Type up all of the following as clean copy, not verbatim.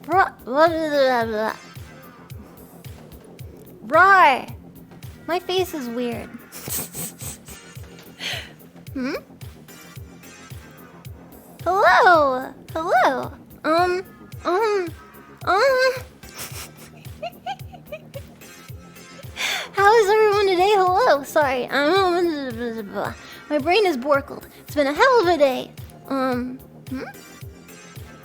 Roar! My face is weird. Hmm? Hello! Hello! How is everyone today? Hello! Sorry, my brain is borkled. It's been a hell of a day.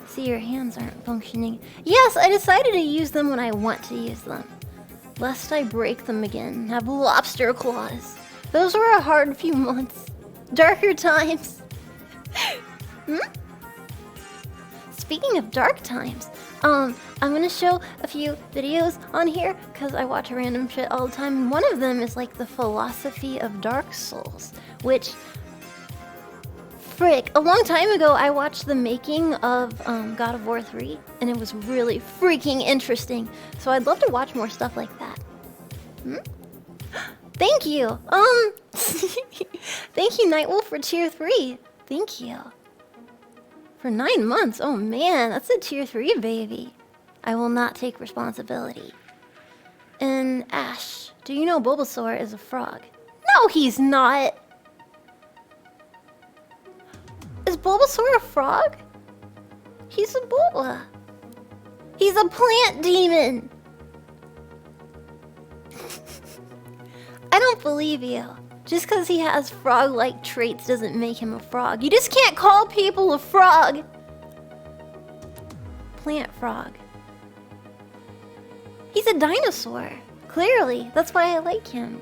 See, your hands aren't functioning. Yes, I decided to use them when I want to use them. Lest I break them again and have lobster claws. Those were a hard few months. Darker times. Speaking of dark times, I'm gonna show a few videos on here because I watch random shit all the time. And one of them is like the philosophy of Dark Souls, which, frick, a long time ago I watched the making of God of War 3, and it was really freaking interesting. So I'd love to watch more stuff like that. Thank you. Thank you, Nightwolf, for tier 3. Thank you. For 9 months. Oh man, that's a tier 3 baby. I will not take responsibility. And Ash, do you know Bulbasaur is a frog? No, he's not. Is Bulbasaur a frog? He's a Bulba. He's a plant demon. I don't believe you. Just because he has frog-like traits doesn't make him a frog. You just can't call people a frog. Plant frog. He's a dinosaur. Clearly. That's why I like him.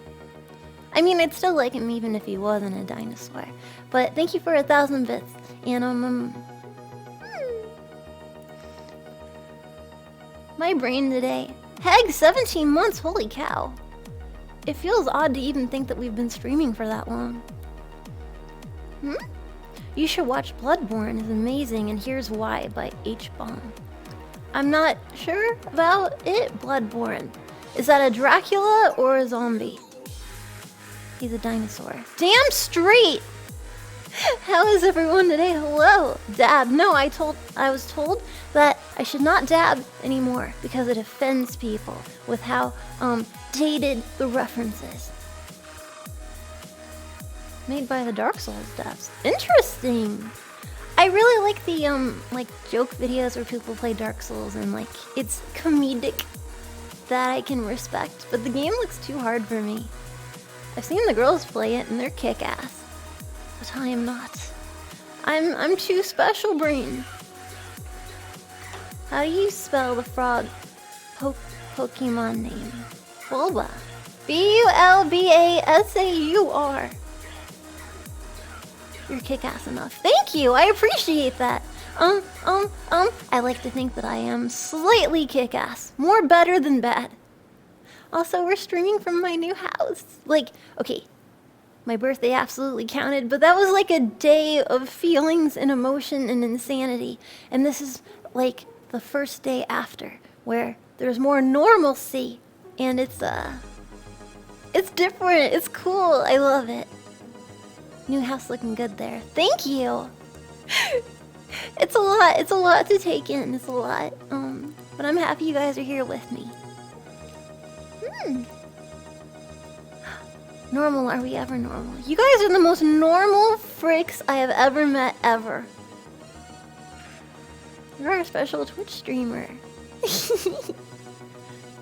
I mean, I'd still like him even if he wasn't a dinosaur. But thank you for 1,000 bits. And my brain today. Heck, 17 months, holy cow. It feels odd to even think that we've been streaming for that long. You should watch Bloodborne, it's amazing, and here's why by H-Bomb. I'm not sure about it, Bloodborne. Is that a Dracula or a zombie? He's a dinosaur. Damn straight! How is everyone today? Hello! Dab. No, I was told that I should not dab anymore because it offends people with how dated the references. Made by the Dark Souls devs. Interesting! I really like the like joke videos where people play Dark Souls and like it's comedic. That I can respect, but the game looks too hard for me. I've seen the girls play it and they're kick-ass. But I am not. I'm too special brain. How do you spell the frog Pokemon name? Bulba. B-U-L-B-A-S-A-U-R. You're kick-ass enough. Thank you, I appreciate that. I like to think that I am slightly kick-ass. More better than bad. Also, we're streaming from my new house. Like, okay, my birthday absolutely counted, but that was like a day of feelings and emotion and insanity. And this is like the first day after, where there's more normalcy. And it's different, it's cool, I love it. New house looking good there. Thank you! It's a lot to take in, it's a lot. But I'm happy you guys are here with me. Normal, are we ever normal? You guys are the most normal freaks I have ever met, ever. You're our special Twitch streamer.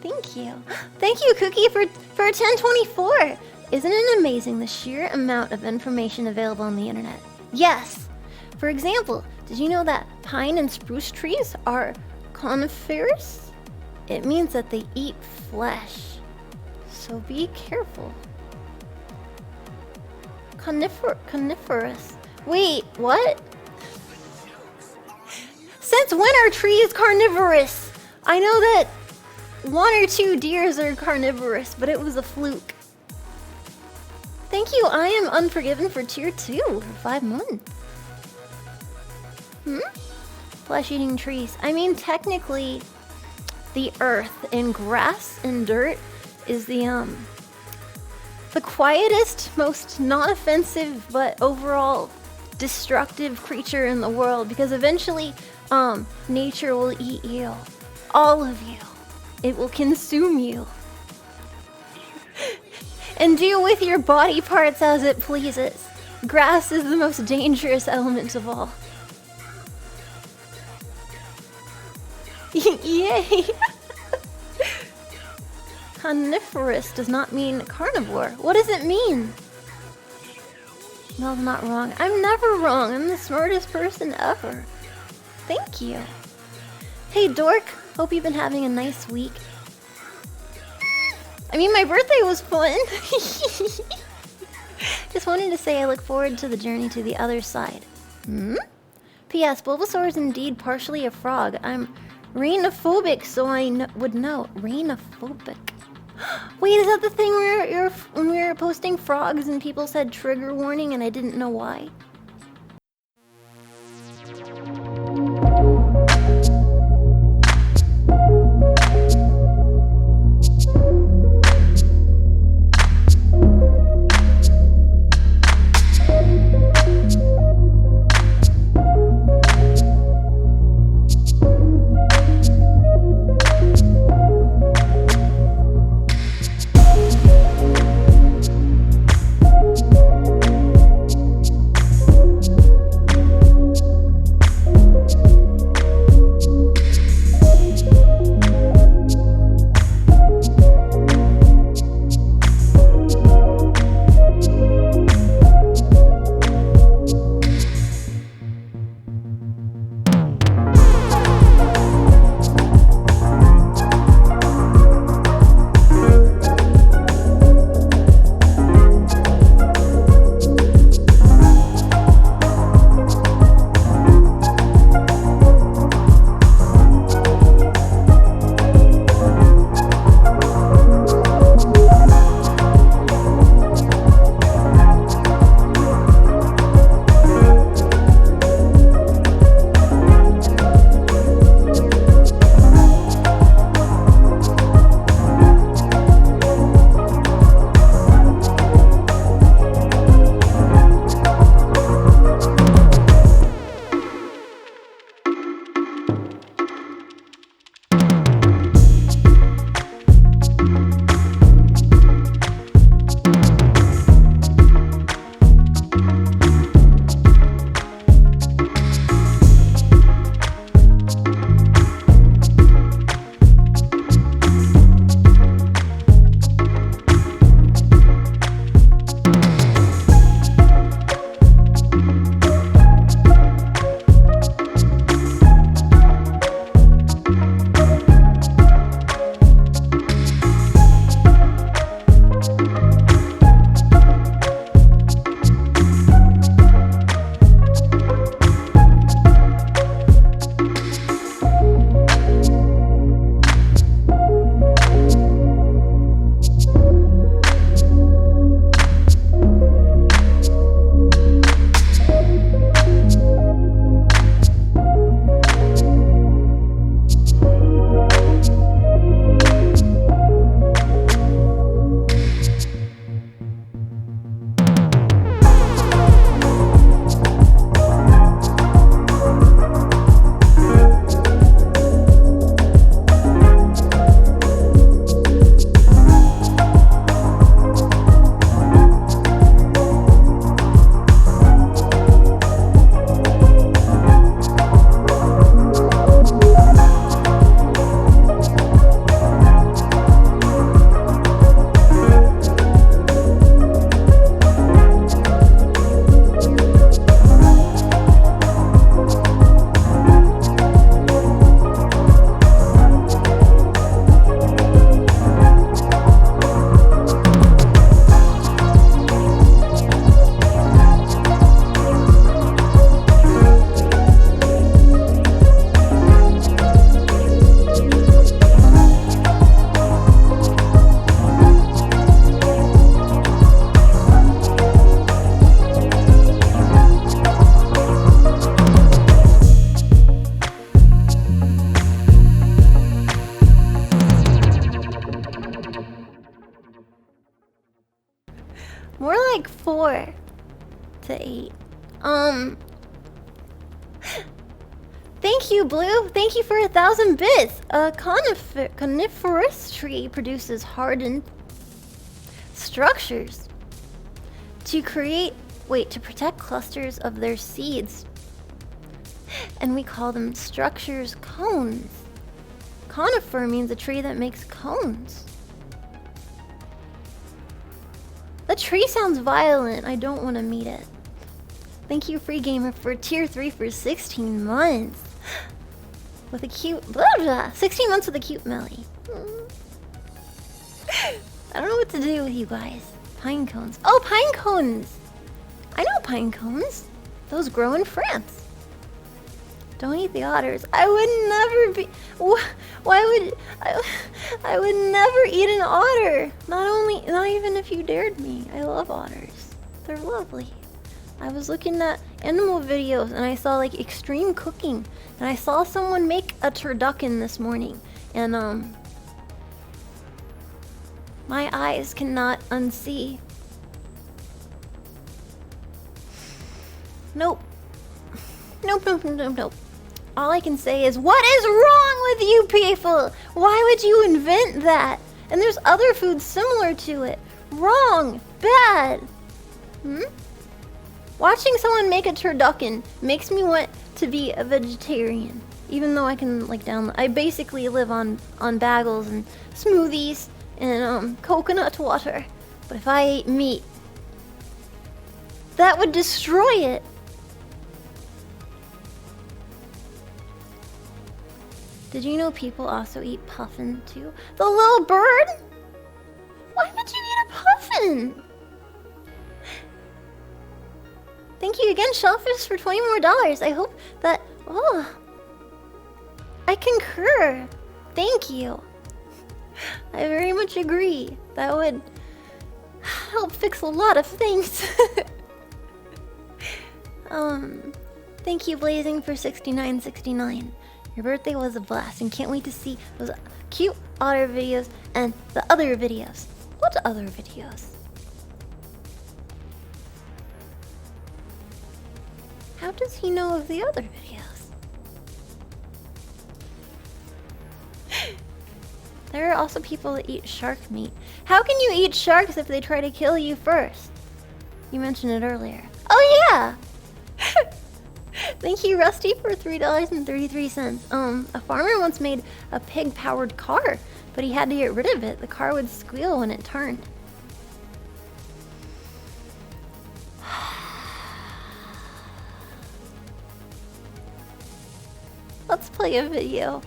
Thank you. Thank you, Cookie, for 1024. Isn't it amazing the sheer amount of information available on the internet? Yes. For example, did you know that pine and spruce trees are coniferous? It means that they eat flesh. So be careful. Coniferous. Wait, what? Since when are trees carnivorous? I know that 1 or 2 deers are carnivorous, but it was a fluke. Thank you, I am Unforgiven for tier 2 for 5 months. Flesh-eating trees. I mean, technically, the earth and grass and dirt is the quietest, most non-offensive, but overall destructive creature in the world, because eventually, nature will eat you. All of you. It will consume you. And do with your body parts as it pleases. Grass is the most dangerous element of all. Yay! Carnivorous does not mean carnivore. What does it mean? No, I'm not wrong. I'm never wrong. I'm the smartest person ever. Thank you. Hey, dork. Hope you've been having a nice week. I mean, my birthday was fun. Just wanted to say I look forward to the journey to the other side. P.S. Bulbasaur is indeed partially a frog. I'm rainophobic, so I would know. Rainophobic. Wait, is that the thing where when we were posting frogs and people said trigger warning and I didn't know why? More like 4 to 8. Thank Thank you, Blue. Thank you for 1,000 bits. A coniferous tree produces hardened structures to protect clusters of their seeds. And we call them structures cones. Conifer means a tree that makes cones. The tree sounds violent. I don't want to meet it. Thank you, Free Gamer, for tier 3 for 16 months. With a cute... 16 months with a cute Melly. I don't know what to do with you guys. Pine cones. Oh, pine cones! I know pine cones. Those grow in France. Don't eat the otters. I would never be... Why would... I would never eat an otter. Not even if you dared me. I love otters. They're lovely. I was looking at animal videos and I saw like extreme cooking. And I saw someone make a turducken this morning. And my eyes cannot unsee. Nope. Nope. All I can say is, what is wrong with you people? Why would you invent that? And there's other foods similar to it. Wrong. Bad. Watching someone make a turducken makes me want to be a vegetarian. Even though I can like I basically live on bagels and smoothies and coconut water. But if I ate meat, that would destroy it. Did you know people also eat puffin too? The little bird? Why would you eat a puffin? Thank you again, Shellfish, for $20 more. I hope that... Oh. I concur. Thank you. I very much agree. That would help fix a lot of things. Thank you, Blazing, for $69.69. Your birthday was a blast and can't wait to see those cute otter videos and the other videos. What other videos? How does he know of the other videos? There are also people that eat shark meat. How can you eat sharks if they try to kill you first? You mentioned it earlier. Oh yeah! Thank you, Rusty, for $3.33. A farmer once made a pig-powered car, but he had to get rid of it. The car would squeal when it turned. Let's play a video.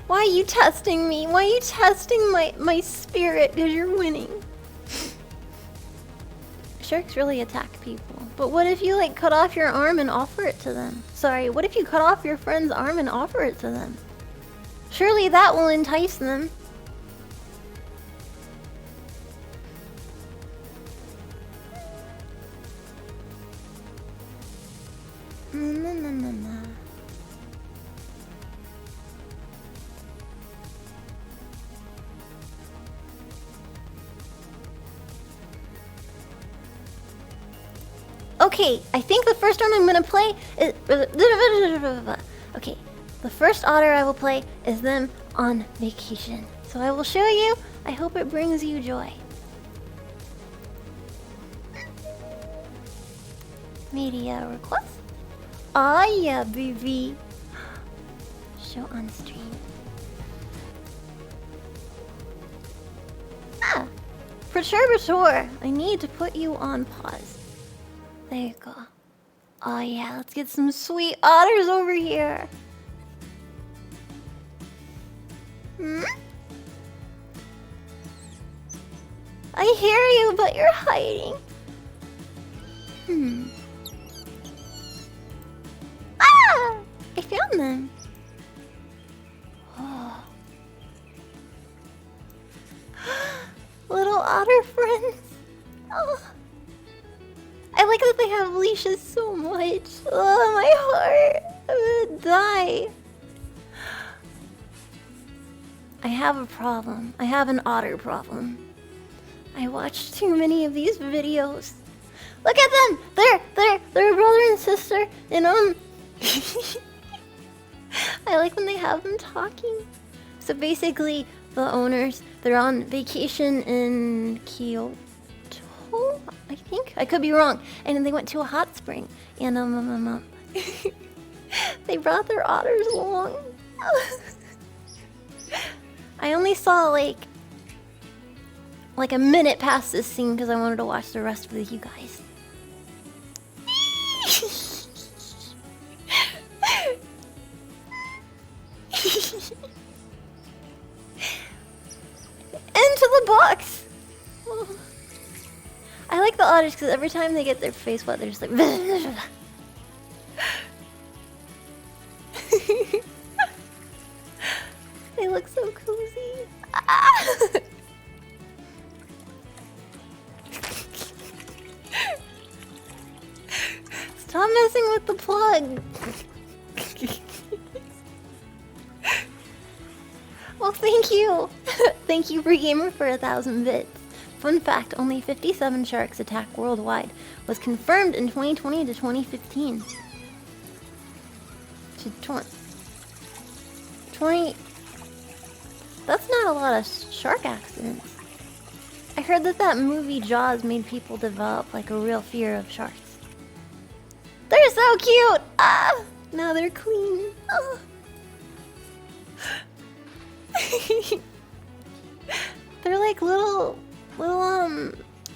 Why are you testing me? Why are you testing my spirit? Because you're winning. Sharks really attack people. But what if you like cut off your arm and offer it to them? Sorry, what if you cut off your friend's arm and offer it to them? Surely that will entice them. Okay, I think the first one I'm gonna play is... Okay, the first otter I will play is them on vacation. So I will show you. I hope it brings you joy. Media request. Ah yeah, baby. Show on stream. Ah! Perturbator, I need to put you on pause. There you go. Oh yeah, let's get some sweet otters over here. I hear you, but you're hiding. Ah! I found them. Oh. Little otter friends. Oh. I like that they have leashes so much. Oh, my heart. I'm gonna die. I have a problem. I have an otter problem. I watched too many of these videos. Look at them! They're brother and sister, and I like when they have them talking. So basically, the owners, they're on vacation in Kyoto, I think? I could be wrong. And then they went to a hot spring. And, they brought their otters along. I only saw, like a minute past this scene because I wanted to watch the rest with you guys. Into the box! Oh. I like the otters because every time they get their face wet, they're just like... They look so cozy. Stop messing with the plug. Well, thank you. Thank you, Free Gamer, for 1,000 bits. Fun fact, only 57 sharks attack worldwide. Was confirmed in 2020 to 2015. To 20... That's not a lot of shark accidents. I heard that movie Jaws made people develop like a real fear of sharks. They're so cute! Ah! Now they're clean. Oh. They're like little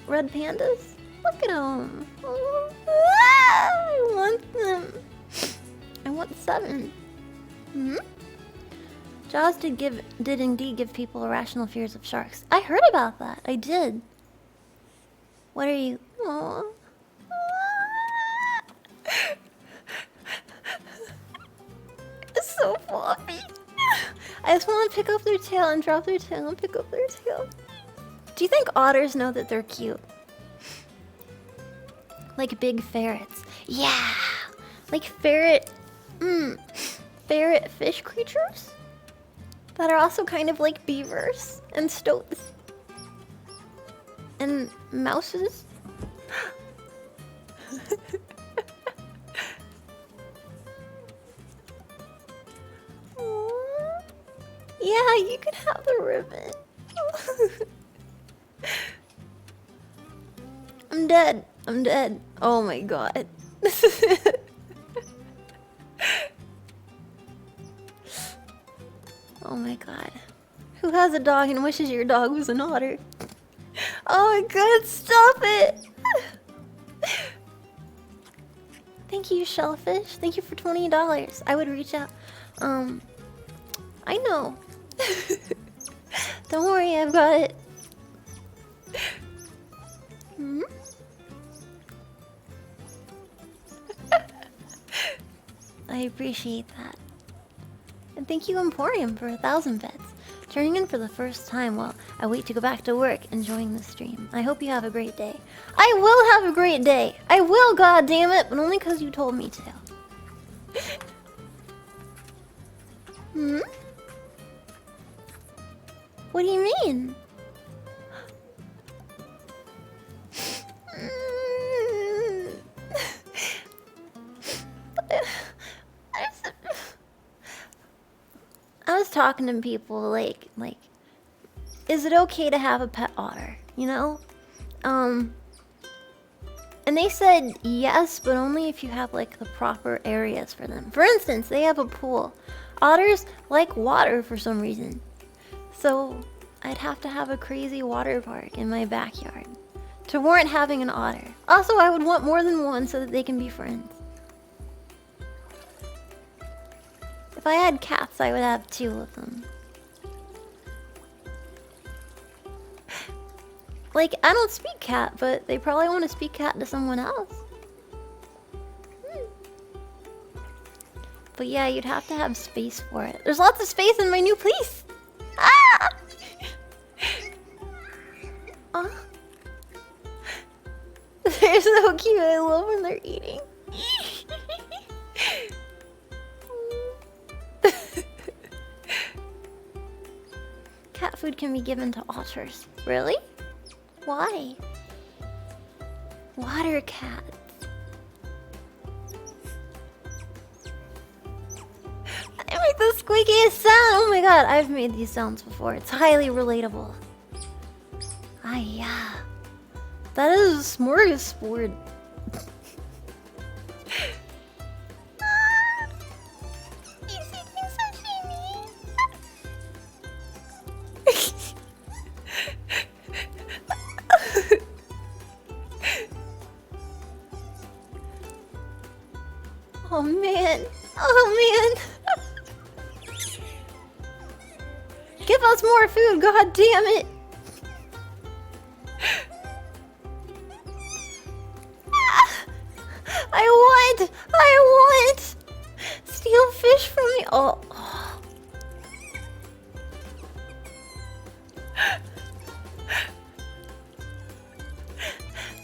red pandas. Look at them. Oh. Ah, I want them. I want 7. Hmm? Jaws did indeed give people irrational fears of sharks. I heard about that. I did. What are you? Aww. It's so floppy. I just want to pick up their tail and drop their tail and pick up their tail. Do you think otters know that they're cute? Like big ferrets. Yeah! Like ferret fish creatures? That are also kind of like beavers and stoats. And mouses. Yeah, you can have the ribbon. I'm dead. I'm dead. Oh my god. Oh my god. Who has a dog and wishes your dog was an otter? Oh my god, stop it! Thank you, Shellfish. Thank you for $20. I would reach out. I know. Don't worry, I've got it. Hmm? I appreciate that. And thank you, Emporium, for 1,000 bits. Turning in for the first time while I wait to go back to work, enjoying the stream. I hope you have a great day. I will have a great day! I will, goddammit, but only because you told me to. Hmm? What do you mean? I was talking to people like, is it okay to have a pet otter? You know? And they said yes, but only if you have like the proper areas for them. For instance, they have a pool. Otters like water for some reason. So I'd have to have a crazy water park in my backyard to warrant having an otter. Also, I would want more than one so that they can be friends. If I had cats, I would have 2 of them. Like, I don't speak cat, but they probably want to speak cat to someone else. But yeah, you'd have to have space for it. There's lots of space in my new place! Ah! They're so cute, I love when they're eating. Cat food can be given to otters. Really? Why? Water cats. make the squeakiest sound. Oh my god, I've made these sounds before. It's highly relatable. Ah, yeah. That is a smorgasbord. Oh man. Oh man. Give us more food, god damn it. I want! Steal fish from me. Oh.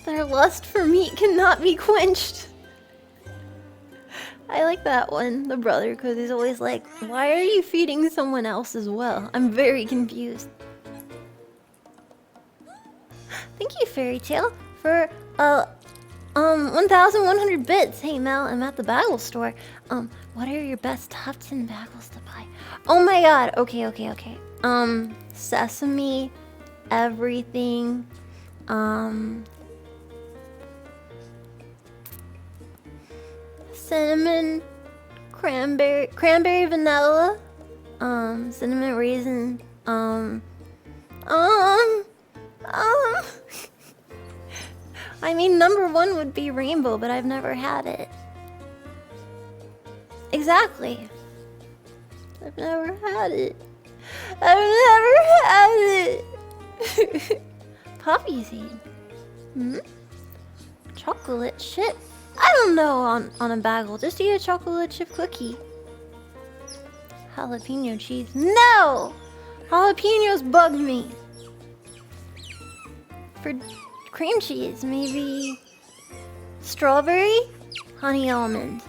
Their lust for meat cannot be quenched. I like that one, the brother, because he's always like, why are you feeding someone else as well? I'm very confused. Thank you, Fairy Tale, for 1,100 bits. Hey Mel, I'm at the bagel store. What are your best top 10 bagels to buy? Oh my god, okay. Sesame, everything, cinnamon, cranberry vanilla, cinnamon raisin, I mean, number one would be rainbow, but I've never had it. Exactly. I've never had it. Poppy seed. Chocolate chip. I don't know on a bagel. Just eat a chocolate chip cookie. Jalapeno cheese. No! Jalapenos bug me. For cream cheese, maybe strawberry, honey almond,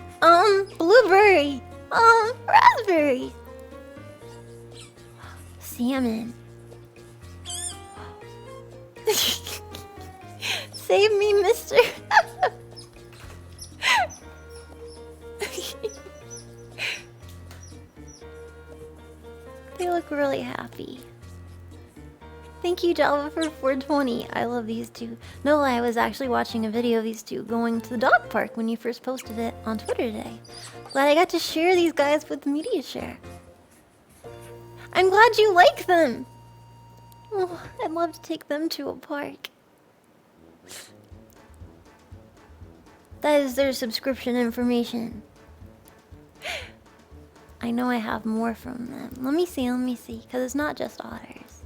blueberry, raspberry, salmon. Save me, mister. They look really happy. Thank you, Java, for 420. I love these two. No lie, I was actually watching a video of these two going to the dog park when you first posted it on Twitter today. Glad I got to share these guys with Media Share. I'm glad you like them. Oh, I'd love to take them to a park. That is their subscription information. I know I have more from them. Let me see, because it's not just otters.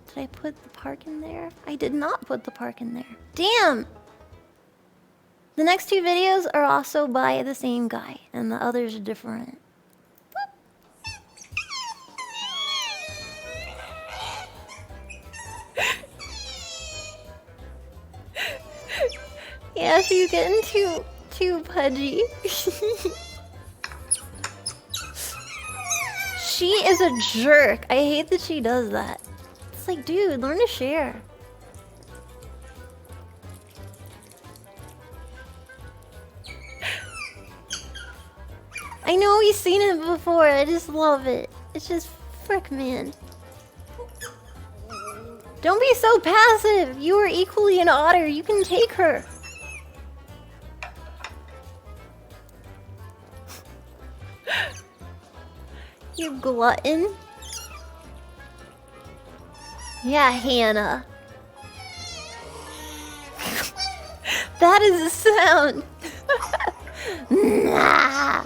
Did I put the park in there? I did not put the park in there. Damn! The next two videos are also by the same guy, and the others are different. Yeah, she's getting too pudgy. She is a jerk. I hate that she does that. It's like, dude, learn to share. I know we've seen it before. I just love it. It's just frick, man. Don't be so passive. You are equally an otter. You can take her. You glutton. Yeah, Hannah. That is a sound. Nah.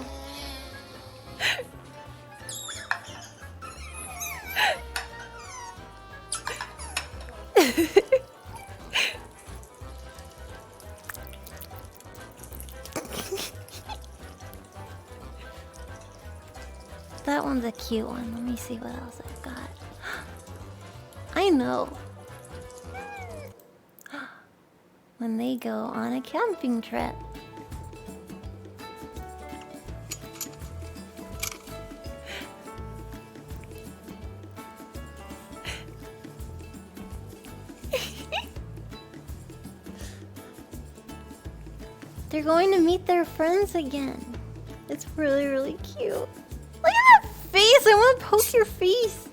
That one's a cute one. Let me see what else I've got. I know. When they go on a camping trip. They're going to meet their friends again. It's really, really cute. Look at that face! I want to poke your face!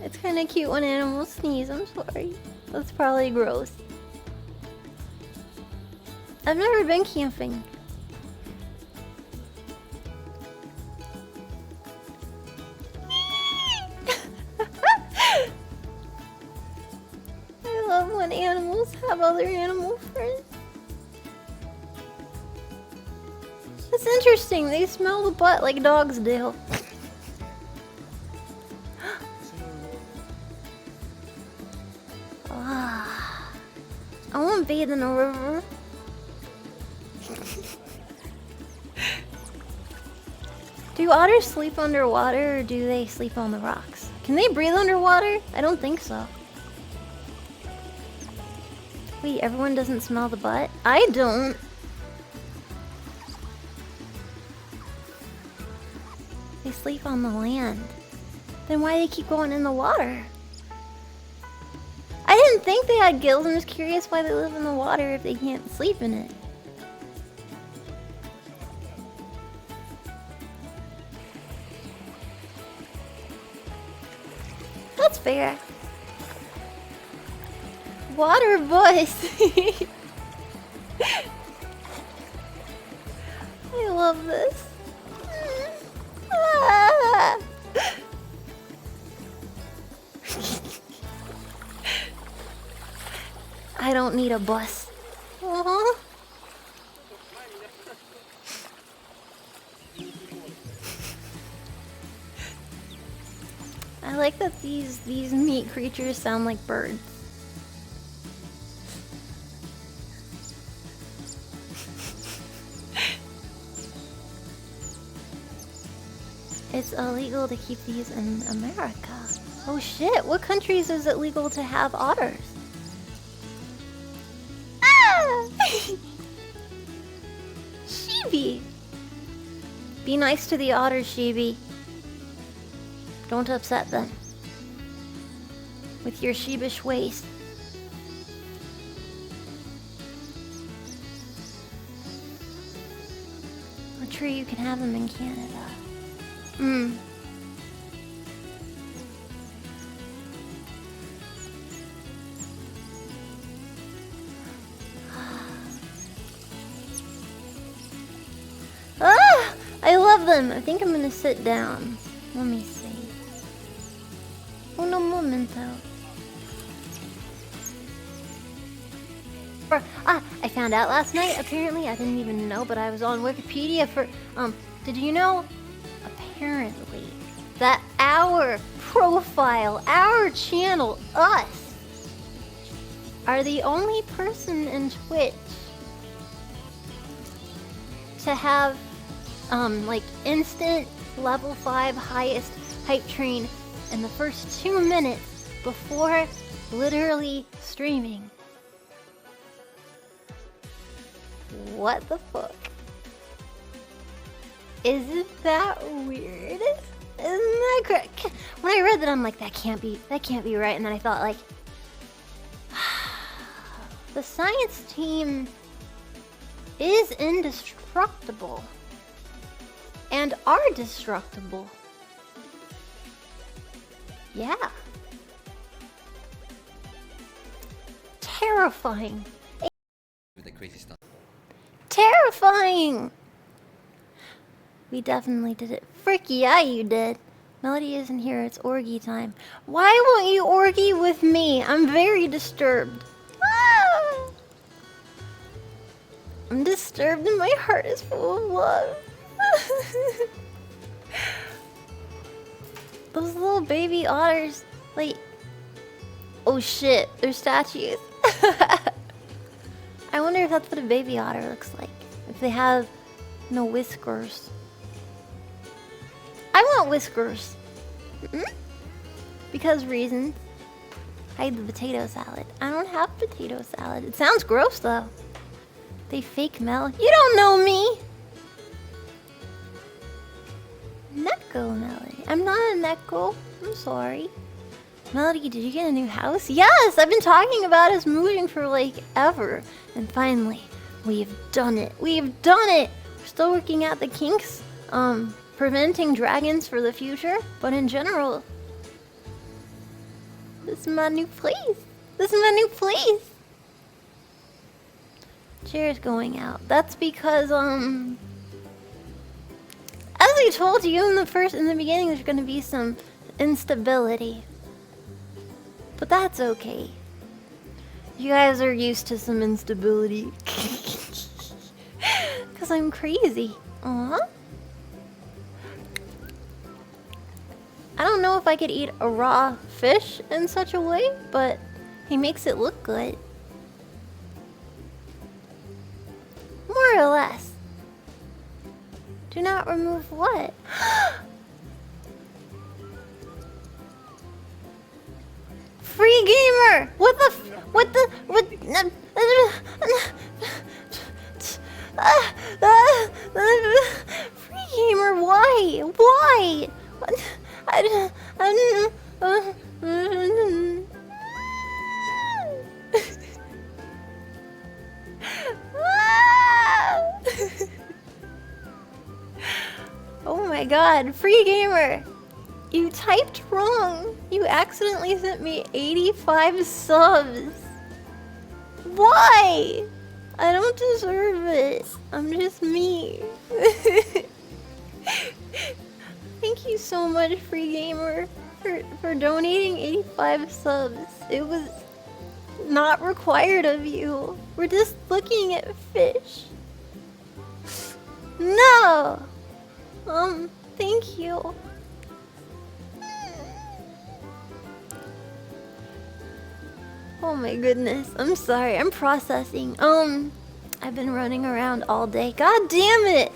It's kind of cute when animals sneeze, I'm sorry. That's probably gross. I've never been camping. I love when animals have other animal friends. It's interesting, they smell the butt like dogs do. Ah, I want to bathe in a river. Do otters sleep underwater or do they sleep on the rocks? Can they breathe underwater? I don't think so. Wait, everyone doesn't smell the butt? I don't. They sleep on the land. Then why do they keep going in the water? I didn't think they had gills. I'm just curious why they live in the water if they can't sleep in it. That's fair. Water boys. I love this. Ah. I don't need a bus. Aww. I like that these meat creatures sound like birds. It's illegal to keep these in America. Oh shit, what countries is it legal to have otters? Ah! Shibi! Be nice to the otters, Shibi. Don't upset them. With your sheepish ways. I'm sure you can have them in Canada. Hmm. Ah! I love them! I think I'm gonna sit down. Let me see. Uno momento. I found out last night, apparently, I didn't even know, but I was on Wikipedia for, did you know? Apparently, that our profile, our channel, us, are the only person in Twitch to have, like, instant level 5 highest hype train in the first 2 minutes before literally streaming. What the fuck? Isn't that weird? Isn't that correct? When I read that, I'm like, that can't be right. And then I thought, like, the science team is indestructible and are destructible. Yeah. Terrifying. The crazy stuff. Terrifying! We definitely did it. Frick yeah, you did. Melody isn't here, it's orgy time. Why won't you orgy with me? I'm very disturbed. Ah! I'm disturbed and my heart is full of love. Those little baby otters, like... Oh shit, they're statues. I wonder if that's what a baby otter looks like. If they have no whiskers. I want whiskers. Because reasons. Hide the potato salad. I don't have potato salad. It sounds gross though. They fake Mel. You don't know me! Neko Melody. I'm not a Neko. I'm sorry. Melody, did you get a new house? Yes! I've been talking about us moving for like ever. And finally, we've done it. We've done it! We're Still working out the kinks, preventing dragons for the future, but in general, this is my new place. This is my new place. Chair's going out. That's because, as I told you in the beginning, there's gonna be some instability. But that's okay. You guys are used to some instability. Cause I'm crazy. I don't know if I could eat a raw fish in such a way, but he makes it look good. More or less. Do not remove what? Free gamer! What the Free gamer, why? Why? Oh my god, free gamer! You typed wrong. You accidentally sent me 85 subs. Why? I don't deserve it. I'm just me. Thank you so much, free gamer, for donating 85 subs. It was not required of you. We're just looking at fish. No. Thank you. Oh my goodness, I'm sorry, I'm processing. I've been running around all day. God damn it!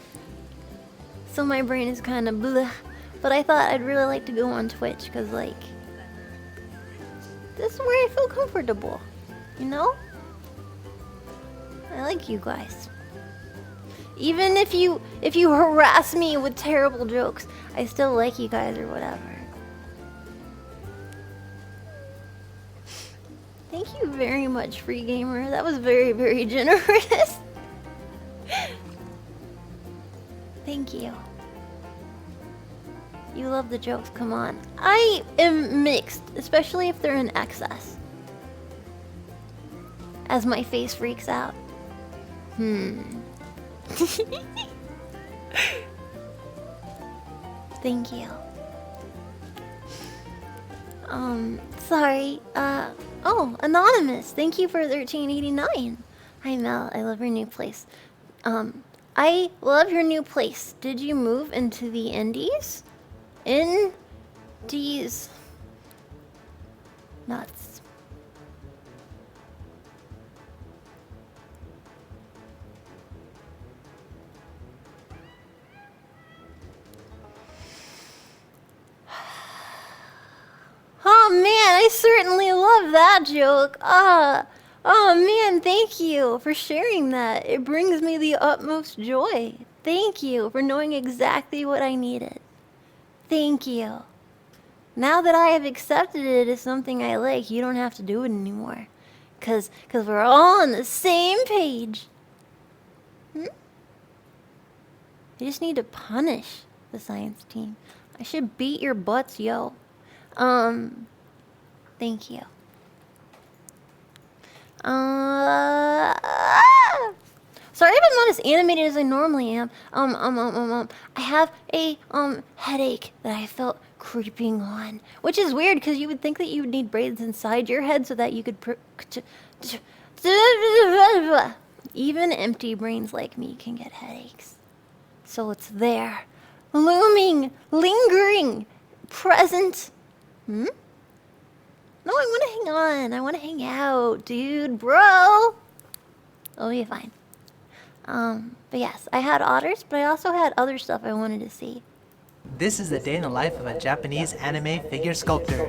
So my brain is kind of bleh. But I thought I'd really like to go on Twitch, because like, this is where I feel comfortable, you know? I like you guys. Even if you harass me with terrible jokes, I still like you guys or whatever. Thank you very much, free gamer. That was very, very generous. Thank you. You love the jokes, come on. I am mixed, especially if they're in excess. As my face freaks out. Thank you. Sorry, oh, Anonymous, thank you for 1389. Hi Mel, I love your new place. I love your new place. Did you move into the Indies? Indies. Nuts. Oh man, I certainly love that joke. Oh man, thank you for sharing that. It brings me the utmost joy. Thank you for knowing exactly what I needed. Thank you. Now that I have accepted it as something I like, you don't have to do it anymore. Cause we're all on the same page. I just need to punish the science team. I should beat your butts, yo. Thank you. Sorry if I'm not as animated as I normally am. I have a, headache that I felt creeping on. Which is weird, because you would think that you would need braids inside your head so that you could... Even empty brains like me can get headaches. So it's there. Looming, lingering, present. No, I want to hang on. I want to hang out, dude, bro. It'll be fine. But yes, I had otters, but I also had other stuff I wanted to see. This is the day in the life of a Japanese anime figure sculptor.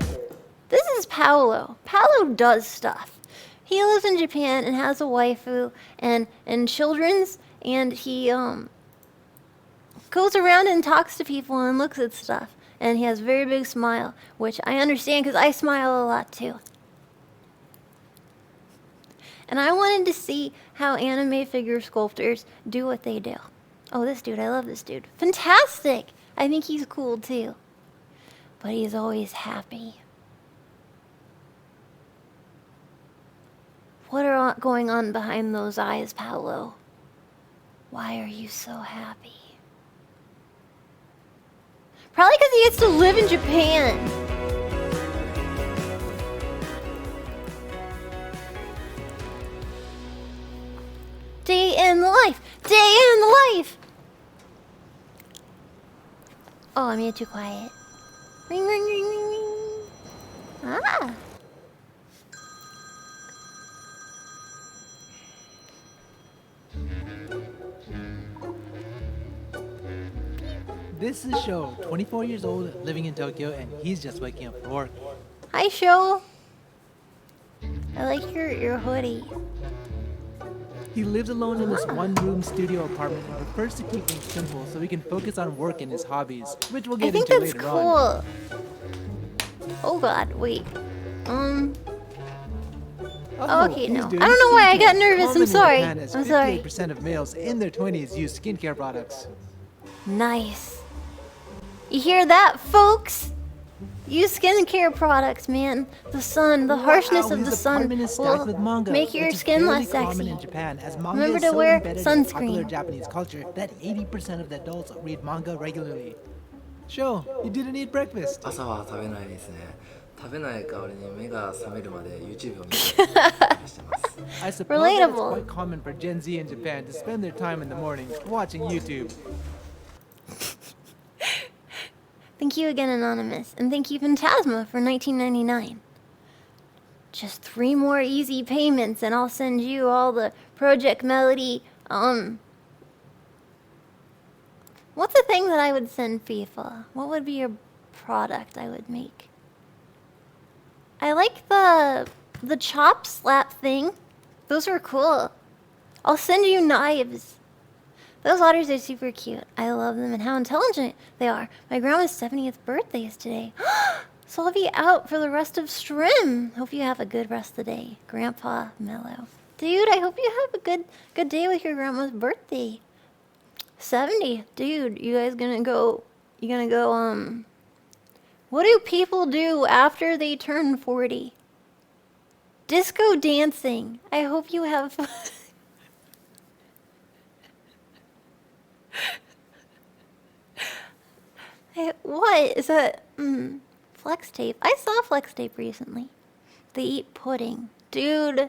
This is Paolo. Paolo does stuff. He lives in Japan and has a waifu and children's, and he goes around and talks to people and looks at stuff. And he has a very big smile, which I understand because I smile a lot too. And I wanted to see how anime figure sculptors do what they do. Oh, this dude, I love this dude. Fantastic! I think he's cool too. But he's always happy. What are going on behind those eyes, Paolo? Why are you so happy? Probably because he gets to live in Japan. Day in the life! Day in the life! Oh, I made it too quiet. Ring, ring, ring, ring, ring. Ah. This is Sho, 24 years old, living in Tokyo, and he's just waking up for work. Hi, Sho. I like your hoodie. He lives alone in this one-room studio apartment and prefers to keep things simple so he can focus on work and his hobbies, which we'll I get think into that's later cool. on. Oh god, wait. Oh, Okay, he's no. doing I don't know why I got skincare. nervous. Common I'm in sorry. Japan as I'm sorry. 58% of males in their 20s use skincare products. Nice. You hear that, folks? Use skincare products, man. The sun, the harshness of the His sun apartment is stacked will with manga, make your which is skin fairly less common sexy. in Japan, as manga Remember is to so wear embedded in popular sunscreen. Japanese culture that 80% of the adults read manga regularly. Sho, you didn't eat breakfast. 朝は食べないですね。食べない代わりに目が覚めるまで YouTube を見てしてます。 I suppose that it's Relatable. quite common for Gen Z in Japan to spend their time in the morning watching YouTube. Thank you again, Anonymous. And thank you, Phantasma, for $19.99. Just 3 more easy payments and I'll send you all the Projekt Melody, What's the thing that I would send FIFA? What would be a product I would make? I like the chop slap thing. Those are cool. I'll send you knives. Those otters are super cute. I love them and how intelligent they are. My grandma's 70th birthday is today. So I'll be out for the rest of stream. Hope you have a good rest of the day. Grandpa Mellow. Dude, I hope you have a good day with your grandma's birthday. 70. Dude, you guys gonna go what do people do after they turn 40? Disco dancing. I hope you have fun. What is that? Flex tape. I saw flex tape recently. They eat pudding. Dude,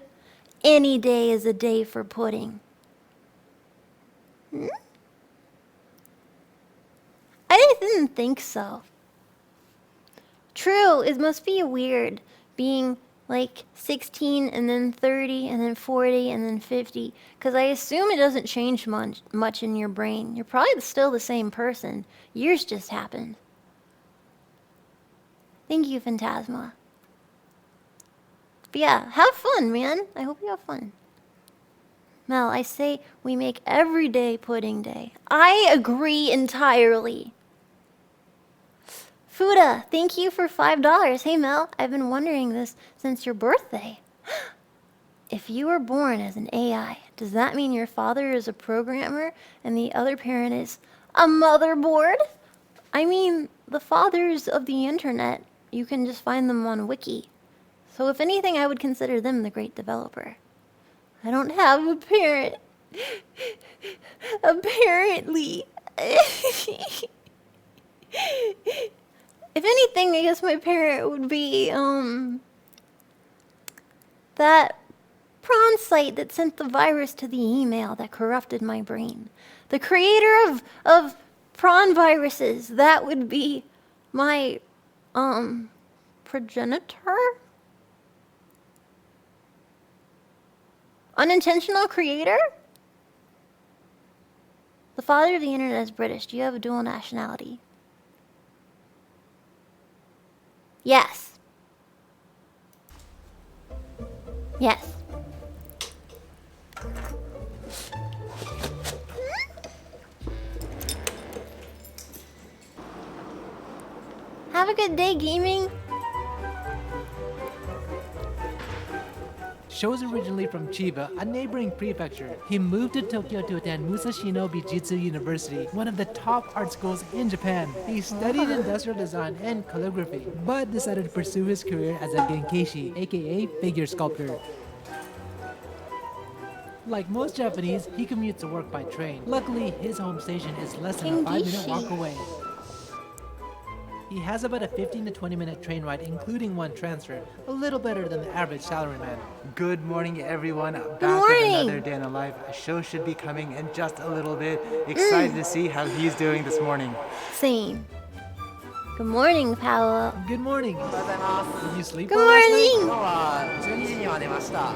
any day is a day for pudding. I didn't think so. True, it must be weird being like 16 and then 30 and then 40 and then 50, because I assume it doesn't change much in your brain. You're probably still the same person. Years just happened. Thank you, Phantasma. But yeah, have fun, man. I hope you have fun. Mel, I say we make every day pudding day. I agree entirely. Fuda, thank you for $5. Hey Mel, I've been wondering this since your birthday. If you were born as an AI, does that mean your father is a programmer and the other parent is a motherboard? I mean, the fathers of the internet, you can just find them on Wiki. So if anything, I would consider them the great developer. I don't have a parent. Apparently. If anything, I guess my parent would be, that prawn site that sent the virus to the email that corrupted my brain. The creator of prawn viruses, that would be my, progenitor? Unintentional creator? The father of the internet is British. Do you have a dual nationality? Yes. Yes. Have a good day, gaming. Sho is originally from Chiba, a neighboring prefecture. He moved to Tokyo to attend Musashino Bijutsu University, one of the top art schools in Japan. He studied industrial design and calligraphy, but decided to pursue his career as a Genkeishi, aka figure sculptor. Like most Japanese, he commutes to work by train. Luckily, his home station is less than a 5-minute walk away. He has about a 15 to 20-minute train ride, including one transfer, a little better than the average salaryman. Good morning, everyone. Back morning. with another day in the life. A show should be coming in just a little bit. Excited to see how he's doing this morning. Same. Good morning, Paolo. Good morning. Did you sleep Good well last night? morning. 今日は12時には寝ました。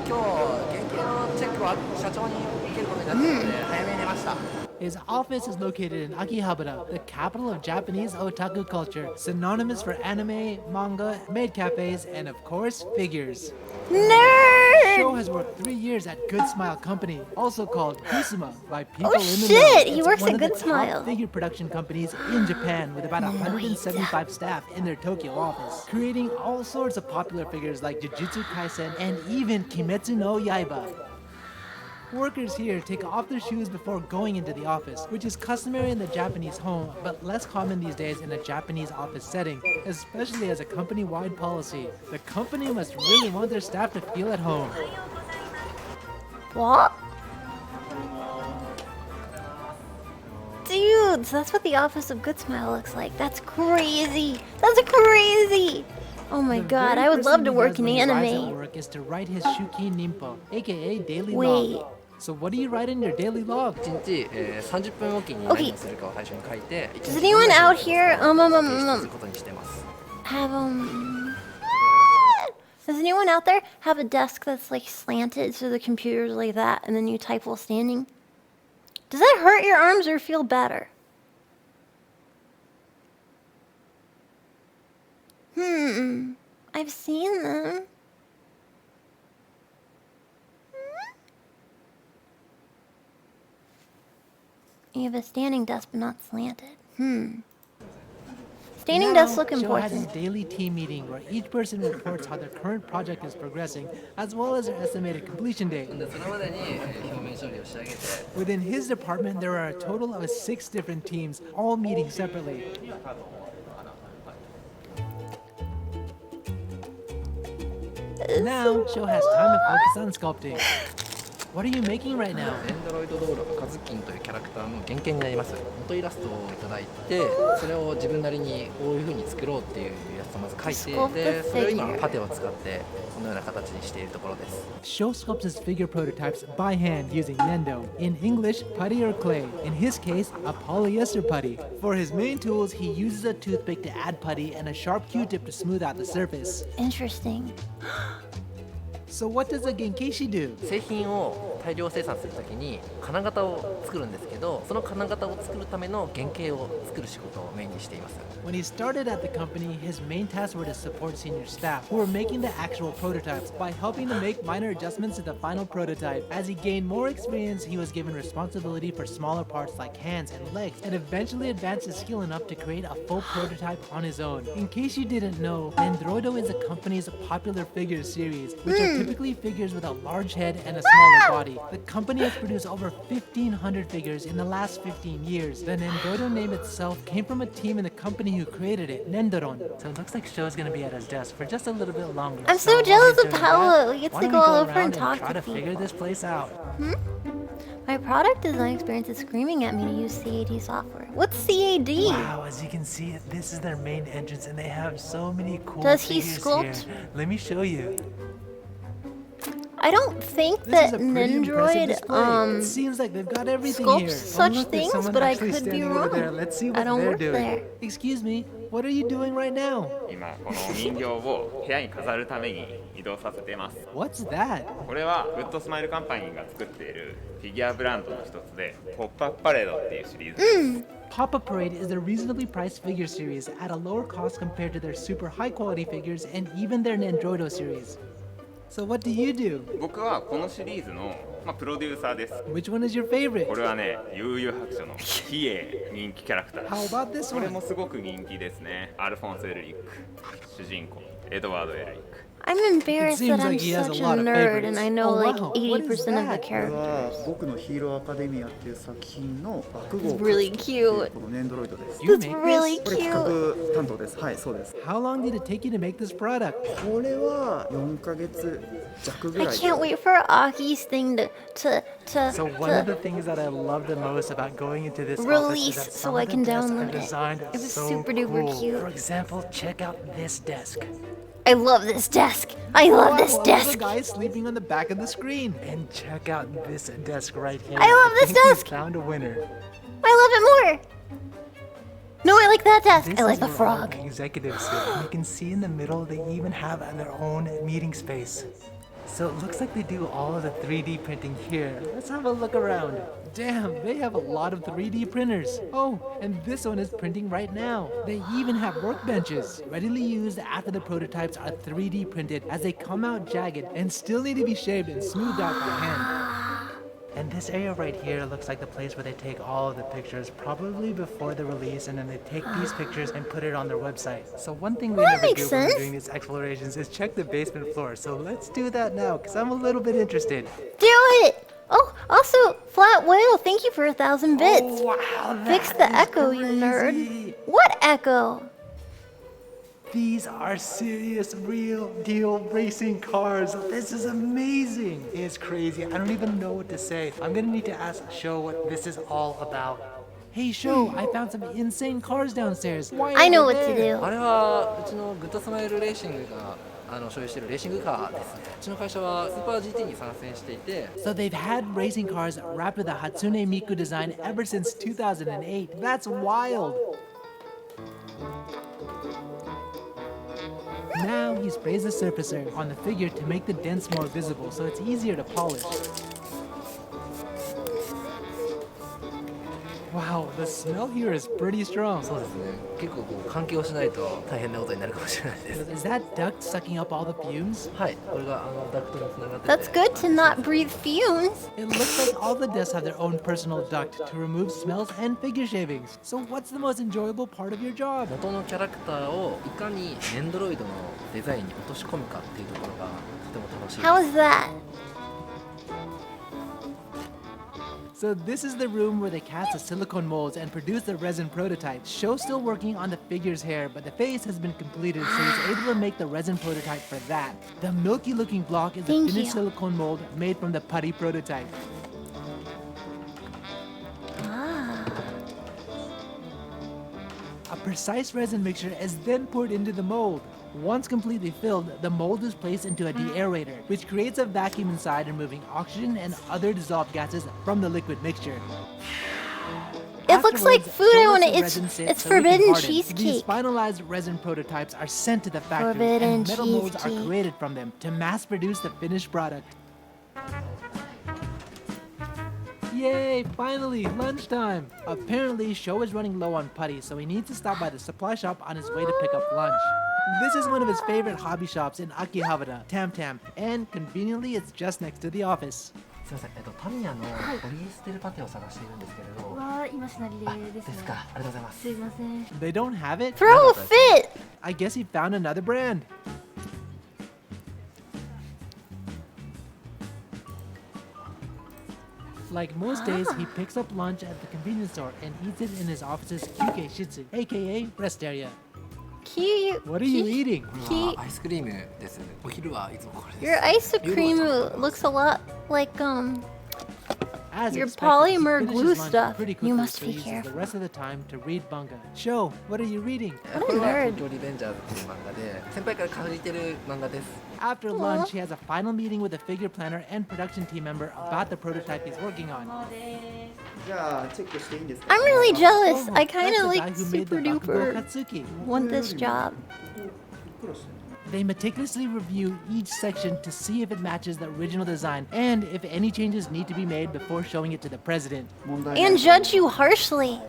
今日原型のチェックは社長に受けることになっているので早めに寝ました。 His office is located in Akihabara, the capital of Japanese otaku culture, synonymous for anime, manga, maid cafes, and of course, figures. Nerd! Sho has worked 3 years at Good Smile Company, also called Kusuma by people Oh, in the shit! know. He It's works one at of the Good top Smile. figure production companies in Japan with about 175 staff in their Tokyo office, creating all sorts of popular figures like Jujutsu Kaisen and even Kimetsu no Yaiba. Workers here take off their shoes before going into the office, which is customary in the Japanese home, but less common these days in a Japanese office setting, especially as a company-wide policy. The company must really want their staff to feel at home. What? Dudes, that's what the office of Good Smile looks like. That's crazy. That's crazy. Oh my The god, very I would first love thing to he work does in when he arrives at anime. work is to write his Shuki Nimpo, aka daily Wait. log. So what do you write in your daily log? 1日、30分おきに何をするかを最初に書いて、 Does anyone out here 提出することにしてます。 have Does anyone out there have a desk that's like slanted so the computer's like that and then you type while standing? Does that hurt your arms or feel better? I've seen them. You have a standing desk but not slanted. Standing Now, desks look Sho has his important. daily team meeting where each person reports how their current project is progressing, as well as their estimated completion date. でそれまでに表面処理を仕上げて、 Within his department, there are a total of 6 different teams, all meeting separately. Now, Sho has time to focus on sculpting. What are you making right now? エンドロイド道路のカズキンというキャラクターの原型になります。元イラストをいただいて、それを自分なりにこういう風に作ろうっていうやつをまず描いて、でそれを今パテを使ってこのような形にしているところです。 Sho sculpts his figure prototypes by hand using nendo, in English, putty or clay, in his case, a polyester putty. For his main tools, he uses a toothpick to add putty and a sharp Q-tip to smooth out the surface. Interesting. So what does a Genkeishi do? 製品を大量生産するときに金型を作るんですけど、その金型を作るための原型を作る仕事をメインにしています。 When he started at the company, his main tasks were to support senior staff, who were making the actual prototypes by helping to make minor adjustments to the final prototype. As he gained more experience, he was given responsibility for smaller parts like hands and legs, and eventually advanced his skill enough to create a full prototype on his own. In case you didn't know, Androido is the company's popular figure series, which are typically figures with a large head and a smaller body. The company has produced over 1,500 figures in the last 15 years. The Nendoro name itself came from a team in the company who created it, Nendoron. So it looks like Sho is going to be at his desk for just a little bit longer. I'm so while jealous he's of doing Paolo. that, He gets why to don't go we all over around and talk try to to figure people. this place out. My product design experience is screaming at me to use CAD software. What's CAD? Wow, as you can see, this is their main entrance and they have so many cool Does he figures sculpt? here. Let me show you. I don't think This that is a pretty impressive Nendroid display. It seems like they've got everything sculpts here. such look, there's things, someone but I actually could be standing over wrong. there. Let's see I what don't they're work doing. there. Excuse me, what are you doing right now? 今このお人形を部屋に飾るために移動させています。 What's that? これはグッドスマイルカンパニーが作っているフィギュアブランドの一つでポップアップパレードっていうシリーズです。 Pop-Up Parade is a reasonably priced figure series at a lower cost compared to their super high-quality figures and even their Nendroido series. So what do you do? 僕はこのシリーズの、プロデューサーです。 Which one is your favorite? これはね、悠々白書の比叡人気キャラクター。 How about this これ one? もすごく人気ですね。アルフォンス・エルリック、主人公エドワード・エルリック。I'm embarrassed seems that I'm like he has a such a lot of nerd and favorites. I know Oh, like wow. What is 80% of the that? これ characters. は僕のヒーローアカデミアっていう作品の爆豪 It's really っていう cute. このネンドロイドです。 You That's make really this? これ企 cute. 画担当です。はい、そうです。 How long did it take you to make this product? これは4ヶ月弱ぐ I らいで。 can't wait for Aki's thing to So one of the things that I love the most about going into this Release office is that so some I of the can desks are download it. designed It was so super duper cool. cute. For example, check out this desk. I love this desk. I love Wow, this a little desk. guy sleeping on the back of the screen. And check out this desk right here. I love this think we desk. Found a winner. I love it more. No, I like that desk. This I like is the where all frog. the executives sit. And you can see in the middle they even have their own meeting space. So it looks like they do all of the 3D printing here. Let's have a look around. Damn, they have a lot of 3D printers. Oh, and this one is printing right now. They even have workbenches, readily used after the prototypes are 3D printed as they come out jagged and still need to be shaved and smoothed out by hand. And this area right here looks like the place where they take all of the pictures, probably before the release, and then they take these pictures and put it on their website. So one thing we That never makes do when we're sense. doing these explorations is check the basement floor. So let's do that now, because I'm a little bit interested. Do it. Oh, also, Flat Whale, thank you for 1,000 bits. Oh, wow, Fix that the is echo, you nerd. crazy. What echo? These are serious, real deal racing cars. This is amazing. It's crazy. I don't even know what to say. I'm gonna need to ask Sho what this is all about. Hey Sho, I found some insane cars downstairs. Why I know are what they to there? do. あれはうちのグッドスマイルレーシングが所有しているレーシングカーですね。うちの会社はスーパー GT に参戦していて、 So they've had racing cars wrapped with a Hatsune Miku design ever since 2008. That's wild. Now he sprays a surfacer on the figure to make the dents more visible so it's easier to polish. Wow, the smell here is pretty strong. そうですね。結構こう換気をしないと大変なことになるかもしれないです。 Is that duct sucking up all the fumes? はい、これがダクトにつながってて。 That's good to not breathe fumes. It looks like all the desks have their own personal duct to remove smells and figure shavings. So what's the most enjoyable part of your job? 元のキャラクターをいかにネンドロイドのデザインに落とし込むかっていうところがとても楽しいです。 How is that? So this is the room where they cast the silicone molds and produce the resin prototypes. Sho's still working on the figure's hair, but the face has been completed, so he's able to make the resin prototype for that. The milky looking block is a Thank finished you. silicone mold made from the putty prototype. A precise resin mixture is then poured into the mold. Once completely filled, the mold is placed into a deaerator, which creates a vacuum inside, removing oxygen and other dissolved gases from the liquid mixture. It looks like Afterwards, food I Joe want lets to. the resin sit It's so it can forbidden harden. These cheesecake. finalized resin prototypes are sent to the factory, Forbidden and metal molds are cheesecake. created from them to mass produce the finished product. Yay, finally, lunchtime! Apparently, Sho is running low on putty, so he needs to stop by the supply shop on his way to pick up lunch. This is one of his favorite hobby shops in Akihabara, Tam Tam, and conveniently it's just next to the office. すみません。タミヤのポリエステルパテを探しているんですけれど。は今しなりでですすか。ありがとうございます。すいません They don't have it? Throw a fit. I guess he found another brand. Like most days, he picks up lunch at the convenience store and eats it in his office's Kyuke Shitsu, aka rest area. Cute. What are you eating? これはアイスクリームです。お昼はいつもこれです。 Your ice cream looks a lot like As Your expected, polymer he finishes glue lunch stuff. pretty You quickly, must so be he uses careful. the rest of the time to read manga. Sho, what are you reading? これは nerd. 東京リベンジャーズっていう漫画で、先輩から借りてる漫画です。 After lunch, he has a final meeting with a figure planner and production team member about the prototype he's working on. じゃあチェックしていいんですか？ I'm really jealous. Oh, I kind that's of the like guy who made the super Bakugo duper Katsuki. want this job. 苦労してる。 They meticulously review each section to see if it matches the original design and if any changes need to be made before showing it to the president. 問題ない And judge you harshly.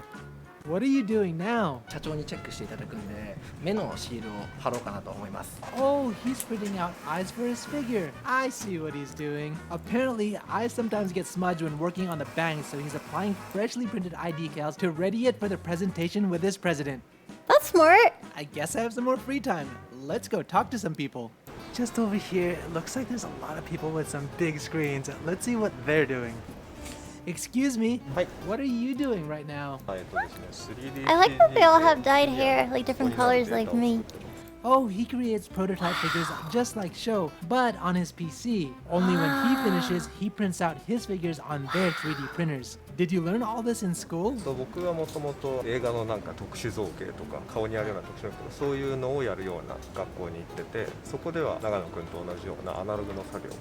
What are you doing now? 社長にチェックしていただくんで、目のシールを貼ろうかなと思います。 Oh, he's printing out eyes for his figure. I see what he's doing. Apparently, eyes sometimes get smudged when working on the bangs, so he's applying freshly printed eye decals to ready it for the presentation with his president. That's smart. I guess I have some more free time. Let's go talk to some people. just over here, it looks like there's a lot of people with some big screens. Let's see what they're doing. Excuse me, what are you doing right now? I like that they all have dyed hair, like different colors like me. Oh, he creates prototype figures just like Sho, but on his PC. Only when he finishes, he prints out his figures on their 3D printers. Did you learn all this in school? 僕はもともと映画のなんか特殊造形とか顔にあるような特殊なことそういうのをやるような学校に行っててそこでは長野くんと同じようなアナログの作業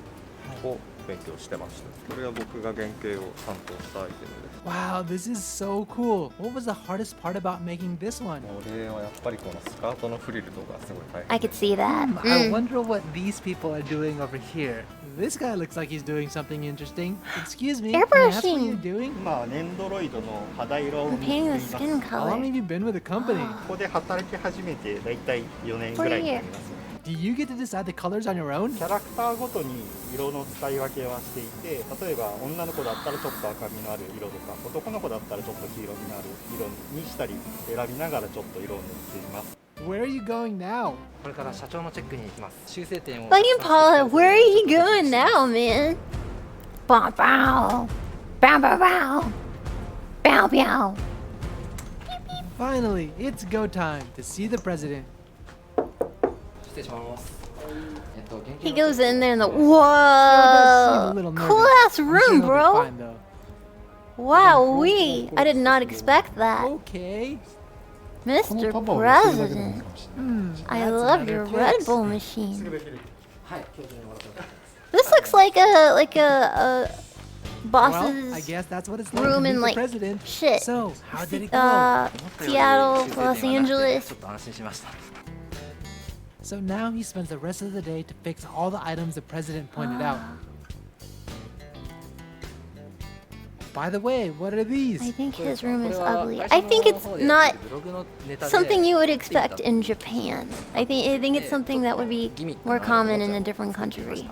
を勉強してました。これは僕が原型を担当したアイテムです。 Wow, this is so cool. What was the hardest part about making this one? これはやっぱりこのスカートのフリルとかすごい大変。 I could see that. I wonder what these people are doing over here. This guy looks like he's doing something interesting. Excuse me, can I ask what you're doing? 今はネンドロイドの肌色を I'm 塗って painting いま the す。 skin How long color. have you been with the company? ここで働き始めてだいたい4年ぐらいになります。 Do you get to decide the colors on your own? キャラクターごとに色の使い分けはしていて、例えば女の子だったらちょっと赤みのある色とか、男の子だったらちょっと黄色みのある色にしたり選びながらちょっと色を塗っています。 Where are you going now? これから社長のチェックに行きます。修正点を Fucking Paula, where are you going now, man? Bow bow. Bow bow bow. Bow bow. Finally, it's go time to see the president. 失礼します。He goes in there and the Sure does seem a whoa, little nervous. cool ass I'm sure room, he'll be bro. fine, though. Wow, I did not expect that, Okay. Mr. President. I That's love another your fix. Red Bull machine. はい、今日中にもらってます。 This looks like a Well, I boss's guess that's what it's like to room meet in the like president. shit. So, how did it go? Seattle, Los ち Angeles. ょっと安心しました。 So now he spends the rest of the day to fix all the items the president pointed out. By the way, what are these? I think his room is これは ugly. 会 I 社 think の it's 方で not ブログのネタで something you would 作っていた expect in Japan. I think it's something that would be more common in a different country.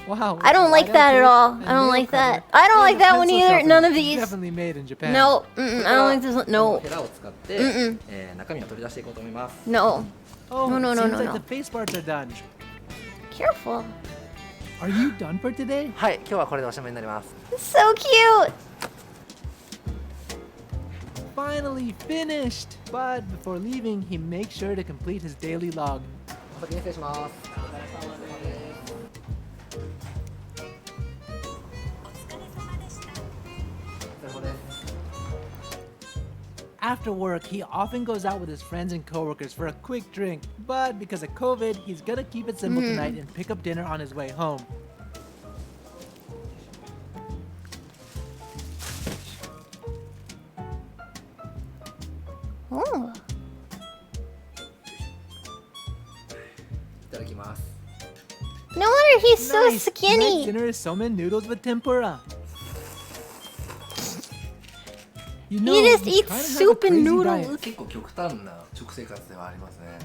Wow. I don't like right that up at here, all. and I don't nail like that. cover. I don't And like the that one pencil either. sharpener, None of these. Definitely made in Japan. No, I don't like this one. こ No, のヘラを使って、中身を取り出していこうと思います。 no. Oh, No, no, it no, seems no, like no. the face parts are done. Careful. Are you done for today? はい、今日はこれでおしまいになります。 So cute. Finally finished! But before leaving, he makes sure to complete his daily log. お先に失礼します。お疲れ様です。 After work, he often goes out with his friends and coworkers for a quick drink, but because of COVID, he's gonna keep it simple tonight and pick up dinner on his way home. Oh, いただきます。 no wonder he's so Nice! Tonight's skinny. dinner is somen noodles with tempura. You He just he eats kinda has a soup and crazy noodles. diet. 結構極端な食生活ではありますね。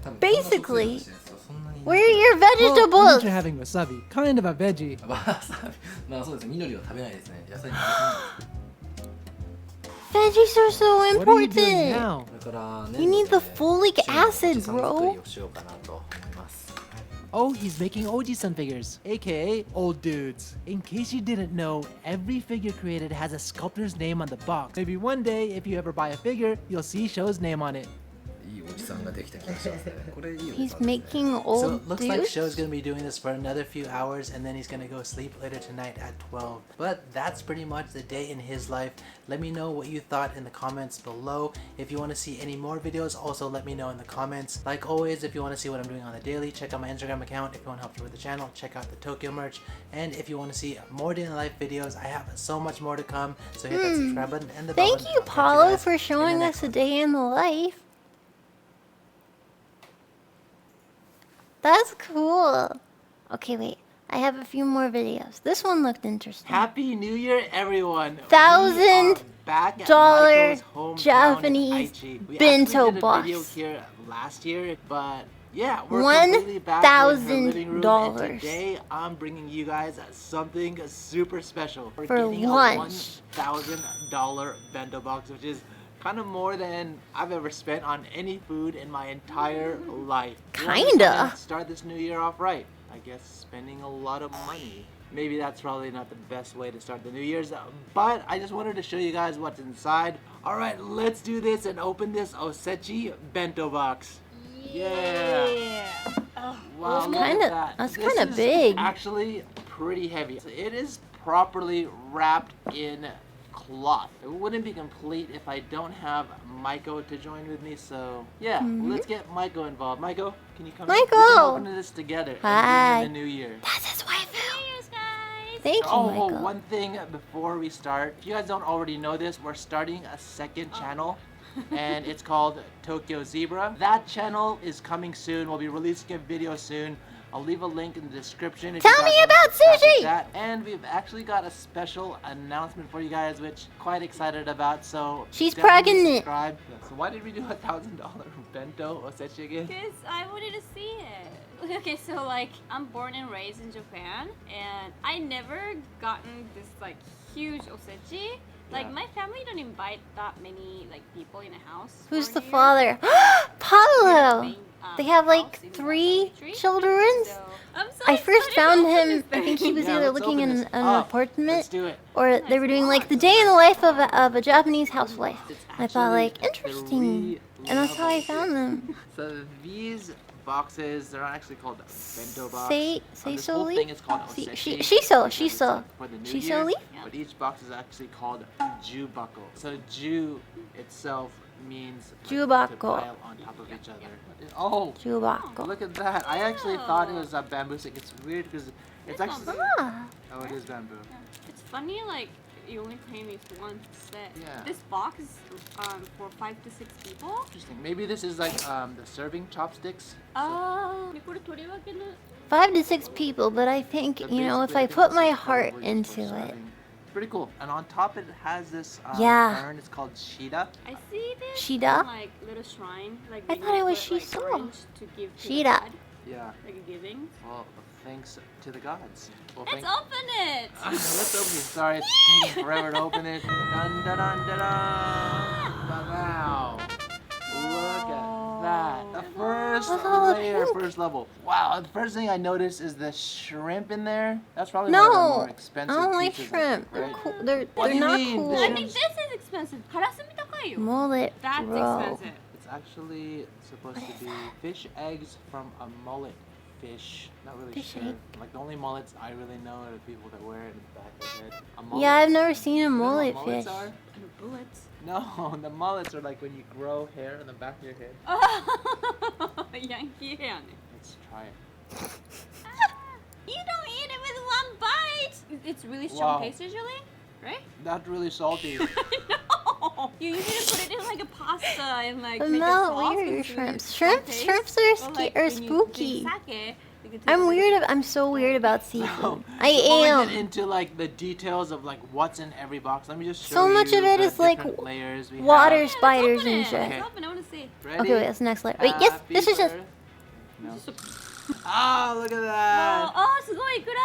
多分 Basically, こんな食生活してる人そんなに Where are your Well, at least vegetables? you're having wasabi, kind of a veggie. まあそうですね。緑は食べないですね。野菜に Veggies are so What are you doing important. now? これからね You need the folic 一緒に acid, おじさん作 bro. りをしようかなと思います。 Oh, he's making Oji-san figures, aka old dudes. In case you didn't know, every figure created has a sculptor's name on the box. Maybe one day, if you ever buy a figure, you'll see Sho's name on it. いいおじさんができた気がしますね。これいいおじ He's さんですね。 making So old it looks like dudes. Sho's gonna be doing this for another few hours and then he's gonna go sleep later tonight at 12. But that's pretty much the day in his life. Let me know what you thought in the comments below. If you want to see any more videos, also let me know in the comments. Like always, if you want to see what I'm doing on the daily, check out my Instagram account. If you want help with the channel, check out the Tokyo merch. And if you want to see more day in the life videos, I have so much more to come. So hit that subscribe button and the bell Thank button. you, I'll catch Paulo, guys for in the showing next us a one. day in the life. That's cool. Okay, wait. I have a few more videos. This one looked interesting. Happy New Year, everyone! $1,000 We are back at Michael's hometown in Japanese Aichi. We bento actually did a video box. here last year, but yeah, we're completely back in her living room, and $1,000. today I'm bringing you guys something super special. We're For getting lunch. a $1,000 bento box, which is kind of more than I've ever spent on any food in my entire life. Kinda. Start this new year off right. I guess spending a lot of money. Maybe that's probably not the best way to start the New Year's, but I just wanted to show you guys what's inside. All right, let's do this and open this Osechi bento box. Yeah. Wow, look at that. That's This kinda is big. Actually, pretty heavy. It is properly wrapped in cloth. It wouldn't be complete if I don't have Maiko to join with me. So yeah, let's get Maiko involved. Maiko, can you come? in? We can Maiko! open this together Hi. and bring in the new year. That's his wife. Cheers, guys. Thank you, Oh, Michael. one thing before we start. If you guys don't already know this, we're starting a second channel. And it's called Tokyo Zebra. That channel is coming soon. We'll be releasing a video soon. I'll leave a link in the description. If Tell you guys me wanna about subscribe to sushi! that. And we've actually got a special announcement for you guys, which I'm quite excited about. So She's definitely pregnant. subscribe. Yeah, so why did we do $1,000 bento osechi again? Because I wanted to see it. Okay, so like I'm born and raised in Japan, and I never gotten this like huge osechi. Like Yeah. my family don't invite that many like people in a house. Who's for the New Year. father? We're Paulo! the main, They have like house in the 3 country. children. So, I'm so I first excited found to open him, this I think he thing. was Yeah, either let's looking open in this an up. apartment, Let's do it. or they were doing like the day in the life of a Japanese housewife. It's I thought like, actually interesting. And that's how I found them. So these boxes, they're not actually called bento box. Say This whole so thing is called See, osechi. shiso, because it's, shiso. for the new Shiso year, leaf? But each box is actually called jubako. So ju itself means like, to Jubako. pile on top of each other. Oh, Jubako. look at that. I actually thought it was a bamboo stick. It's weird because it's actually... Ah. Oh, it is bamboo. It's funny, like you only pay me for one set. Yeah. This box is for 5 to 6 people. Interesting. Maybe this is like the serving chopsticks. Oh, これ取り分けの 5 to 6 people, but I think, But you know, if basically, I think put this my is heart probably into for it. serving. Pretty cool. And on top it has this Yeah. urn. It's called shida. I see this Shida? in, like little shrine. Like I they thought it was put, like, shiso. orange to give to the Shida. god, Yeah. like a giving. Well, thanks to the gods. Well, Let's open it. Let's open it. Sorry, it's taking forever to open it. Dun dun dun dun dun. Wow. Look at that. The first Look at all the layer, pink. first level. Wow. The first thing I noticed is the shrimp in there. That's probably No, one of the more I expensive don't like pieces, shrimp. right? They're cool. They're What do you not mean? cool. I think this is expensive. カラスミ高いよ. Mullet, That's bro. expensive. It's actually supposed to be fish eggs from a mullet fish. Not really Fish sure. egg? Like the only mullets I really know are the people that wear it in the back of their head. A mullet. Yeah, I've never seen a You know what mullet mullets fish. are? And bullets. No, the mullets are like when you grow hair on the back of your head. Yankee hair. Let's try it. You don't eat it with one bite. It's really strong Wow. taste usually, right? That's really salty. No. You usually put it in like a pasta and like I'm make not a sauce weird, with shrimps. strong Shrimps, taste. shrimps Or, are like, are when you spooky. drink sake, you can taste I'm it. weird. I'm so weird about seafood. No. I Before we get am. into like the details of like what's in every box, let me just show So you much of it the is, like, different layers we water have. Let's spiders open and it. shit. Okay. Let's open. I want to see. Ready? Okay, wait, that's the next layer. Wait, yes, Happy this is just. birthday. No. Oh, look at that! Oh, すごいいくら.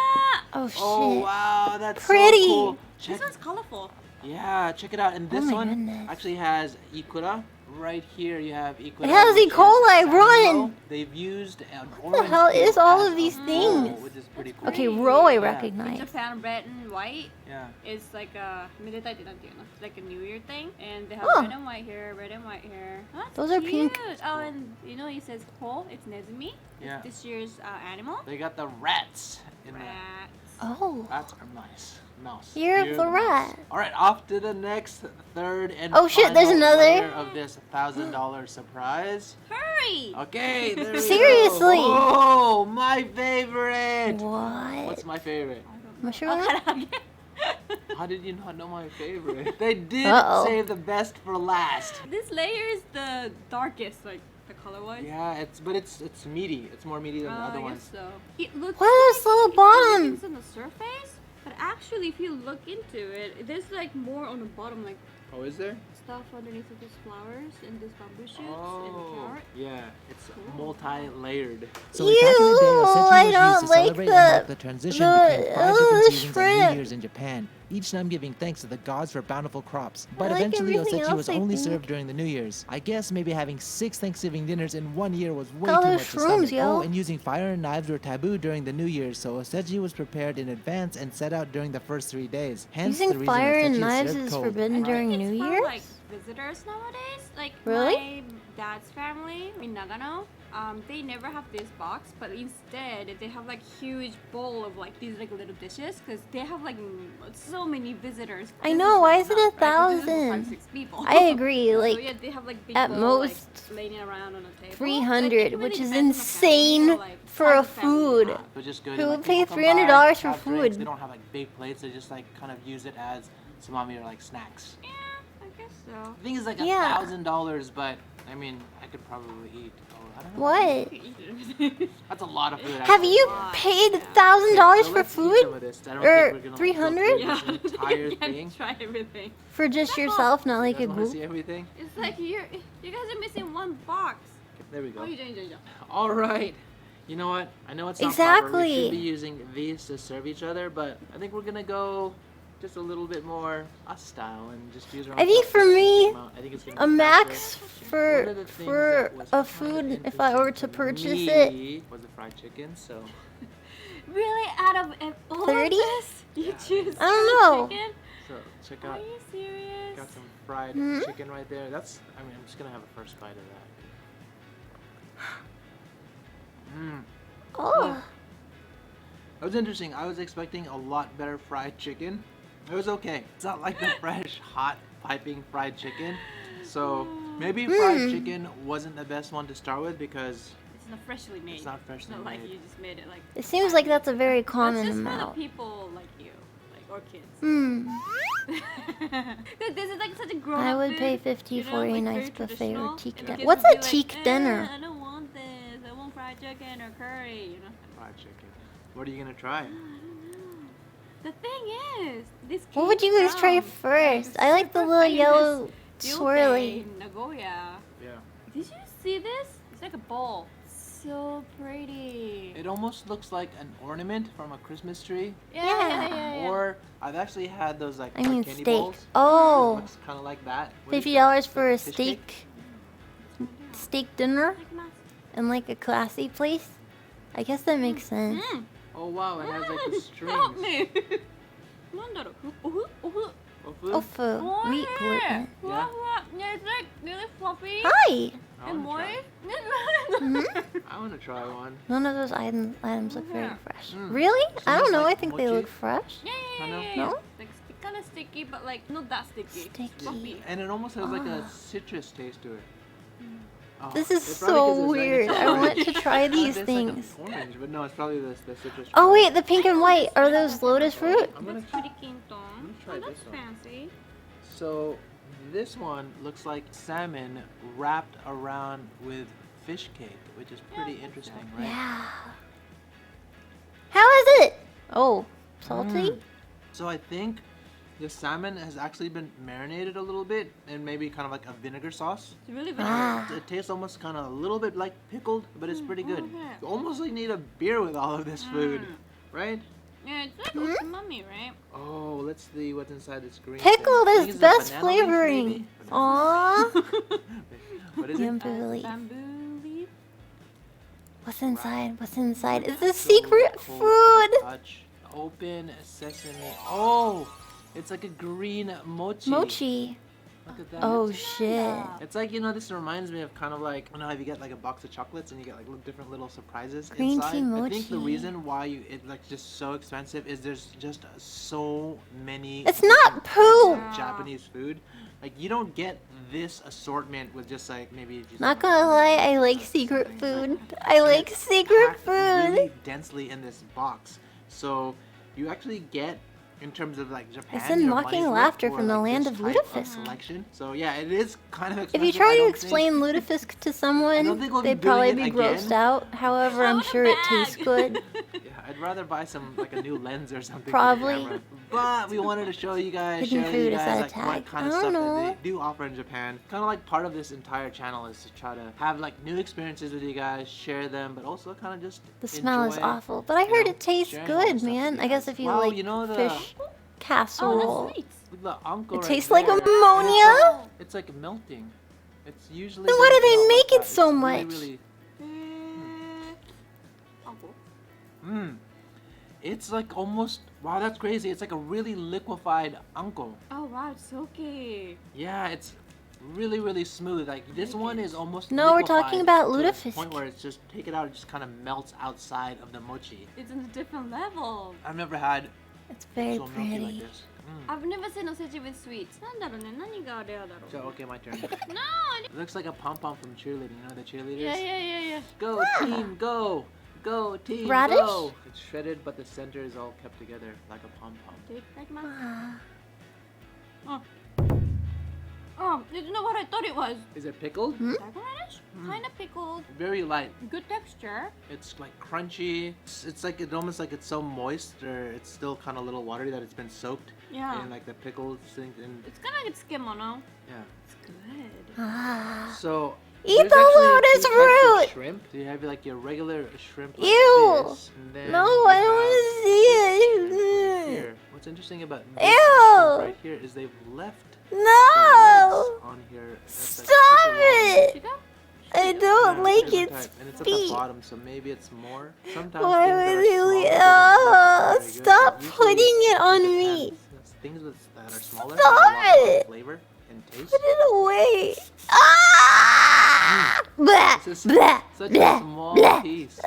Oh shit. Oh wow, that's Pretty. so cool. Check, This one's colorful. yeah, check it out. And this my one goodness. actually has ikura. Right here you have ikura. It has which E. coli, is run! salmon. They've used an What the orange hell peel is all as of these a things? roll, which is pretty cool. Okay, row I Yeah. In recognize. Japan, red and white Yeah. is like a めでたいってなんていうの? Like a New Year thing, and they have Oh. red and white here, red and white here. That's Those are cute. pink. Oh, and you know it says Ho, it's Nezumi. Yeah. It's this year's animal. They got the rats in there. Rats. Oh. Rats are nice. Mouse. You're You're the rat. All right, off to the next, third, and Oh, shit, there's final another? layer of this $1,000 surprise. Hurry! Okay, there we Seriously? go. Oh, my favorite. What? What's my favorite? Mushroom? How did you not know my favorite? They did Uh-oh. save the best for last. This layer is the darkest, like the color wise. Yeah, it's meaty. It's more meaty than the other I ones. guess so. It looks What is this little like bottom? it's on the surface, but actually, if you look into it, there's like more on the bottom, like Oh, is there? Stuff underneath of these flowers and these bamboo shoots and the Oh, carrot. yeah, it's Cool. multi-layered. So back in the day, Osechi I was don't used to like celebrate and mark the- the transition the- between 5 oh, different the seasons of New shrimp. Year's in Japan, each time giving thanks to the gods for bountiful crops. But like eventually, everything Osechi else, was I only think. served during the New Year's. I guess maybe having 6 Thanksgiving dinners in 1 year was way Call too those much to shrooms, stomach. yo. Oh, and using fire and knives were taboo during the New Year's, so Osechi was prepared in advance and set out during the first 3 days. Hence the Using reason fire and Osechi is knives served is cold. forbidden during New It's for Year's? like visitors nowadays. Like Really? my dad's family in Nagano, they never have this box, but instead they have like huge bowl of like these like little dishes because they have like so many visitors. I This know, is why not is it enough, right? 'Cause this is for 1,000? 5-6 people. I agree, So like, yeah, they have like big at bowl, most, like, laying around on a table. 300, Like, it which really is depends on the family, insane so, like, for size a of family you food. have. But just good. Who like, would pay people come $300 by, for have drinks, food? They don't have like big plates. They just like kind of use it as salami or like snacks. Yeah, I guess so. The thing is like Yeah. $1,000, but I mean I could probably eat. Oh, I don't know. What? That's a lot of food. Have actually. you paid $1,000 So for let's eat some food? of this. I don't Or think we're gonna, like, go 300? through Yeah, this entire you can thing. try everything. For just yourself, not like You a guys wanna group? see everything? It's like you guys are missing one box. There we go. Oh, you don't. All right. You know what? I know it's not proper. We Exactly. should be using these to serve each other, but I think we're gonna go just a little bit more us style and just use our own I think cups for to me, amount. I think it's gonna a be max faster. One of the things for that was a kind of food, if I were to interesting purchase me it, was the fried chicken. So Really? Out of all 30? of this, you choose I don't know. chicken? check Are out. you serious? Got some fried Hmm? chicken right there. That's. I mean, I'm just gonna have a first bite of that. Mmm. oh, That was interesting. I was expecting a lot better fried chicken. It was okay. It's not like the fresh, hot, piping fried chicken. So maybe fried chicken wasn't the best one to start with because It's not freshly made. it's not freshly Not like made. you just made it like. it seems like that's a very That's common just for amount. the people like you, like or kids. Hmm. This is like such a grown I up would food, pay 50 you know, for a like, nice very buffet or traditional, teak and dinner. kids What's would a be like, teak dinner? I don't want this. I want fried chicken or curry. You know. Fried chicken. What are you gonna try? The thing is, this. What would you guys try first? I like the little yellow swirly. Nagoya. Yeah. Did you see this? It's like a bowl. So pretty. It almost looks like an ornament from a Christmas tree. Yeah. Or I've actually had those like I mean candy steak. bowls. It Oh, looks kind of like that. What do you $50 think? for a Like fish cake? steak dinner Like massive. in like a classy place. I guess that makes sense. Oh wow, it has like the strings. Help me. なんだろう。Ofu? Ofu, wheat gluten.ふわふわ。Yeah, it's like really fluffy Hi. I and wanna moist. try. I want to try one. None of those items look very Yeah. fresh. Mm. Really? I Some don't is know. like I think they mochi. look fresh. Yeah. No? Like kind of sticky, but like not that sticky. Sticky. Fluffy. And it almost has like a citrus taste to it. Oh, This is it's probably 'cause so it's like weird. it's I want orange. to try these It's things. like an orange, but no, it's probably the citrus. Oh wait, the pink and white. Are those lotus fruit? I'm gonna That's pretty quinton. gonna try Oh, that's this one. fancy. So this one looks like salmon wrapped around with fish cake, which is pretty interesting, right? Yeah. How is it? Oh, salty? So I think the salmon has actually been marinated a little bit in maybe kind of like a vinegar sauce. It's really Ah. vinegary. It tastes almost kind of a little bit like pickled, but it's pretty good. okay. You almost like need a beer with all of this food, right? Yeah, it's like umami, right? Oh, let's see what's inside this green. Pickled thing. I is think it's a best banana leaf, flavoring. maybe? Aww. What is Yum it? belief. Bamboo leaf. What's inside? What's inside? It's a So secret cold food. to touch. Open sesame. Oh, it's like a green mochi. Mochi. Look at that. Oh shit. It's like, this reminds me of kind of like, how you get like a box of chocolates and you get like different little surprises Green inside. tea I think the mochi. reason why it's like just so expensive is there's just so many It's not poo. Japanese food. Like you don't get this assortment with just like maybe just Not gonna lie, I like secret food. I like secret packed food. really densely in this box. So you actually get, in terms of like Japan, said your mocking money's worth laughter for, from the like, land this of type lutefisk. selection. So yeah, it is kind of If expensive. you try I to don't explain lutefisk to I don't someone, think we'll be they'd probably doing be it again. grossed out. However, I'm Not sure it bad. tastes good. think, yeah, rather buy some like a new lens or something. Probably. For the camera. But we wanted to show you guys, Hidden share with you food, is guys that a like tag? what kind of I stuff don't that know. they do offer in Japan. Kind of like part of this entire channel is to try to have like new experiences with you guys, share them, but also kind of just The smell is enjoy, awful, but I you heard know, it tastes sharing all this good, stuff with man. you I guess guys. if you Wow, like you know the fish casserole. Oh, that's sweet. Look at the anko It right tastes like there. ammonia? It's like melting. It's usually. Then why do doesn't they melt make like it that. so It's much? Really, Uncle. Mmm. It's like almost. Wow, that's crazy. It's like a really liquefied anko. Oh wow, it's silky. Yeah, it's really smooth. Like this one is almost. No, we're talking liquefied about to the lutefisk. point where it's just take it out, it just kind of melts outside of the mochi. It's on a different level. I've never had It's very so milky like pretty. this. I've never seen osechi with sweets. なんだろうね、何がレアだろう。 So okay, my turn. No, It looks like a pom pom from cheerleading. You know the cheerleaders. yeah. Go team, go! Go team, Radish? go! It's shredded, but the center is all kept together like a pom pom. Oh, it's not what I thought it was. Is it pickled? Diagonalish? Kind of pickled. Very light. Good texture. It's like crunchy. It's like it almost like it's so moist, or it's still kind of a little watery that it's been soaked Yeah. in like the pickled thing. And It's kind of like tsukemono. yeah. It's good. Ah. So Eat there's the actually lotus two types of root! shrimp. So you have like your regular shrimp. Like Ew! this, and then No, you I don't want have to see it. Here, what's interesting about this Ew! shrimp right here is they've left the No! legs on here. That's, like, Stop super long. it! I don't Yeah, like different its type, and it's at the feet. bottom, so maybe it's more. Sometimes Why things that would are you? smaller don't taste very good, Stop but usually putting it on depends. me. Things that are smaller Stop have a lot more it. flavor and taste. Put it away. Ah! Blah, It's just blah, such blah, a small blah. piece.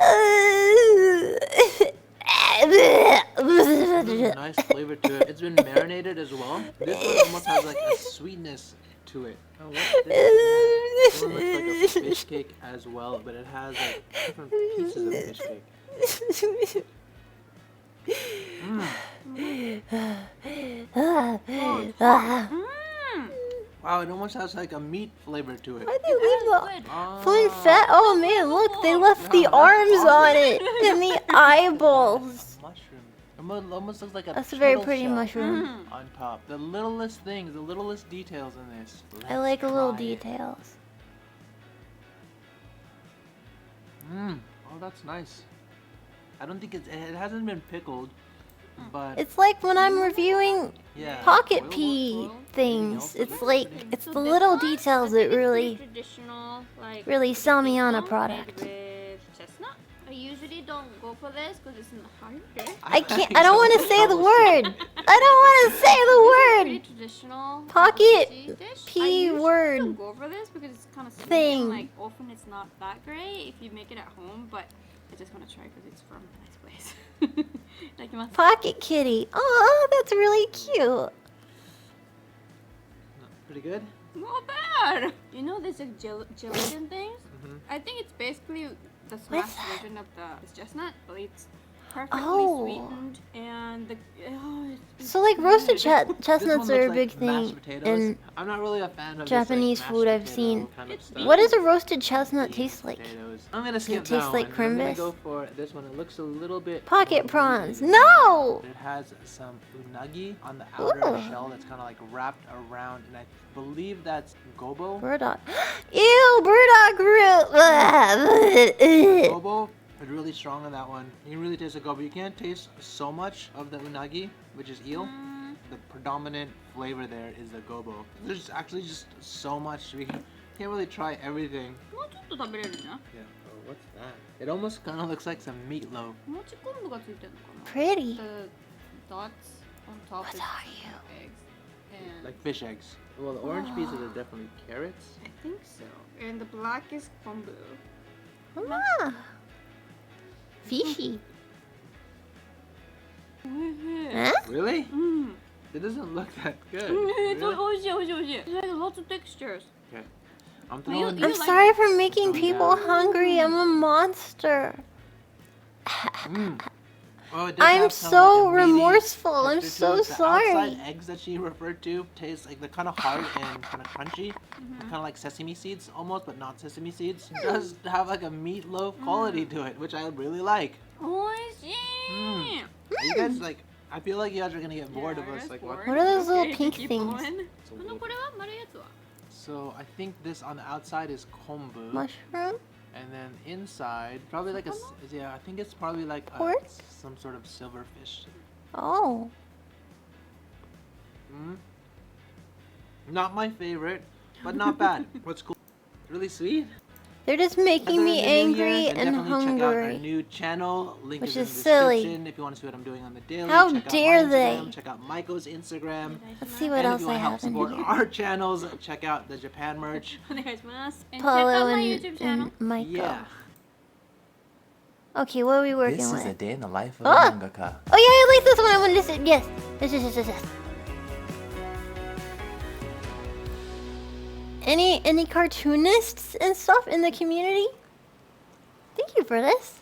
There's There's a nice flavor to it. It's been marinated as well. This one almost has like a sweetness to it. Oh, what's this? This one looks like a fish cake as well, but it has like different pieces of fish cake. Wow, it almost has like a meat flavor to it. Why they leave the Ah. fun fat? Oh man, look, they left the that's arms awesome. on it and the eyeballs. Mushroom. It almost looks like a That's a very turtle pretty shell mushroom. on top. The littlest things, the littlest details in this. I like the little Let's try it. details. Oh, that's nice. I don't think it hasn't been pickled, but It's like when I'm reviewing yeah. pocket Oil, pea oil, things. anything It's else? like it's So the this little one, details I think that it's really pretty traditional, like really sell me on a made product. with chestnut. I usually don't go for this because it's not hard. I can't. I don't want to say the word. I don't want to say the Pretty word. traditional Pocket osechi dish. pea I usually word don't go for this because it's kind of sweet. thing. And, like often it's not that great if you make it at home, but I just want to try because it's from a nice place. Like you must. Pocket kitty. Oh, that's really cute. Pretty good. Not bad. You know there's like gelatin things. Mhm. I think it's basically the What's smashed that? version of the chestnut, but it's perfectly Oh. sweetened and the it's So like roasted good. This chestnuts one are a looks big like mashed thing potatoes. in I'm not really a fan of Japanese this, like, food mashed I've seen. potato kind of It's stuff. What does a roasted chestnut Baked taste like? potatoes. I'm gonna Does it skip taste that like one. I'm gonna Crimbus? go for this one. It looks a little bit Pocket more prawns. meaty. No! It has some unagi on the outer Ooh. shell that's kind of like wrapped around, and I believe that's gobo. Burdock. Ew, burdock root. Gobo is really strong on that one. You can really taste the gobo. You can't taste so much of the unagi, which is eel. The predominant flavor there is the gobo. There's actually just so much. We can't really try everything. もうちょっと食べれるね。 Yeah. Oh, what's that? It almost kind of looks like some meatloaf. もち昆布がついてるのかな。 Pretty. The dots on top What is are eggs. And Like fish eggs. Well, the orange pieces are definitely carrots. I think so. And the black is kombu. Ah. Fishy. Huh? Really? Mm. It doesn't look that good. It's Really? 美味しい美味しい美味しい。It has lots of textures. Okay. I'm Well, you- throwing you I'm this. like sorry it? for making Oh, people yeah. hungry. I'm a monster. Mm. Oh, it does I'm have some, so like, a meaty remorseful. I'm texture to so it. The sorry. outside eggs that she referred to taste like they're kind of hard and kind of crunchy, kind of like sesame seeds almost, but not sesame seeds. It does have like a meatloaf quality to it, which I really like. Oishii. Are you guys like? I feel like you guys are gonna get bored of us. Like what? What are those little Okay, pink keep things? going. これは丸いやつは So I think this on the outside is kombu, Mushroom? and then inside probably like yeah, I think it's probably like Quartz? some sort of silverfish. Oh. Not my favorite, but not bad. What's cool? Really sweet. They're just making me angry and Definitely check out our hungry. new channel. Link Which is in is the silly. description if you want to see what I'm doing on the daily. How check out dare my they? Instagram, check out Michael's Instagram. Let's see what And else if you I want to help have in support here. our channels, check out the Japan merch. お願いします。And check Paulo out my and, YouTube channel. and Michael. Yeah. Okay, what are we working This with? is a day in the life of Ah! a mangaka. Oh yeah, I like this one. I wanted to say yes. Yes. Any cartoonists and stuff in the community? Thank you for this.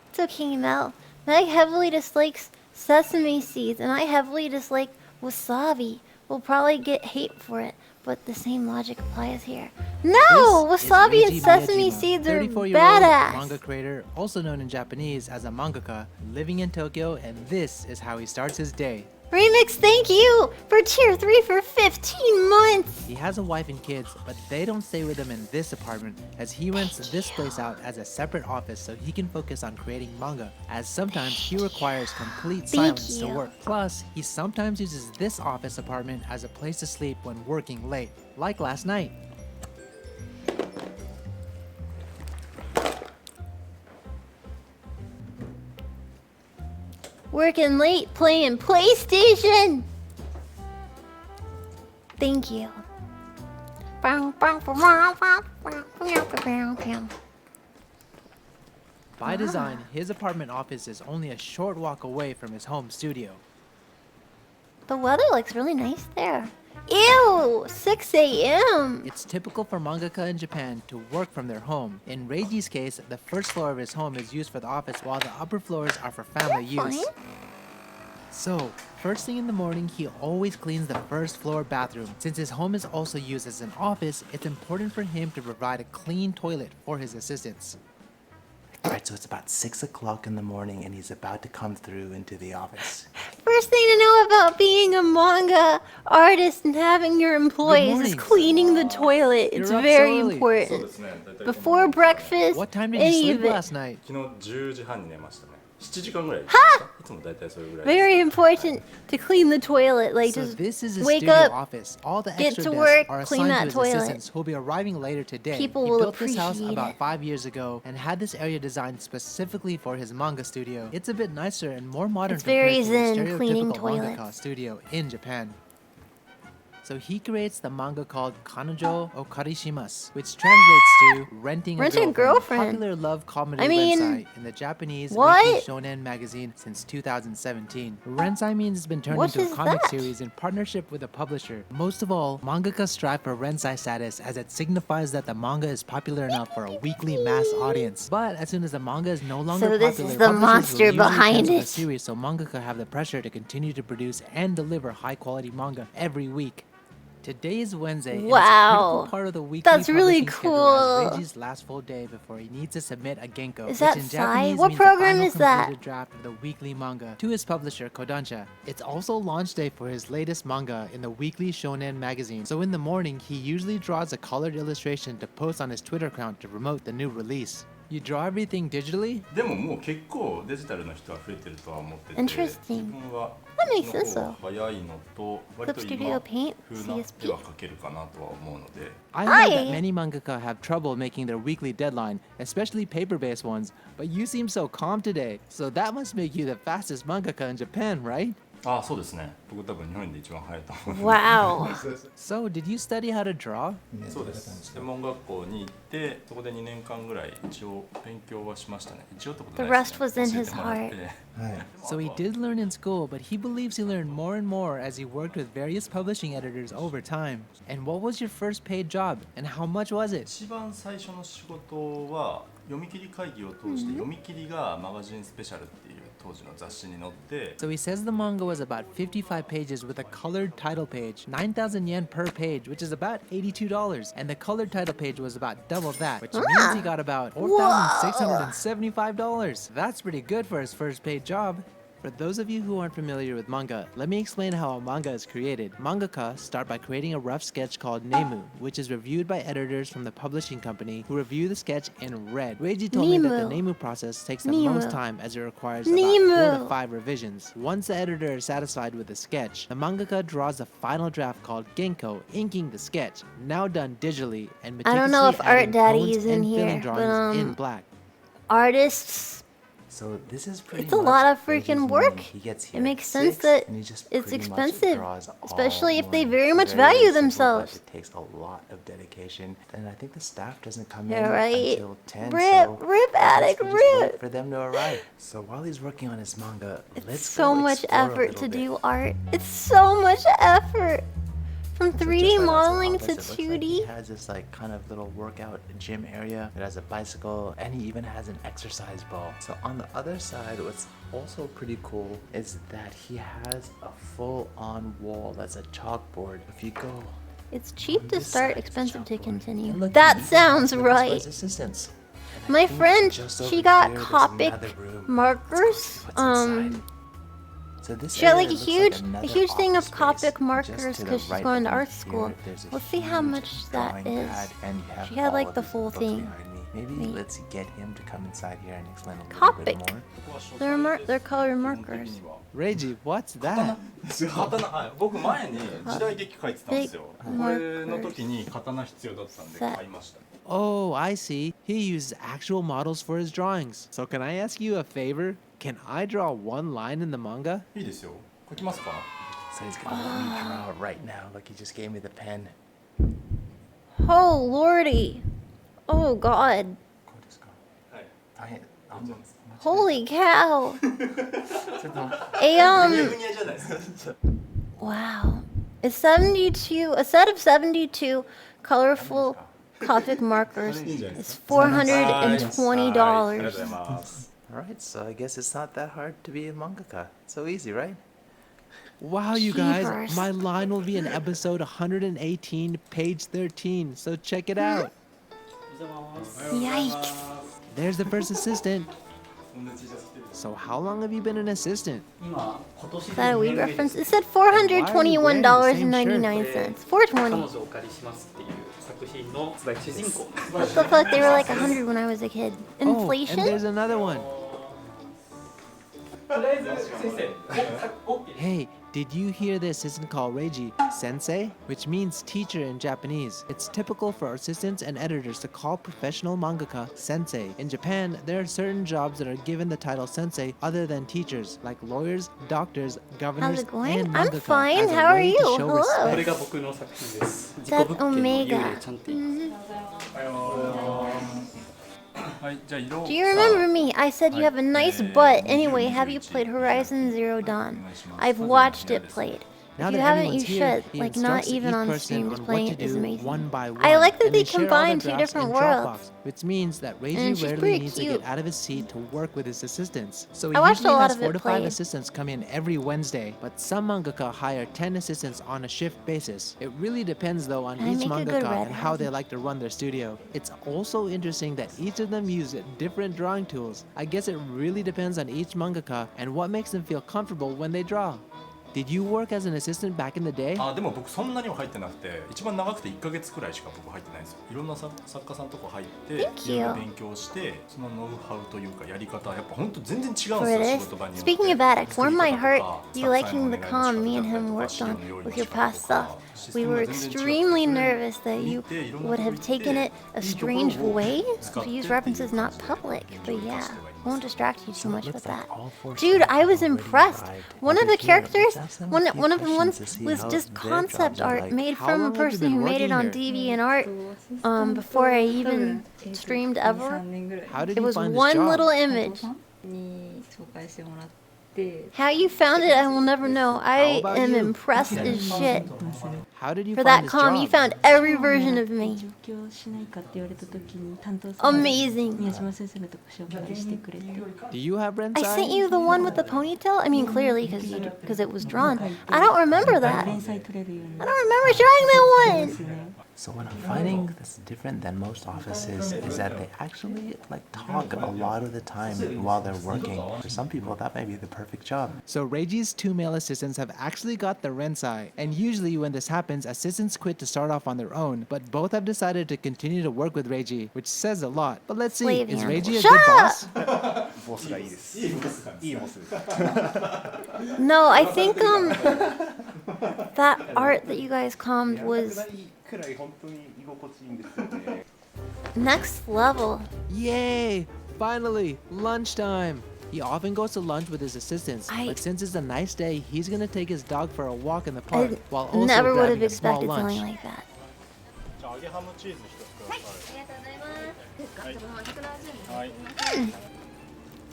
It's okay, Mel. Meg heavily dislikes sesame seeds, and I heavily dislike wasabi. We'll probably get hate for it, but the same logic applies here. No! This is Wasabi and Reiji sesame Miyajima, seeds are 34-year-old badass. manga creator, also known in Japanese as a mangaka, living in Tokyo, and this is how he starts his day. Remix, thank you for tier 3 for 15 months. He has a wife and kids, but they don't stay with him in this apartment, as he rents this place out as a separate office so he can focus on creating manga, as sometimes he requires complete silence to you. work. Plus, he sometimes uses this office apartment as a place to sleep when working late, like last night. Working late playing PlayStation. Thank you. By design, his apartment office is only a short walk away from his home studio. The weather looks really nice there. Ew, 6 a.m. It's typical for mangaka in Japan to work from their home. In Reiji's case, the first floor of his home is used for the office while the upper floors are for family use. So, first thing in the morning, he always cleans the first floor bathroom. Since his home is also used as an office, it's important for him to provide a clean toilet for his assistants. Alright, so it's about 6 o'clock in the morning and he's about to come through into the office. First thing to know about being a manga artist and having your employees is morning. cleaning the toilet. It's You're up very so early. important. Before breakfast, What time did you any sleep of it. last night? 昨日10時半に寝ましたね。7時間ぐらいですか？いつもだいたいそれぐらいです。 Very important to clean the toilet. Like, So just this is his wake studio up, office. All the get extra to desks work, are clean assigned that to his toilet. assistants who'll be arriving later today. People he will built this house appreciate about it. 5 years ago and had this area designed specifically for his manga studio. It's a bit nicer and more modern It's very compared to the zen cleaning stereotypical mangaka toilets. studio in Japan. So he creates the manga called Kanojo o Karishimasu, which translates to renting Rent a a girlfriend, girlfriend. popular love comedy I mean, rensai in the Japanese what? weekly shonen magazine since 2017. Rensai means it's been turned What into a is comic that? series in partnership with a publisher. Most of all, mangaka strive for rensai status as it signifies that the manga is popular enough for a weekly mass audience. But as soon as the manga is no longer So this popular, is the publishers will monster usually behind cancel the it. series, so mangaka have the pressure to continue to produce and deliver high-quality manga every week. Today is Wednesday. And it's a Wow. critical part of the weekly That's really publishing schedule as cool. Reiji's last full day before he needs to submit a genko, Is which that in Sai? Japanese What means program the final is that? completed draft of the weekly manga, to his publisher Kodansha. It's also launch day for his latest manga in the weekly shonen magazine. So in the morning, he usually draws a colored illustration to post on his Twitter account to promote the new release. You draw everything digitally? でももう結構デジタルの人は増えてるとは思ってて、 Interesting. 自分は That makes こっち sense, の方が早いのと割 Clip と Studio 今 Paint, 風な CSP. 絵は描けるかなとは思うので。 I know that many mangaka have trouble making their weekly deadline, especially paper-based ones, but you seem so calm today, so that must make you the fastest mangaka in Japan, right? ああそうですね。僕多分日本で一番早いと思う。 Wow. So, did you study how to draw? そうです専門学校に行ってそこで2年間ぐらい一応勉強はしましたね一応ってこと The ないです rest ね was in 教え his てもらっ heart. て So he did learn in school, but he believes he learned more and more as he worked with various publishing editors over time. And what was your first paid job, and how much was it? 一番最初の仕事は読み切り会議を通して読み切りがマガジンスペシャルっていう当時の雑誌に載って。 So he says the manga was about 55 pages with a colored title page, 9,000 yen per page, which is about $82, and the colored title page was about double that, which means he got about $4,675. That's pretty good for his first paid job. For those of you who aren't familiar with manga, let me explain how a manga is created. Mangaka start by creating a rough sketch called nemu, which is reviewed by editors from the publishing company who review the sketch in red. Reiji told me that the nemu process takes the most time as it requires about 4 to 5 revisions. Once the editor is satisfied with the sketch, the mangaka draws a final draft called genko, inking the sketch, now done digitally and I don't know if meticulously Art adding Daddy tones is in and filling here, drawings in but black. artists, So this is pretty it's a much lot of Reiji's freaking morning. work. He gets here It makes at sense 6, that and he just it's pretty much expensive, draws all especially if they morning. very It's much very value simple, themselves. but it takes a lot of dedication, and I think the staff doesn't come Yeah, in right. until 10. Rip, so rip, I guess addict, we just wait rip. for them to arrive. So while he's working on his manga, let's So go much explore a effort little to bit. do art. It's so much effort. From So 3D just right outside modeling the to office, it looks like 2D. he has this like kind of little workout gym area. It has a bicycle, and he even has an exercise ball. So on the other side, what's also pretty cool is that he has a full-on wall that's a chalkboard. If you go, It's cheap to this start, side is expensive to and continue. look, That he even sounds has room for right. his assistants. And I My think friend, just she over got here, there's Copic another room. markers. So this She had area like a looks huge, another a huge thing of office Copic space. markers Just to the because she's right going to of art here, school. there's a We'll see how huge much that drawing is. pad, and you have She had all like of the these full books thing. behind me. Maybe Wait. let's get him to come inside here and explain a little Copic. bit more. They're colored markers. Reiji, what's that? 刀、はい、僕前に時代劇書いてたんですよ。 Big これの時に刀必要だったんで買いました。 Oh, I see. He uses actual models for his drawings. So can I ask you a favor? Can I draw one line in the manga? いいですよ。書きますか？ So he's gonna let me draw right now. Look, he just gave me the pen. Oh lordy. Oh god. 大変。あ、Holy cow. ちょっと。 Wow. It's 72, a set of 72 colorful Copic markers is $420. Alright, so I guess it's not that hard to be a mangaka. So easy, right? Wow, you guys, Jeepers. my line will be in episode 118, page 13, so check it out. Yikes. There's the first assistant. So how long have you been an assistant? Is that a weed reference? It said $421.99. 420. What the fuck? They were like 100 when I was a kid. Inflation? Oh, and there's another one. Hey, did you hear the assistant call Reiji sensei? Which means teacher in Japanese. It's typical for assistants and editors to call professional mangaka sensei. In Japan, there are certain jobs that are given the title sensei other than teachers, like lawyers, doctors, governors, How's it going? and I'm mangaka, fine. as a How are way to you? show Hello. respect. That's Omega. Do you remember me? I said you have a nice butt. Anyway, have you played Horizon Zero Dawn? I've watched it played. Now If you that haven't, everyone's you here, should. he Like, not instructs even each on person stream, just on playing what it to is do amazing. one by one, I like that and they share all combine the two drafts different in worlds. Dropbox, which means that And Reiji she's rarely pretty needs to cute. get out of his seat to work with his assistants. So he I watched a usually lot has of 4 it to 5 played. assistants come in every Wednesday, but some mangaka hire 10 assistants on a shift basis. It really depends though on Can I each make a good mangaka red and how head? they like to run their studio. It's also interesting that each of them use different drawing tools. I guess it really depends on each mangaka and what makes them feel comfortable when they draw. Did you work as an assistant back in the day? あ、でも僕そんなには入ってなくて、一番長くて1ヶ月くらいしか僕入ってないんですよ。いろんな作家さんとか入って、 Thank いろいろ you. 勉強して、そのノウハウというかやり方はやっぱ本当全然違うんですよ。 For 仕 this, 事場によって speaking of that, it 作り warmed 方 my と heart か you 作 liking 家 the さん com の me お and 願い him だったりとか worked 資料 on の用意の with 仕 your 方 past と stuff. かシステ We ムが were 全然違う extremely ので nervous that 見 you ていろんな would とこ have 行って taken it a いいところを strange way 使って to use っていう references not 感じで public. But yeah, won't distract you too much with that. all 4 Dude, staff I was have already impressed. arrived. One of Over the here, let's characters, ask them a one few of the ones questions to see was how just their concept jobs are art like. made How from a long have you person been who made it working on here? DV and art before I even streamed ever. How did It you was find this one job? little image. How you found it, I will never know. I about am you? impressed as shit. How did you For find that this calm, job? you found every version of me. Amazing. Do you have I Rensai? sent you the one with the ponytail? I mean, clearly, because it was drawn. I don't remember that. I don't remember trying that one. So what I'm finding that's different than most offices is that they actually talk a lot of the time while they're working. For some people, that may be the perfect job. So Reiji's 2 male assistants have actually got the Rensai, and usually when this happens, assistants quit to start off on their own, but both have decided to continue to work with Reiji, which says a lot. But let's see, Slave is handler. Reiji a Shut good up! boss? No, I think that art that you guys calmed was next level. Yay! Finally, lunchtime! He often goes to lunch with his assistants, but since it's a nice day, he's gonna take his dog for a walk in the park while also Never would have grabbing a small expected lunch. something like that.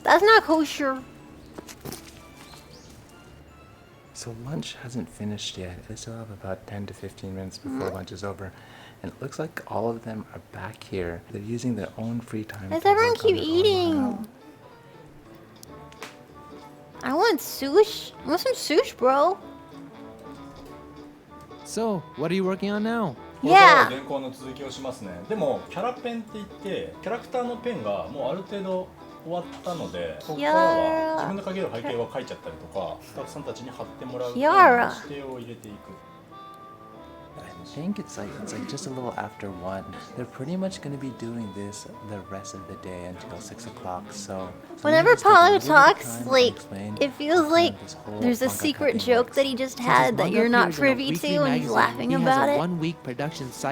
That's not kosher. So lunch hasn't finished yet. They still have about 10 to 15 minutes before lunch is over. And it looks like all of them are back here. They're using their own free time. Why does to everyone work on keep their own eating? I want sush. I want some sush, bro. So, what are you working on now? これから原稿の続きをしますね。でもキャラペンって言ってキャラクターのペンがもうある程度終わったので、ここからは自分の描ける背景を描いちゃったりとか、スタッフさんたちに貼ってもらう指定を入れていく。I think it's like just a little after 1. They're pretty much going to be doing this the rest of the day until 6 o'clock. So Whenever Paulo talks, like, it feels like there's a secret joke that he just had that you're not privy to, and he's laughing about it.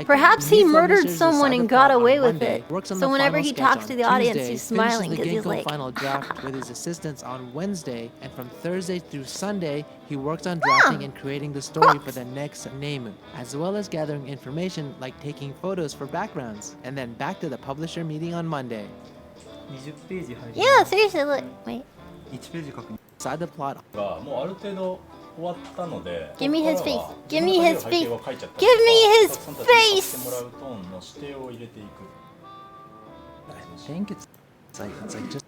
Perhaps he murdered someone and got away with it. So whenever he talks to the audience, he's smiling because he's like, final draft with his assistants on Wednesday, and from Thursday through Sunday, he works on drafting and creating the story for the next name, as well as gathering information like taking photos for backgrounds, and then back to the publisher meeting on Monday. yeah, seriously, look, wait. Side the plot. がもうある程度終わったので、 Give me his face. ここ Give から me は his 自分の描ける背景 face. を描いちゃったりとか、 Give me his スタッフさんたちに貼って face. もらうトーンの指定を入れていく。 I think it's like just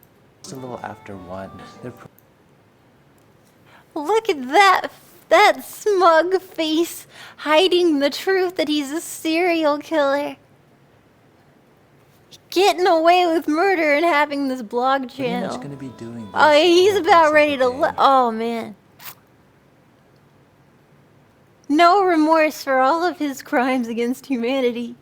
a little after 1. They're Look at that smug face hiding the truth that he's a serial killer. Getting away with murder and having this blog pretty much channel. going to be doing this. Oh, he's the about rest ready of the to day. oh man. No remorse for all of his crimes against humanity.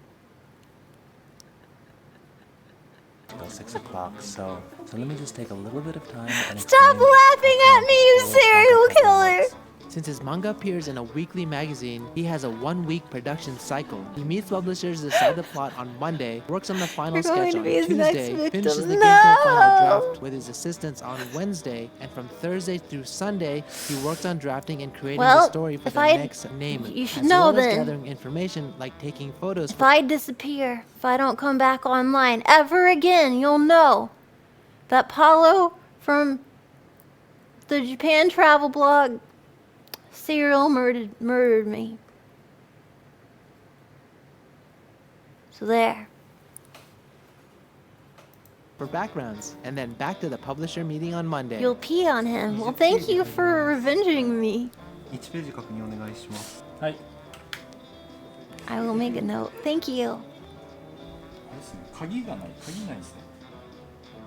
Till 6 o'clock. So let me just take a little bit of time and Stop explain laughing at me, you serial killer! Since his manga appears in a weekly magazine, he has a 1-week production cycle. He meets publishers to decide the plot on Monday, works on the final You're going sketch to on be his next Tuesday, victim. finishes the No! Genko final draft with his assistants on Wednesday, and from Thursday through Sunday, he works on drafting and creating the Well, story for if the I- next name, you should as know well as then. gathering information like taking photos. If I disappear, if I don't come back online ever again, you'll know that Paulo from the Japan travel blog serial murdered me. So there. For backgrounds, and then back to the publisher meeting on Monday. You'll pee on him. Well, thank you for revenging me. 1ページ確認お願いします。はい。 I will make a note. Thank you. あれですね。鍵ないですね。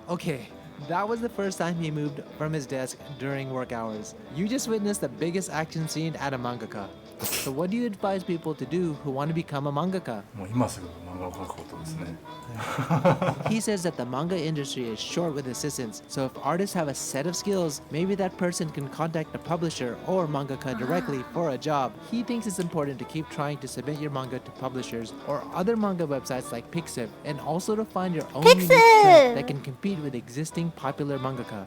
Okay, that was the first time he moved from his desk during work hours. You just witnessed the biggest action scene at a mangaka. So what do you advise people to do who want to become a mangaka? もう今すぐ漫画を描くことですね。 He says that the manga industry is short with assistants, so if artists have a set of skills, maybe that person can contact a publisher or mangaka directly for a job. He thinks it's important to keep trying to submit your manga to publishers or other manga websites like Pixiv, and also to find your own unique strength that can compete with existing popular mangaka.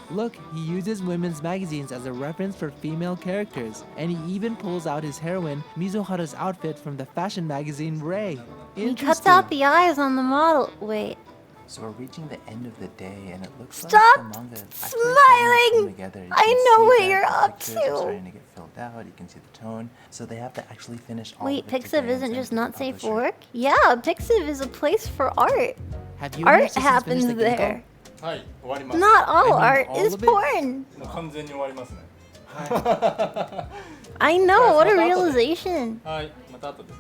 Look, he uses women's magazines as a reference for female characters, and he even pulls out his heroine Mizuhara's outfit from the fashion magazine Ray. He cuts out the eyes on the model. Wait. So we're reaching the end of the day, and it looks Stop like the manga is actually starting to come smiling! together. You I can know see what that you're the up pictures are to. starting to get filled out. You can see the tone. So they have to actually finish all Wait, of it Pixiv today and isn't send it just to the not safe for publisher. work? Yeah, Pixiv is a place for art. Have you and your Art sisters happens finished the Genko? there. はい終わります Not all I mean, art all is of it? porn. もう完全に終わりますね I know, what a realization. はいまた後でね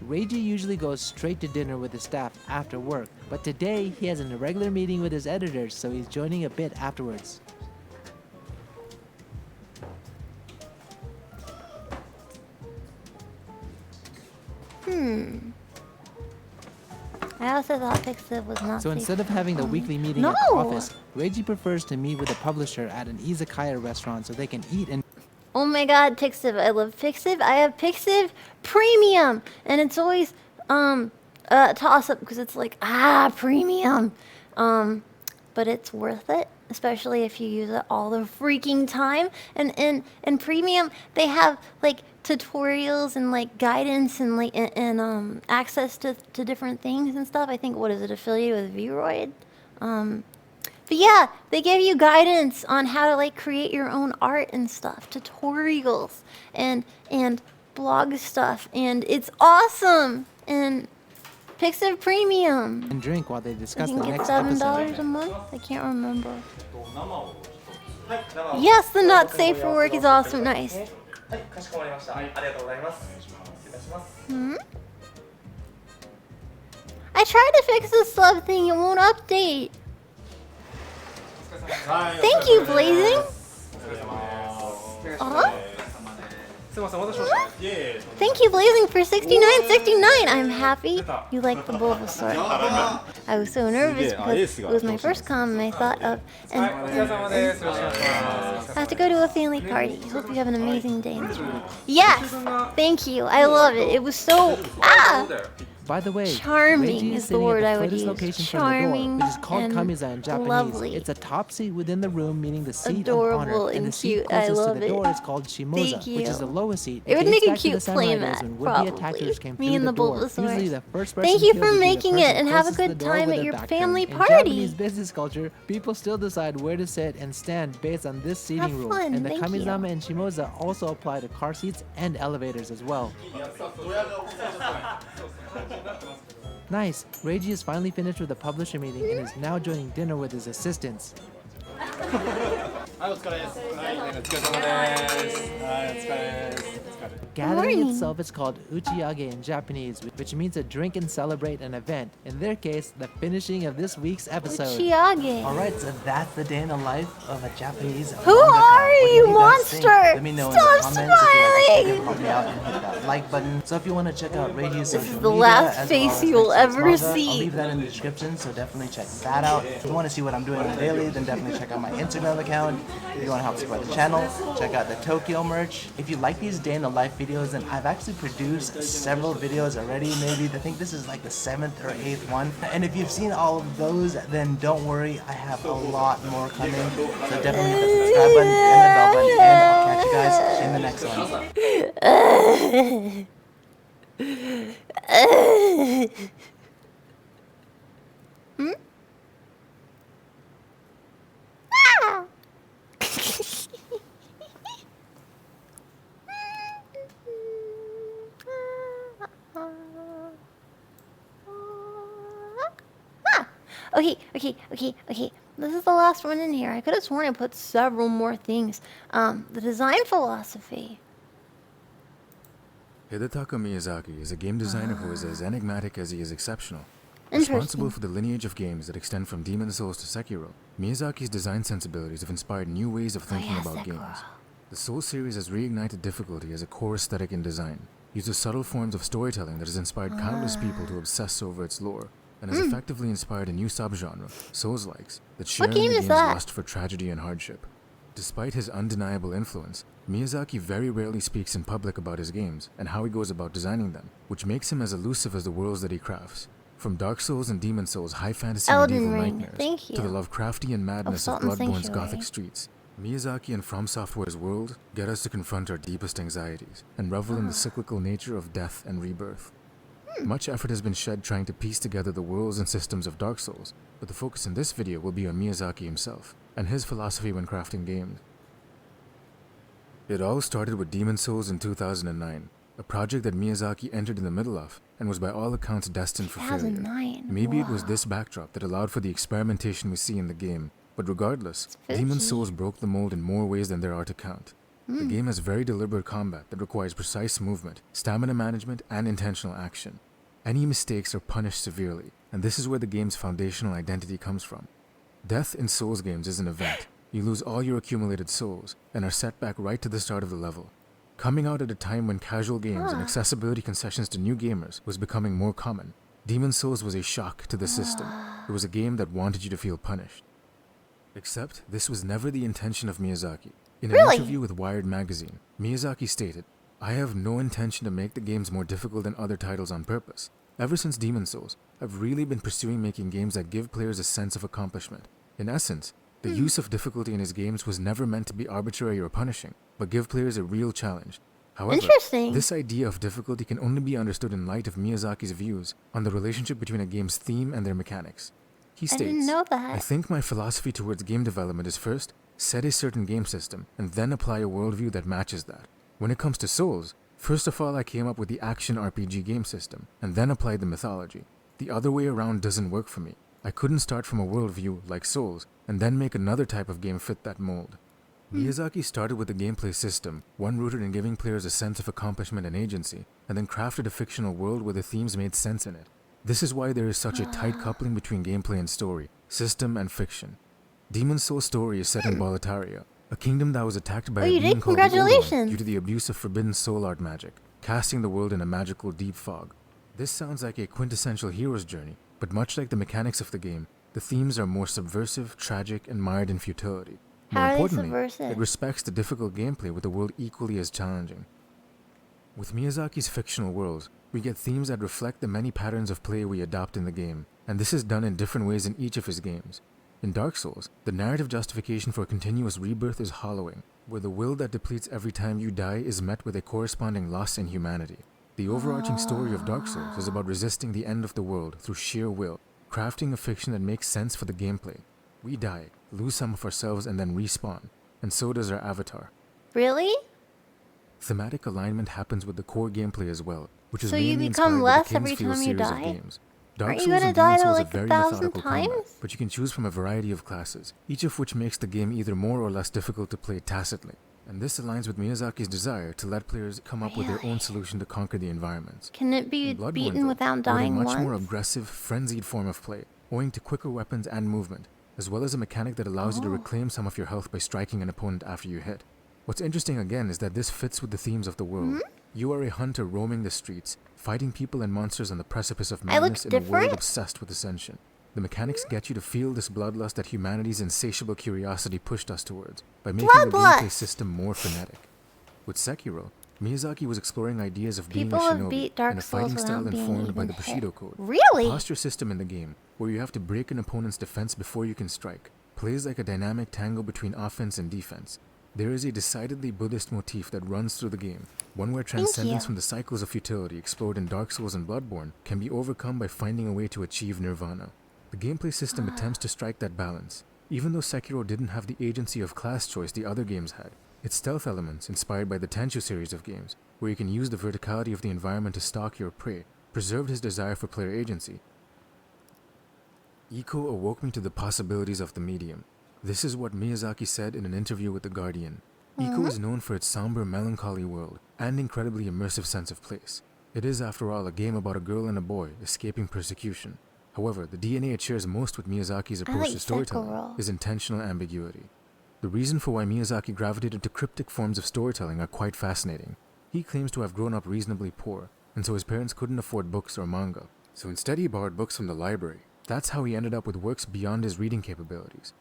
Reiji usually goes straight to dinner with his staff after work, but today he has an irregular meeting with his editors, so he's joining a bit afterwards. I also thought Pixiv was not So safe instead of for having the porn. weekly meeting No! at the office, Reiji prefers to meet with a publisher at an izakaya restaurant so they can eat and Oh my god, Pixiv. I love Pixiv. I have Pixiv Premium. And it's always a toss up because it's like, premium. But it's worth it, especially if you use it all the freaking time. And premium, they have like tutorials and like guidance and like and access to different things and stuff. I think what is it, affiliated with Vroid? But yeah, they give you guidance on how to like create your own art and stuff, tutorials and blog stuff, and it's awesome. And Pixiv Premium. drink while they I discuss think the it's next $7 episode. a month. I can't remember. Yes, the not safe for work is also nice. Hmm? I tried to fix the sub thing, it won't update. Thank you, Blazing. Thank you, Blazing, for 69.69. I'm happy you like the Bulbasaur. I was so nervous because it was my first com and I thought of and I have to go to a family party. Hope you have an amazing day. Yes, thank you. I love it. It was so By the way, charming Reiji is the sitting word at I the would furthest use. location from the Charming door, which is called and Kamiza in Japanese. lovely. It's a top seat within the room, meaning the seat Adorable of honor, and the and seat cute. I closest love to the it. door is called Shimoza, Thank which is the you. lowest seat. It would dates make a back to the cute samurai days playmat, when would-be probably. attackers came Me through and the the door. Bulbasaur. Usually the first person Thank you killed for would be the making person it and have a closest to good the door time with at their your back family turned. party. In Japanese business culture, people still decide where to sit and stand based on this seating Have rule. fun, And the thank you. Kamizama and Shimoza also apply to car seats and elevators as well. Nice. Reiji is finally finished with the publisher meeting and is now joining dinner with his assistants. はいお疲れですはいお疲れ様ですはいお疲れです Gathering morning. itself is called uchiage in Japanese, which means to drink and celebrate an event. In their case, the finishing of this week's episode. Uchiage. Alright, so that's the day in the life of a Japanese Who mangaka. are What do you, guys think? monster? Let me know Stop in the comments if you like smiling. to help me out and hit that like button. So if you want to check out Reiji's social is the media, last as face well as you'll Pixel's ever manga, see. I'll leave that in the description, so definitely check that out. If you want to see what I'm doing on the daily, then definitely check out my Instagram account. If you want to help support the channel, check out the Tokyo merch. If you like these day in the life videos, then I've actually produced several videos already. Maybe I think this is like the 7th or 8th one. And if you've seen all of those, then don't worry, I have a lot more coming. So definitely hit the subscribe button and the bell button, and I'll catch you guys in the next one. Hmm? Okay. This is the last one in here. I could have sworn I put several more things. The design philosophy. Hidetaka Miyazaki is a game designer who is as enigmatic as he is exceptional. Interesting. Responsible for the lineage of games that extend from Demon Souls to Sekiro, Miyazaki's design sensibilities have inspired new ways of thinking about Sekiro. games. The Souls series has reignited difficulty as a core aesthetic in design, uses subtle forms of storytelling that has inspired countless people to obsess over its lore, and has effectively inspired a new subgenre, Souls-likes, that share in the game is game's that? lust for tragedy and hardship. Despite his undeniable influence, Miyazaki very rarely speaks in public about his games and how he goes about designing them, which makes him as elusive as the worlds that he crafts. From Dark Souls and Demon Souls' high fantasy Elden medieval Ring, nightmares thank to the you. Lovecraftian madness of Salt and Bloodborne's Sanctuary. gothic streets, Miyazaki and From Software's world get us to confront our deepest anxieties and revel in the cyclical nature of death and rebirth. Much effort has been shed trying to piece together the worlds and systems of Dark Souls, but the focus in this video will be on Miyazaki himself and his philosophy when crafting games. It all started with Demon Souls in 2009, a project that Miyazaki entered in the middle of and was by all accounts destined for failure. 2009. Maybe it was Wow. this backdrop that allowed for the experimentation we see in the game, but regardless, Demon Souls broke the mold in more ways than there are to count. The game has very deliberate combat that requires precise movement, stamina management, and intentional action. Any mistakes are punished severely, and this is where the game's foundational identity comes from. Death in Souls games is an event. You lose all your accumulated souls and are set back right to the start of the level. Coming out at a time when casual games and accessibility concessions to new gamers was becoming more common, Demon Souls was a shock to the system. It was a game that wanted you to feel punished. Except this was never the intention of Miyazaki. In an interview with Wired magazine, Miyazaki stated, "I have no intention to make the games more difficult than other titles on purpose. Ever since Demon Souls, I've really been pursuing making games that give players a sense of accomplishment. In essence, the use of difficulty in his games was never meant to be arbitrary or punishing, but give players a real challenge. However, this idea of difficulty can only be understood in light of Miyazaki's views on the relationship between a game's theme and their mechanics. He states, I didn't know that. I think my philosophy towards game development is first, set a certain game system, and then apply a worldview that matches that. When it comes to Souls, first of all I came up with the action RPG game system, and then applied the mythology. The other way around doesn't work for me. I couldn't start from a worldview, like Souls, and then make another type of game fit that mold." Miyazaki started with a gameplay system, one rooted in giving players a sense of accomplishment and agency, and then crafted a fictional world where the themes made sense in it. This is why there is such a tight coupling between gameplay and story, system and fiction. Demon Souls' story is set in Boletaria, a kingdom that was attacked by a being called the Old One due to the abuse of forbidden soul art magic, casting the world in a magical deep fog. This sounds like a quintessential hero's journey, but much like the mechanics of the game, the themes are more subversive, tragic, and mired in futility. More importantly, it respects the difficult gameplay with a world equally as challenging. With Miyazaki's fictional worlds, we get themes that reflect the many patterns of play we adopt in the game, and this is done in different ways in each of his games. In Dark Souls, the narrative justification for continuous rebirth is hollowing, where the will that depletes every time you die is met with a corresponding loss in humanity. The overarching story of Dark Souls is about resisting the end of the world through sheer will, crafting a fiction that makes sense for the gameplay. We die, lose some of ourselves, and then respawn, and so does our avatar. Really? Thematic alignment happens with the core gameplay as well, which is So you mainly become inspired by less the every King's Field time you series of die? games. Dark Aren't you Souls gonna and die Demon to Souls like are very 1,000 methodical combat, times? but you can choose from a variety of classes, each of which makes the game either more or less difficult to play tacitly. And this aligns with Miyazaki's desire to let players come up with their own solution to conquer the environments. Can it be In Bloodborne, beaten though, without we're in dying a much more once? aggressive, frenzied form of play, owing to quicker weapons and movement, as well as a mechanic that allows you to reclaim some of your health by striking an opponent after you hit. What's interesting again is that this fits with the themes of the world. You are a hunter roaming the streets, fighting people and monsters on the precipice of madness in a world obsessed with ascension. The mechanics get you to feel this bloodlust that humanity's insatiable curiosity pushed us towards, by making the gameplay system more frenetic. With Sekiro, Miyazaki was exploring ideas of being a shinobi and a fighting style informed by the Bushido Code. Really? The posture system in the game, where you have to break an opponent's defense before you can strike, plays like a dynamic tango between offense and defense. There is a decidedly Buddhist motif that runs through the game, one where transcendence from the cycles of futility explored in Dark Souls and Bloodborne can be overcome by finding a way to achieve nirvana. The gameplay system attempts to strike that balance. Even though Sekiro didn't have the agency of class choice the other games had, its stealth elements, inspired by the Tenchu series of games, where you can use the verticality of the environment to stalk your prey, preserved his desire for player agency. Ico awoke me to the possibilities of the medium. This is what Miyazaki said in an interview with The Guardian. Ico is known for its somber, melancholy world and incredibly immersive sense of place. It is, after all, a game about a girl and a boy escaping persecution. However, the DNA it shares most with Miyazaki's approach to storytelling is intentional ambiguity. The reason for why Miyazaki gravitated to cryptic forms of storytelling are quite fascinating. He claims to have grown up reasonably poor, and so his parents couldn't afford books or manga. So instead he borrowed books from the library. That's how he ended up with works beyond his reading capabilities.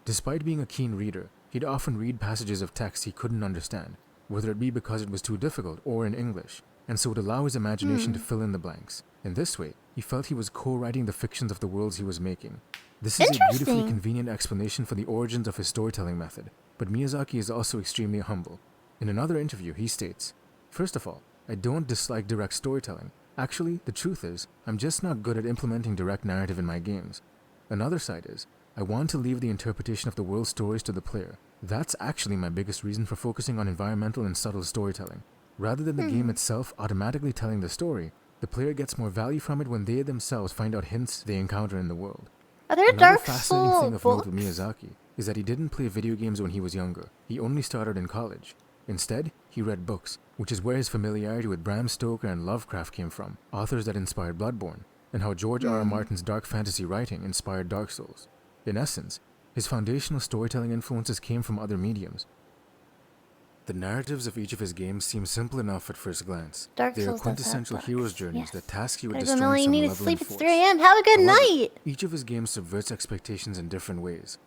Despite being a keen reader, he'd often read passages of text he couldn't understand, whether it be because it was too difficult or in English, and so would allow his imagination to fill in the blanks. In this way, he felt he was co-writing the fictions of the worlds he was making. This is a beautifully convenient explanation for the origins of his storytelling method, but Miyazaki is also extremely humble. In another interview, he states, "First of all, I don't dislike direct storytelling. Actually, the truth is, I'm just not good at implementing direct narrative in my games. Another side is, I want to leave the interpretation of the world's stories to the player. That's actually my biggest reason for focusing on environmental and subtle storytelling. Rather than the game itself automatically telling the story, the player gets more value from it when they themselves find out hints they encounter in the world. Are there Another Dark fascinating Souls thing of note books? with Miyazaki is that he didn't play video games when he was younger. He only started in college. Instead, he read books, which is where his familiarity with Bram Stoker and Lovecraft came from, authors that inspired Bloodborne, and how George R.R. Martin's dark fantasy writing inspired Dark Souls. In essence, his foundational storytelling influences came from other mediums. The narratives of each of his games seem simple enough at first glance. Dark They are Souls does have quintessential books. hero's journeys Yes. that task you with There's a destroying million. some You need to malevolent sleep. It's force. 3 a.m. Have a good However, night. each of his games subverts expectations in different ways.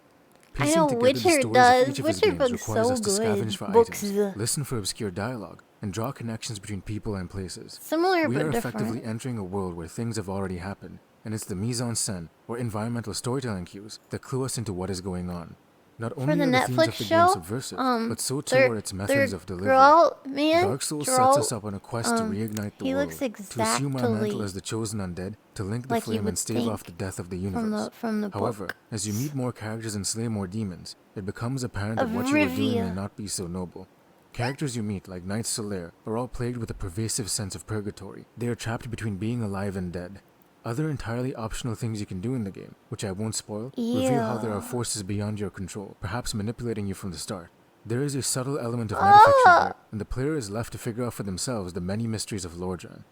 I Piecing know together the Witcher stories of does. each of his Witcher games books requires so us to scavenge good. for Books. items, listen for obscure dialogue, and draw connections between people and places. Similar We but are different. effectively entering a world where things have already happened, and it's the mise-en-scène, or environmental storytelling cues, that clue us into what is going on. Not For only the are the themes Netflix of the game show, subversive, but so too their- are its methods their of delivery. Geralt, man, Dark Souls Geralt, sets us up on a quest to reignite the he world, looks to assume our mantle exactly as the chosen undead, to link the like you flame would and stave think off the death of the from universe. the However, book. as you meet more characters and slay more demons, it becomes apparent that Of what you are doing Rivia. may not be so noble. Characters you meet, like Knights Solaire, are all plagued with a pervasive sense of purgatory. They are trapped between being alive and dead. Other entirely optional things you can do in the game, which I won't spoil, reveal how there are forces beyond your control, perhaps manipulating you from the start. There is a subtle element of metafiction here, and the player is left to figure out for themselves the many mysteries of Lordran.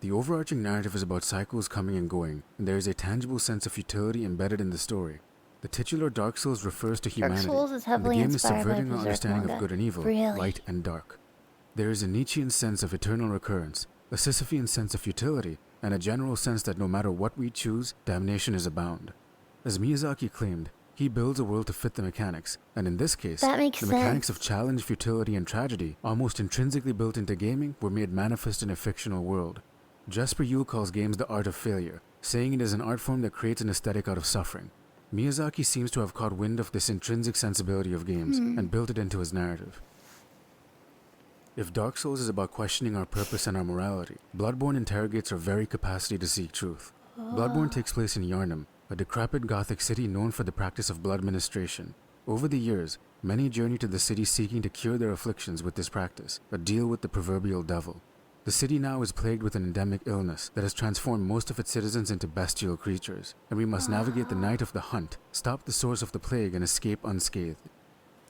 The overarching narrative is about cycles coming and going, and there is a tangible sense of futility embedded in the story. The titular Dark Souls refers to humanity, Souls is and the heavily game is inspired by subverting our Berserk understanding manga. of good and evil, Really? light and dark. There is a Nietzschean sense of eternal recurrence, a Sisyphean sense of futility, and a general sense that no matter what we choose, damnation is abound. As Miyazaki claimed, he builds a world to fit the mechanics, and in this case, That makes the mechanics sense. of challenge, futility, and tragedy, almost intrinsically built into gaming, were made manifest in a fictional world. Jesper Juhl calls games the art of failure, saying it is an art form that creates an aesthetic out of suffering. Miyazaki seems to have caught wind of this intrinsic sensibility of games and built it into his narrative. If Dark Souls is about questioning our purpose and our morality, Bloodborne interrogates our very capacity to seek truth. Bloodborne takes place in Yharnam, a decrepit Gothic city known for the practice of blood ministration. Over the years, many journey to the city seeking to cure their afflictions with this practice, a deal with the proverbial devil. The city now is plagued with an endemic illness that has transformed most of its citizens into bestial creatures, and we must navigate the night of the hunt, stop the source of the plague, and escape unscathed.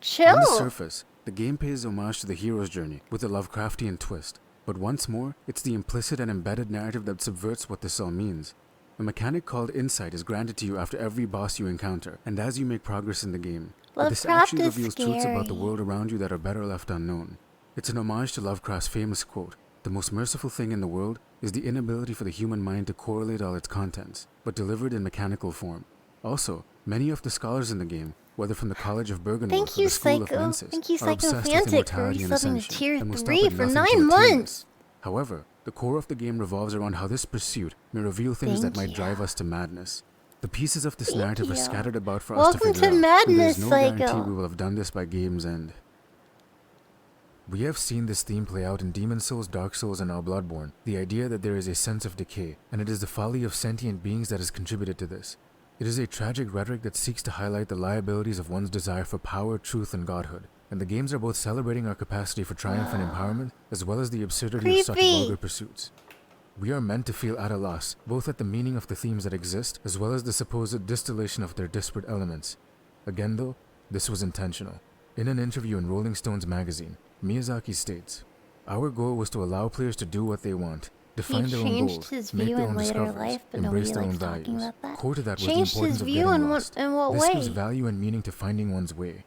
Chill. On the surface, the game pays homage to the hero's journey with a Lovecraftian twist, but once more, it's the implicit and embedded narrative that subverts what this all means. A mechanic called insight is granted to you after every boss you encounter, and as you make progress in the game. But this Lovecraft actually is reveals truths about the scary. world around you that are better left unknown. It's an homage to Lovecraft's famous quote, "The most merciful thing in the world is the inability for the human mind to correlate all its contents, but delivered in mechanical form." Also, many of the scholars in the game, whether from the College of Bergenworth Thank or you, the School of Psycho. Menses, Thank you, are obsessed with Psychophantic, for immortality and resubbing to ascension, Tier and will stop 3 at for nothing 9 to attain months. this. However, the core of the game revolves around how this pursuit may reveal things that Thank might drive us to madness. The pieces of this Thank narrative are you. scattered about for us Welcome to figure to out, and madness, there is no guarantee Psycho. we will have done this by game's end. We have seen this theme play out in Demon Souls, Dark Souls, and now Bloodborne, the idea that there is a sense of decay, and it is the folly of sentient beings that has contributed to this. It is a tragic rhetoric that seeks to highlight the liabilities of one's desire for power, truth, and godhood, and the games are both celebrating our capacity for triumph and empowerment, as well as the absurdity of such Creepy. vulgar pursuits. We are meant to feel at a loss, both at the meaning of the themes that exist, as well as the supposed distillation of their disparate elements. Again though, this was intentional. In an interview in Rolling Stones magazine, Miyazaki states, "Our goal was to allow players to do what they want, define their own changed goals, his make view their in own later discoveries, life, but embrace nobody their own likes talking values." about that. Core to that was the Changed importance his of view getting in lost. what This gives way? value and meaning to finding one's way.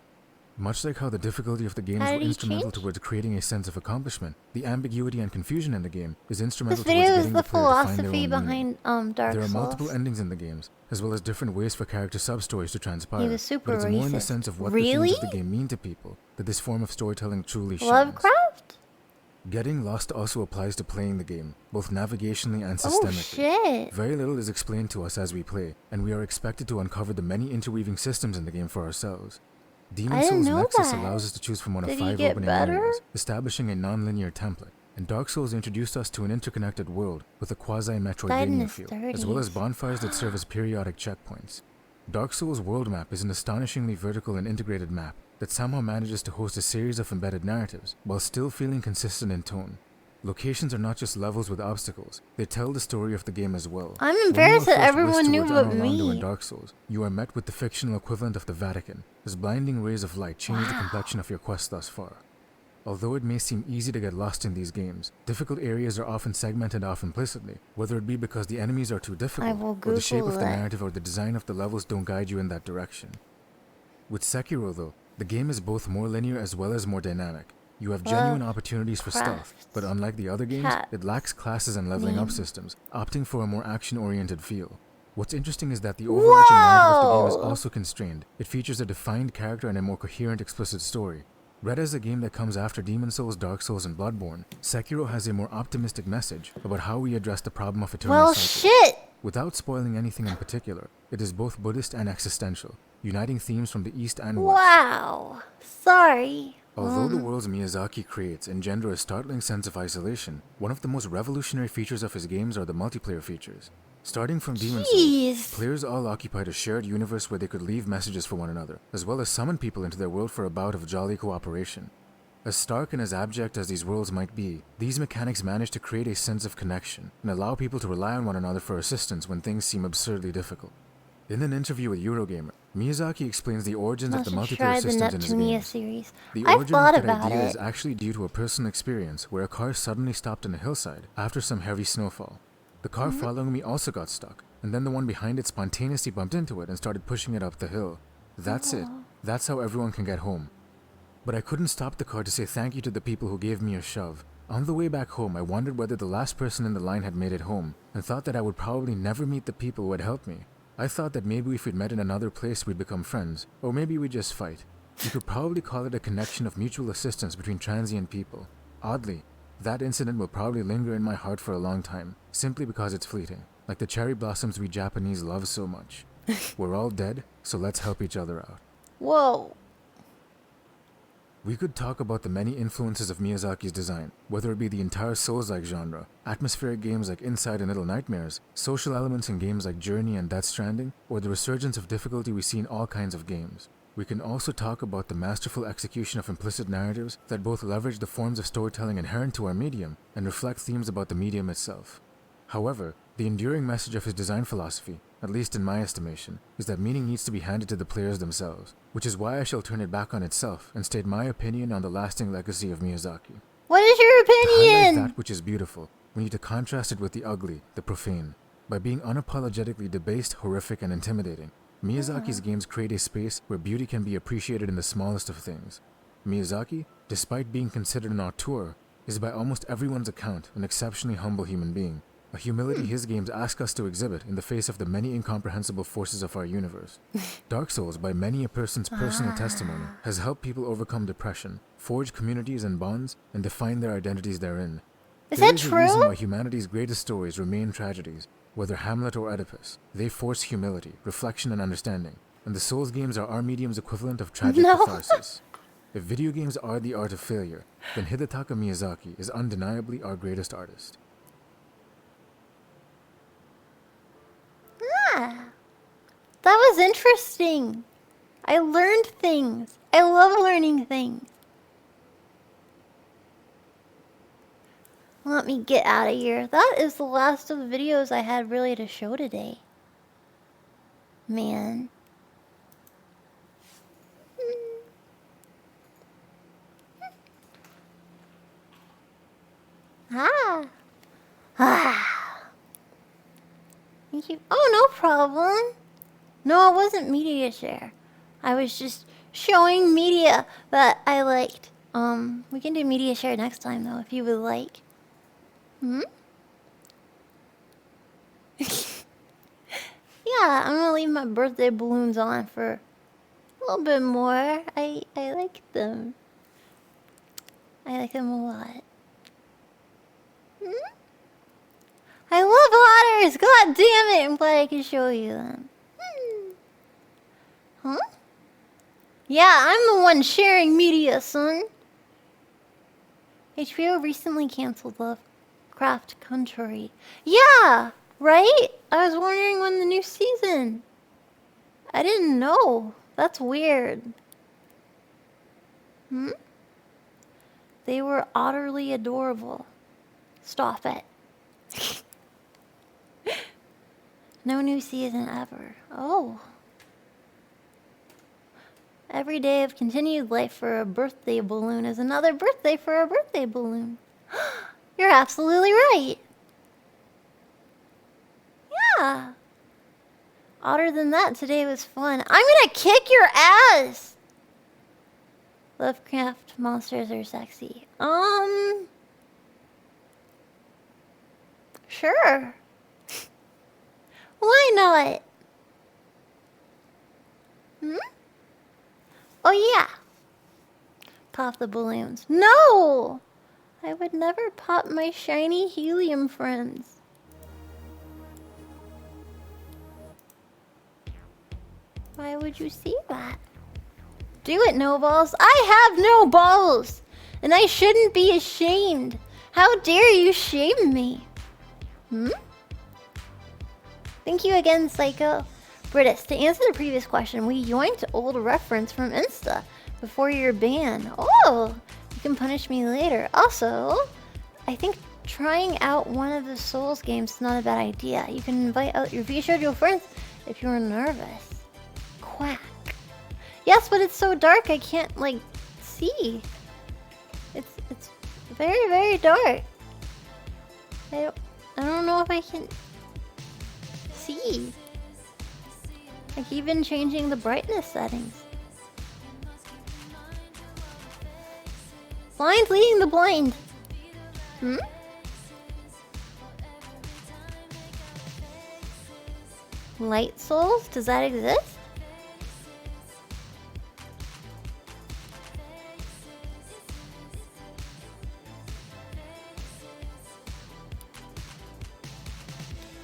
Much like how the difficulty of the games How were did he instrumental change? towards creating a sense of accomplishment, the ambiguity and confusion in the game is instrumental This towards video is getting the the player to find their philosophy own meaning. behind Dark There are Souls. multiple endings in the games, as well as different ways for character sub-stories to transpire. He was super but it's more in the racist. sense of what Really? the themes of the game mean to people that this form of storytelling truly shines. Lovecraft? Getting lost also applies to playing the game, both navigationally and Oh systemically. shit. Very little is explained to us as we play, and we are expected to uncover the many interweaving systems in the game for ourselves. Demon I didn't Souls know Nexus that. allows us to choose from one Did of he 5 get opening better? areas, establishing a non-linear template. and Dark Souls introduced us to an interconnected world with a Biden quasi-Metroidvania is feel, 30s. as well as bonfires that serve as periodic checkpoints. Dark Souls' world map is an astonishingly vertical and integrated map that somehow manages to host a series of embedded narratives while still feeling consistent in tone. Locations are not just levels with obstacles, they tell the story of the game as well. I'm When you embarrassed are that first everyone whisked knew towards but Anor Londo in me. Dark Souls, you are met with the fictional equivalent of the Vatican, as blinding rays of light change the complexion of your quest thus far. Although it may seem easy to get lost in these games, difficult areas are often segmented off implicitly, whether it be because the enemies are too difficult, or the shape of the narrative or the design of the levels don't guide you in that direction. With Sekiro though, the game is both more linear as well as more dynamic. You have genuine opportunities for stealth, but unlike the other games, it lacks classes and leveling up systems, opting for a more action-oriented feel. What's interesting is that the overarching narrative of the game is also constrained. It features a defined character and a more coherent, explicit story. Read as a game that comes after Demon's Souls, Dark Souls, and Bloodborne, Sekiro has a more optimistic message about how we address the problem of eternal cycles. Without spoiling anything in particular, it is both Buddhist and existential, uniting themes from the East and West. Wow. Sorry. Although the worlds Miyazaki creates engender a startling sense of isolation, one of the most revolutionary features of his games are the multiplayer features. Starting from Demon's Souls, players all occupied a shared universe where they could leave messages for one another, as well as summon people into their world for a bout of jolly cooperation. As stark and as abject as these worlds might be, these mechanics manage to create a sense of connection and allow people to rely on one another for assistance when things seem absurdly difficult. In an interview with Eurogamer, Miyazaki explains the origins of the multiplayer systems in his games. Series. The I've origin thought of that about idea it. is actually due to a personal experience where a car suddenly stopped on a hillside after some heavy snowfall. The car following me also got stuck, and then the one behind it spontaneously bumped into it and started pushing it up the hill. That's it. That's how everyone can get home. But I couldn't stop the car to say thank you to the people who gave me a shove. On the way back home, I wondered whether the last person in the line had made it home, and thought that I would probably never meet the people who had helped me. I thought that maybe if we'd met in another place we'd become friends, or maybe we'd just fight. You could probably call it a connection of mutual assistance between transient people. Oddly, that incident will probably linger in my heart for a long time, simply because it's fleeting, like the cherry blossoms we Japanese love so much. We're all dead, so let's help each other out. Whoa. We could talk about the many influences of Miyazaki's design, whether it be the entire Souls-like genre, atmospheric games like Inside and Little Nightmares, social elements in games like Journey and Death Stranding, or the resurgence of difficulty we see in all kinds of games. We can also talk about the masterful execution of implicit narratives that both leverage the forms of storytelling inherent to our medium and reflect themes about the medium itself. However, the enduring message of his design philosophy, at least in my estimation, is that meaning needs to be handed to the players themselves, which is why I shall turn it back on itself and state my opinion on the lasting legacy of Miyazaki. What is your To highlight opinion? that which is beautiful, we need to contrast it with the ugly, the profane. By being unapologetically debased, horrific, and intimidating, Miyazaki's games create a space where beauty can be appreciated in the smallest of things. Miyazaki, despite being considered an auteur, is by almost everyone's account an exceptionally humble human being, a humility his games ask us to exhibit in the face of the many incomprehensible forces of our universe. Dark Souls, by many a person's personal testimony, has helped people overcome depression, forge communities and bonds, and define their identities therein. Is There that is a reason true? why humanity's greatest stories remain tragedies, whether Hamlet or Oedipus. They force humility, reflection, and understanding, and the Souls games are our medium's equivalent of tragic No. catharsis. If video games are the art of failure, then Hidetaka Miyazaki is undeniably our greatest artist. Ah, that was interesting. I learned things. I love learning things. Let me get out of here. That is the last of the videos I had really to show today. Man. Ah. Ah. Thank you. Oh, no problem. No, it wasn't media share. I was just showing media that I liked. We can do media share next time though, if you would like. Hmm? Yeah, I'm gonna leave my birthday balloons on for a little bit more. I like them. I like them a lot. Hmm? I love otters! God damn it! I'm glad I can show you them. Huh? Yeah, I'm the one sharing media, son. HBO recently canceled Lovecraft Country. Yeah, right? I was wondering when the new season. I didn't know. That's weird. They were utterly adorable. Stop it. No new season ever. Oh. Every day of continued life for a birthday balloon is another birthday for a birthday balloon. You're absolutely right. Yeah. Odder than that, today was fun. I'm gonna kick your ass! Lovecraft monsters are sexy. Sure. Why not? Oh yeah. Pop the balloons. No! I would never pop my shiny helium friends. Why would you see that? Do it, no balls. I have no balls! And I shouldn't be ashamed. How dare you shame me? Thank you again, Psycho. Britus, to answer the previous question, we yoinked old reference from Insta before your ban. Oh, you can punish me later. Also, I think trying out one of the Souls games is not a bad idea. You can invite out your VShojo friends if you're nervous. Quack. Yes, but it's so dark I can't, like, see. It's very, very dark. I don't know if I can see. Like even changing the brightness settings. Blind leading the blind. Light souls? Does that exist?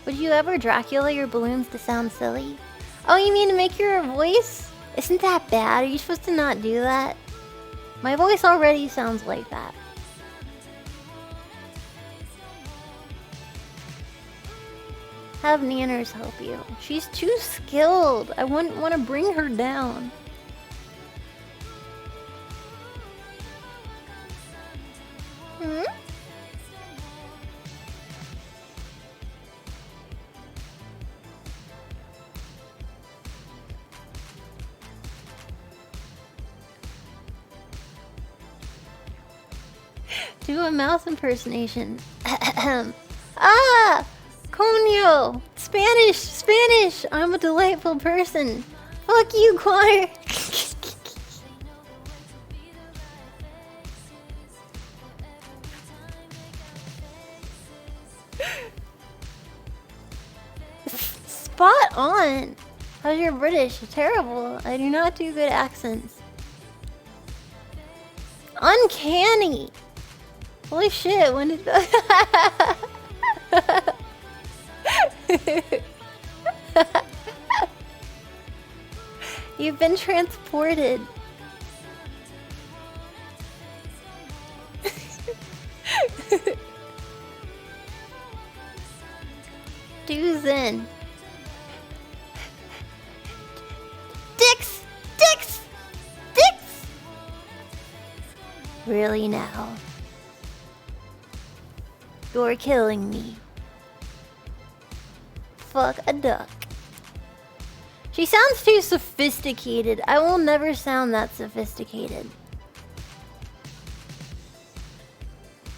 Would you ever Dracula your balloons to sound silly? Oh, you mean to make your voice? Isn't that bad? Are you supposed to not do that? My voice already sounds like that. Have Nanners help you. She's too skilled. I wouldn't want to bring her down. Do a mouse impersonation. Ah! Coño! Spanish! Spanish! I'm a delightful person. Fuck you, Connor! Spot on! How's your British? Terrible. I do not do good accents. Uncanny! Holy shit, when did You've been transported. Doozen. Dicks! Dicks! Dicks! Really now? You're killing me. Fuck a duck. She sounds too sophisticated. I will never sound that sophisticated.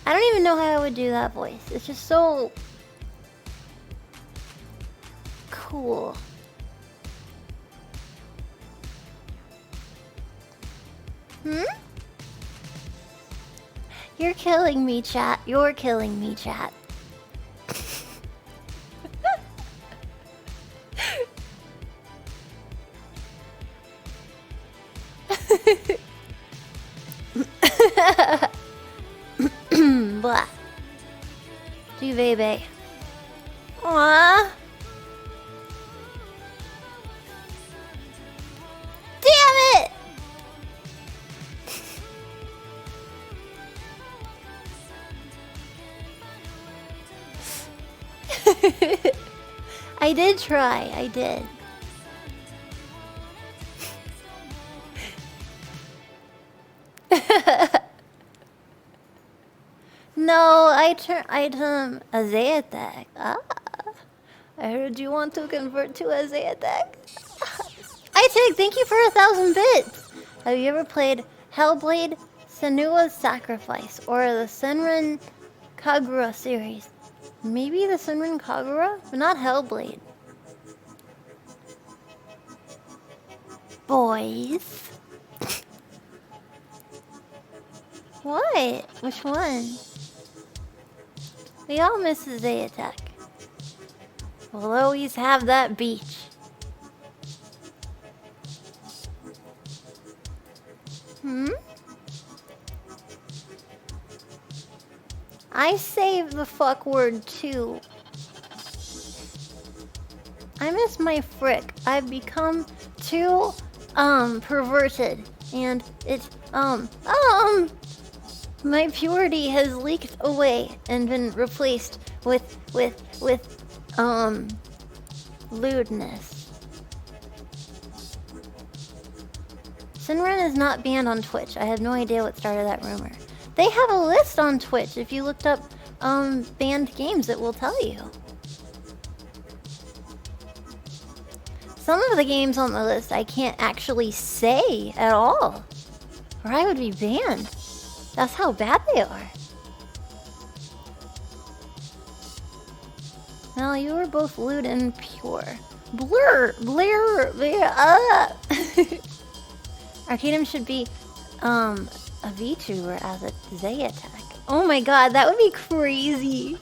I don't even know how I would do that voice. It's just so cool. You're killing me, chat. You're killing me, chat. Blah. Juvebe. Aww. Damn it! I did try. I did. No, I Azayatek. Ah, I heard you want to convert to Azayatek. Itik, thank you for 1,000 bits. Have you ever played Hellblade: Senua's Sacrifice or the Senran Kagura series? Maybe the Senran Kagura, but not Hellblade. Boys. What? Which one? We all miss the Zayatek. We'll always have that beach. I saved the fuck word too. I miss my frick. I've become too, perverted. And it's, my purity has leaked away and been replaced with, lewdness. Sinran is not banned on Twitch. I have no idea what started that rumor. They have a list on Twitch. If you looked up, banned games, it will tell you. Some of the games on the list I can't actually say at all, or I would be banned. That's how bad they are. Now you were both lewd and pure. Blur. Arcanum should be, a VTuber as a Zayatek. Oh my god, that would be crazy.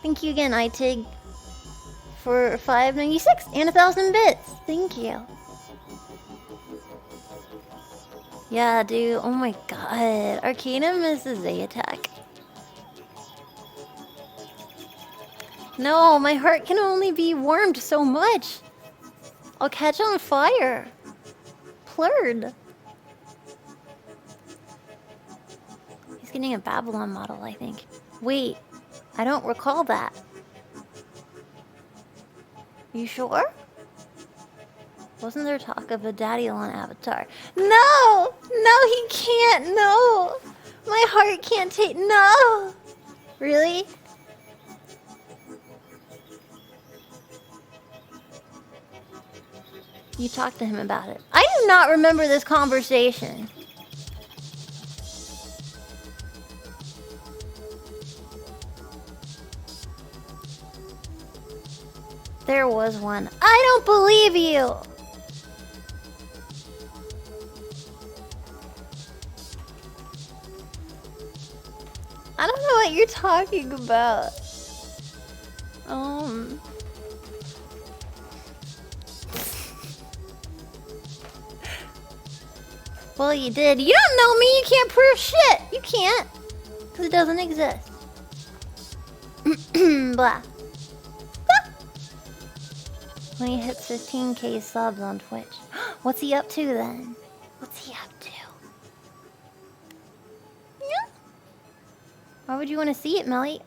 Thank you again, iTig, for 596 and 1,000 bits. Thank you. Yeah, dude. Oh my god. Arcanum is a Zayatek. No, my heart can only be warmed so much. I'll catch on fire. Plurred. He's getting a Babylon model, I think. Wait, I don't recall that. You sure? Wasn't there talk of a Daddylon avatar? No! No, he can't! No! My heart can't take... No! Really? You talked to him about it. I do not remember this conversation. There was one. I don't believe you! I don't know what you're talking about. Well, you did. You don't know me. You can't prove shit. You can't. Because it doesn't exist. Blah. When he hits 15k subs on Twitch. What's he up to then? What's he up to? Yeah. Why would you want to see it, Melly?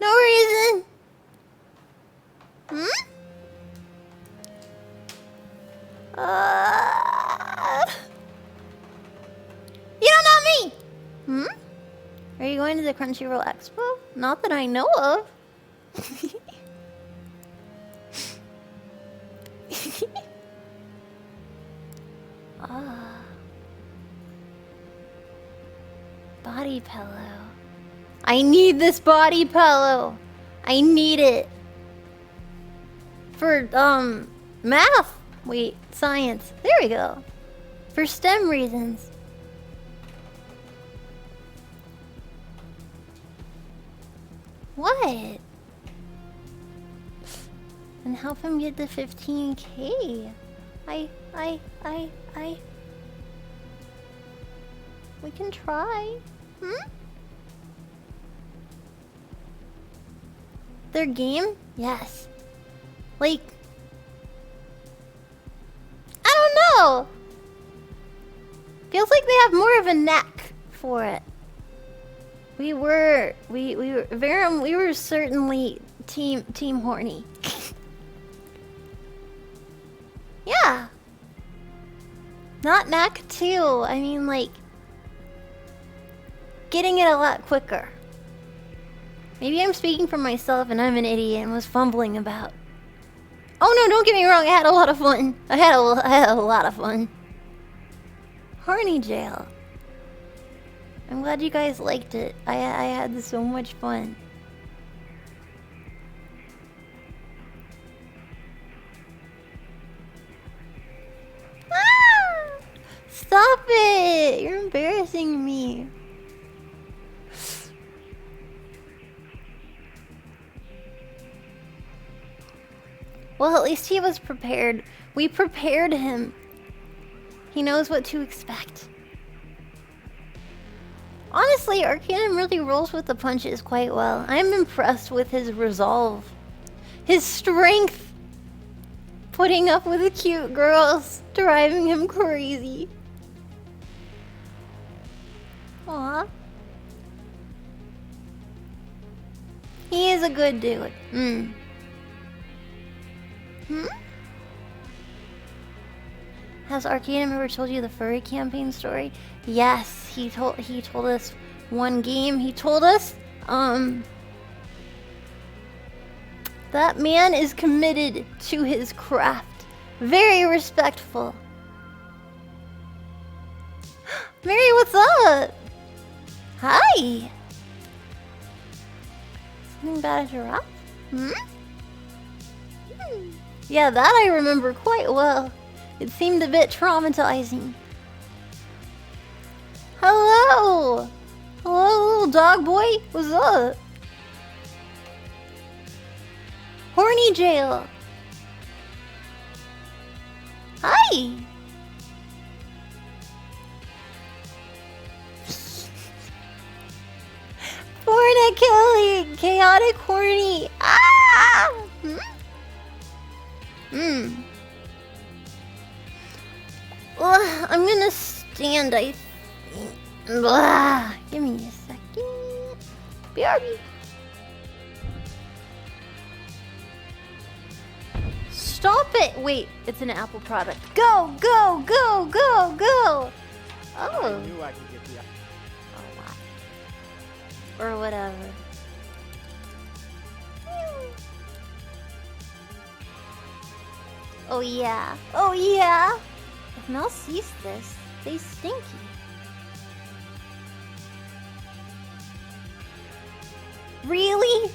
No reason. You don't know me! Are you going to the Crunchyroll Expo? Not that I know of. Body pillow. I need this body pillow. I need it. For, math. Wait, science. There we go. For STEM reasons. What? And help him get to 15k. We can try. Their game? Yes. Like, know. Feels like they have more of a knack for it. We were certainly team horny. Yeah. Not knack too. I mean, like, getting it a lot quicker. Maybe I'm speaking for myself and I'm an idiot and was fumbling about. Oh no, don't get me wrong, I had a lot of fun. I had a lot of fun. Horny jail. I'm glad you guys liked it. I had so much fun. Ah! Stop it! You're embarrassing me. Well, at least he was prepared. We prepared him. He knows what to expect. Honestly, Arcanum really rolls with the punches quite well. I'm impressed with his resolve. His strength. Putting up with the cute girls. Driving him crazy. Aw. He is a good dude. Has Arcanum ever told you the furry campaign story? Yes, he told us one game. He told us that man is committed to his craft. Very respectful. Mary, what's up? Hi. Something about a giraffe? Yeah, that I remember quite well. It seemed a bit traumatizing. Hello! Hello, little dog boy. What's up? Horny jail. Hi! Born killing, chaotic horny. Ah! I'm gonna stand, I think. Give me a second. BRB. Stop it! Wait, it's an Apple product. Go, go, go, go, go! Oh. I knew I could get the. Or whatever. Oh yeah. Oh yeah! If Mel sees this, they stinky. Really?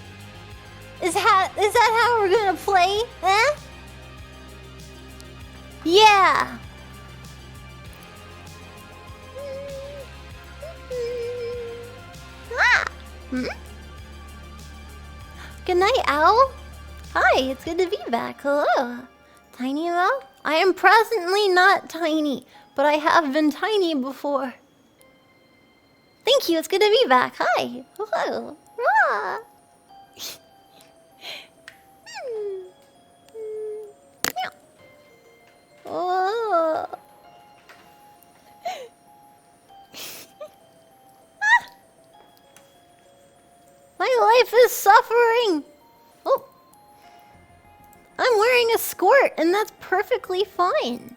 Is that how we're gonna play? Eh? Yeah! Ah! Good night, Owl. Hi, it's good to be back. Hello. Tiny Owl? I am presently not tiny, but I have been tiny before. Thank you, it's good to be back. Hi. Hello. Ah. Oh. My life is suffering. Oh. I'm wearing a skirt, and that's perfectly fine.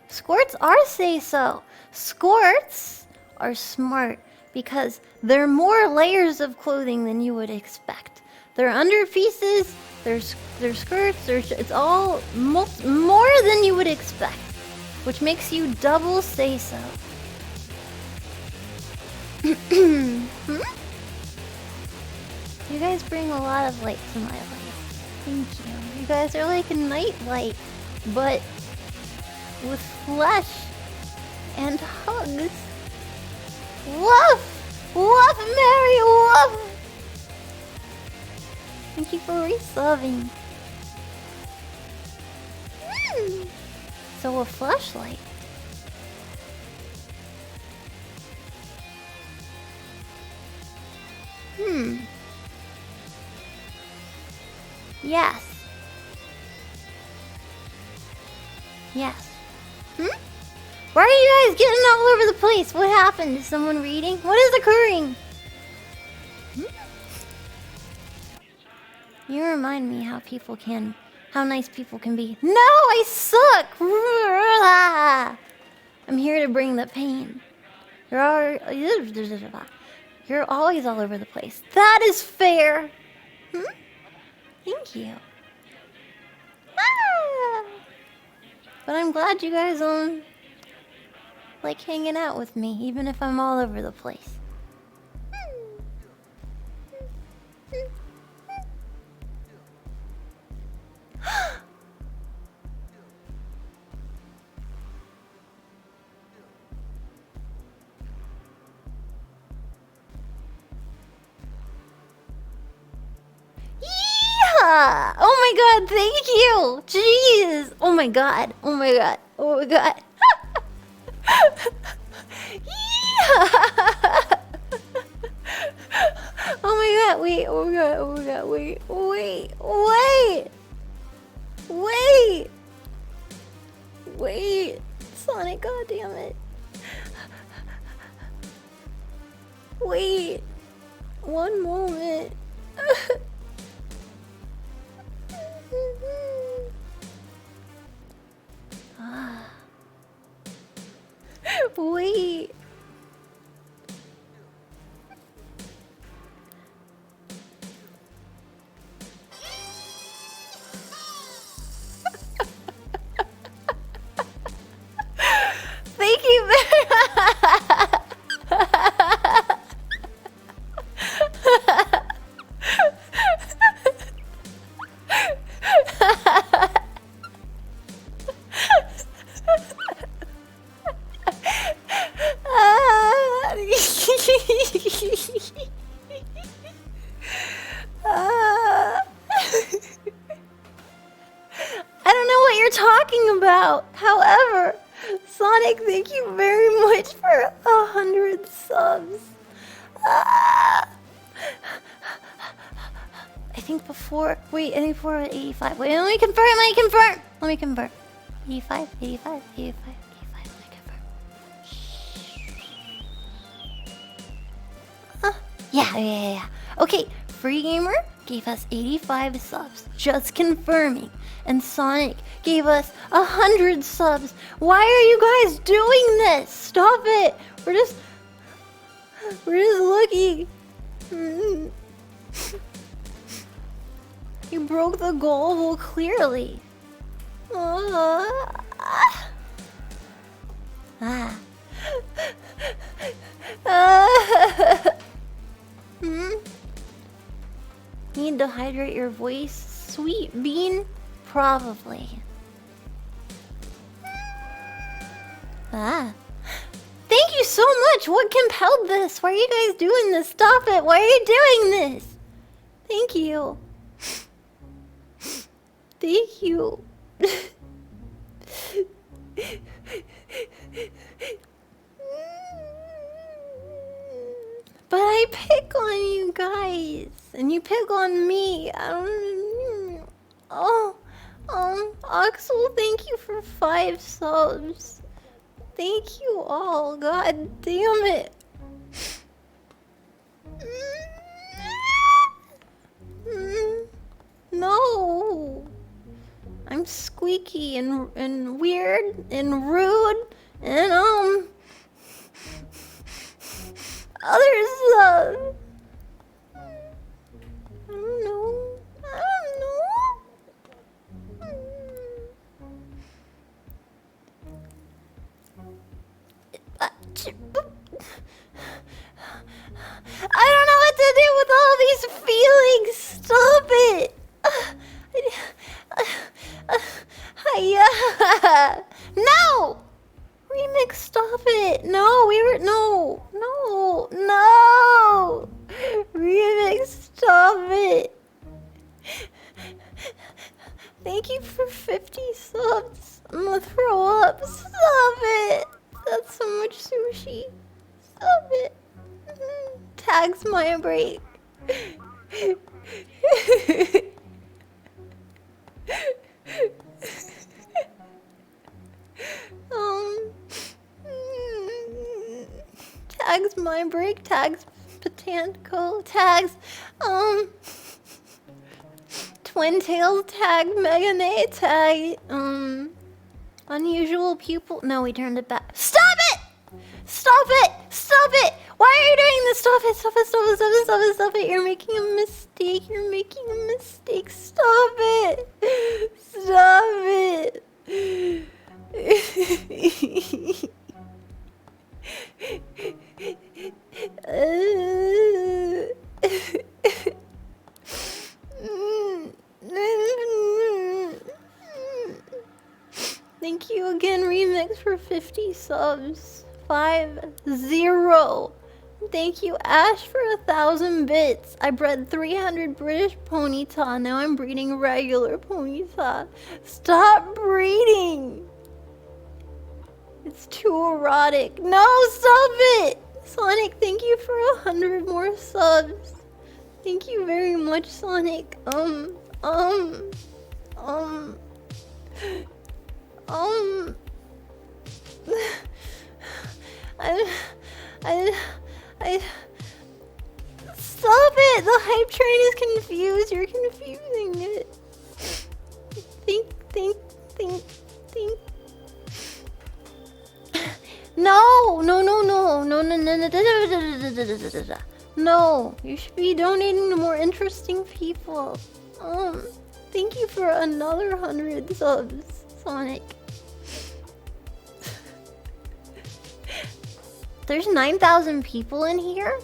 Skirts are say-so. Skirts are smart because they're more layers of clothing than you would expect. They're underpieces, they're skirts, it's all more than you would expect, which makes you double say-so. You guys bring a lot of light to my life. Thank you. You guys are like a night light, but with flesh and hugs. Woof! Woof, Mary, woof! Thank you for resubbing. So a flashlight. Yes. Yes. Why are you guys getting all over the place? What happened? Is someone reading? What is occurring? You remind me how nice people can be. No, I suck! I'm here to bring the pain. You're always all over the place. That is fair. Thank you. But I'm glad you guys like hanging out with me, even if I'm all over the place. Yeah! Oh my god, thank you! Jeez! Oh my god, oh my god, oh my god. Yeah! Oh my god, wait, oh my god, oh my god, wait. Wait! Sonic, god damn it. Wait. One moment. Wait. Thank you I don't know what you're talking about. However, Sonic, thank you very much for 100 subs. I think before, wait, I think before 85. Wait, let me confirm. 85, 85, 85, 85, let me confirm. Yeah. Okay, Free Gamer gave us 85 subs, just confirming. And Sonic gave us 100 subs. Why are you guys doing this? Stop it. We're just looking. You broke the goal, well, clearly. Need to hydrate your voice, sweet bean? Probably. Thank you so much! What compelled this? Why are you guys doing this? Stop it! Why are you doing this? Thank you. Thank you. But I pick on you guys, and you pick on me. Oxel, thank you for 5 subs. Thank you all. God damn it. No. I'm squeaky and weird and rude and other stuff. I don't know. I don't know what to do with all these feelings. Stop it. No! Remix, stop it. No. Remix, stop it. Thank you for 50 subs. I'm gonna throw up. Stop it. That's so much sushi. Stop it. Tags my break. um, tags my break, tags Patanco, tags, Twin Tails, tag Megane, tag, unusual pupil. No, we turned it back. Stop it! Stop it! Stop it! Why are you doing this? Stop it! Stop it! Stop it! Stop it! Stop it! Stop it! You're making a mistake. You're making a mistake. Stop it! Stop it! Thank you again, Remix, for 50 subs. 50. Thank you, Ash, for 1,000 bits. I bred 300 British Ponyta. Now I'm breeding regular Ponyta. Stop breeding. It's too erotic. No, stop it. Sonic, thank you for 100 more subs. Thank you very much, Sonic. I stop it! The hype train is confused. You're confusing it. Think. No. No, you should be donating to more interesting people. Thank you for another 100 subs, Sonic. There's 9,000 people in here?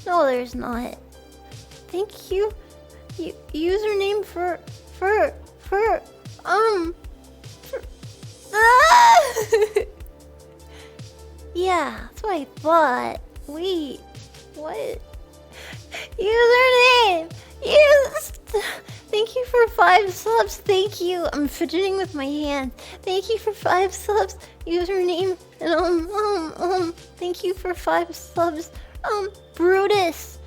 No, there's not. Thank you. Username for yeah, that's what I thought. Wait, what? Username! Thank you for 5 subs. Thank you. I'm fidgeting with my hand. Thank you for 5 subs. Username and thank you for 5 subs. Brutus.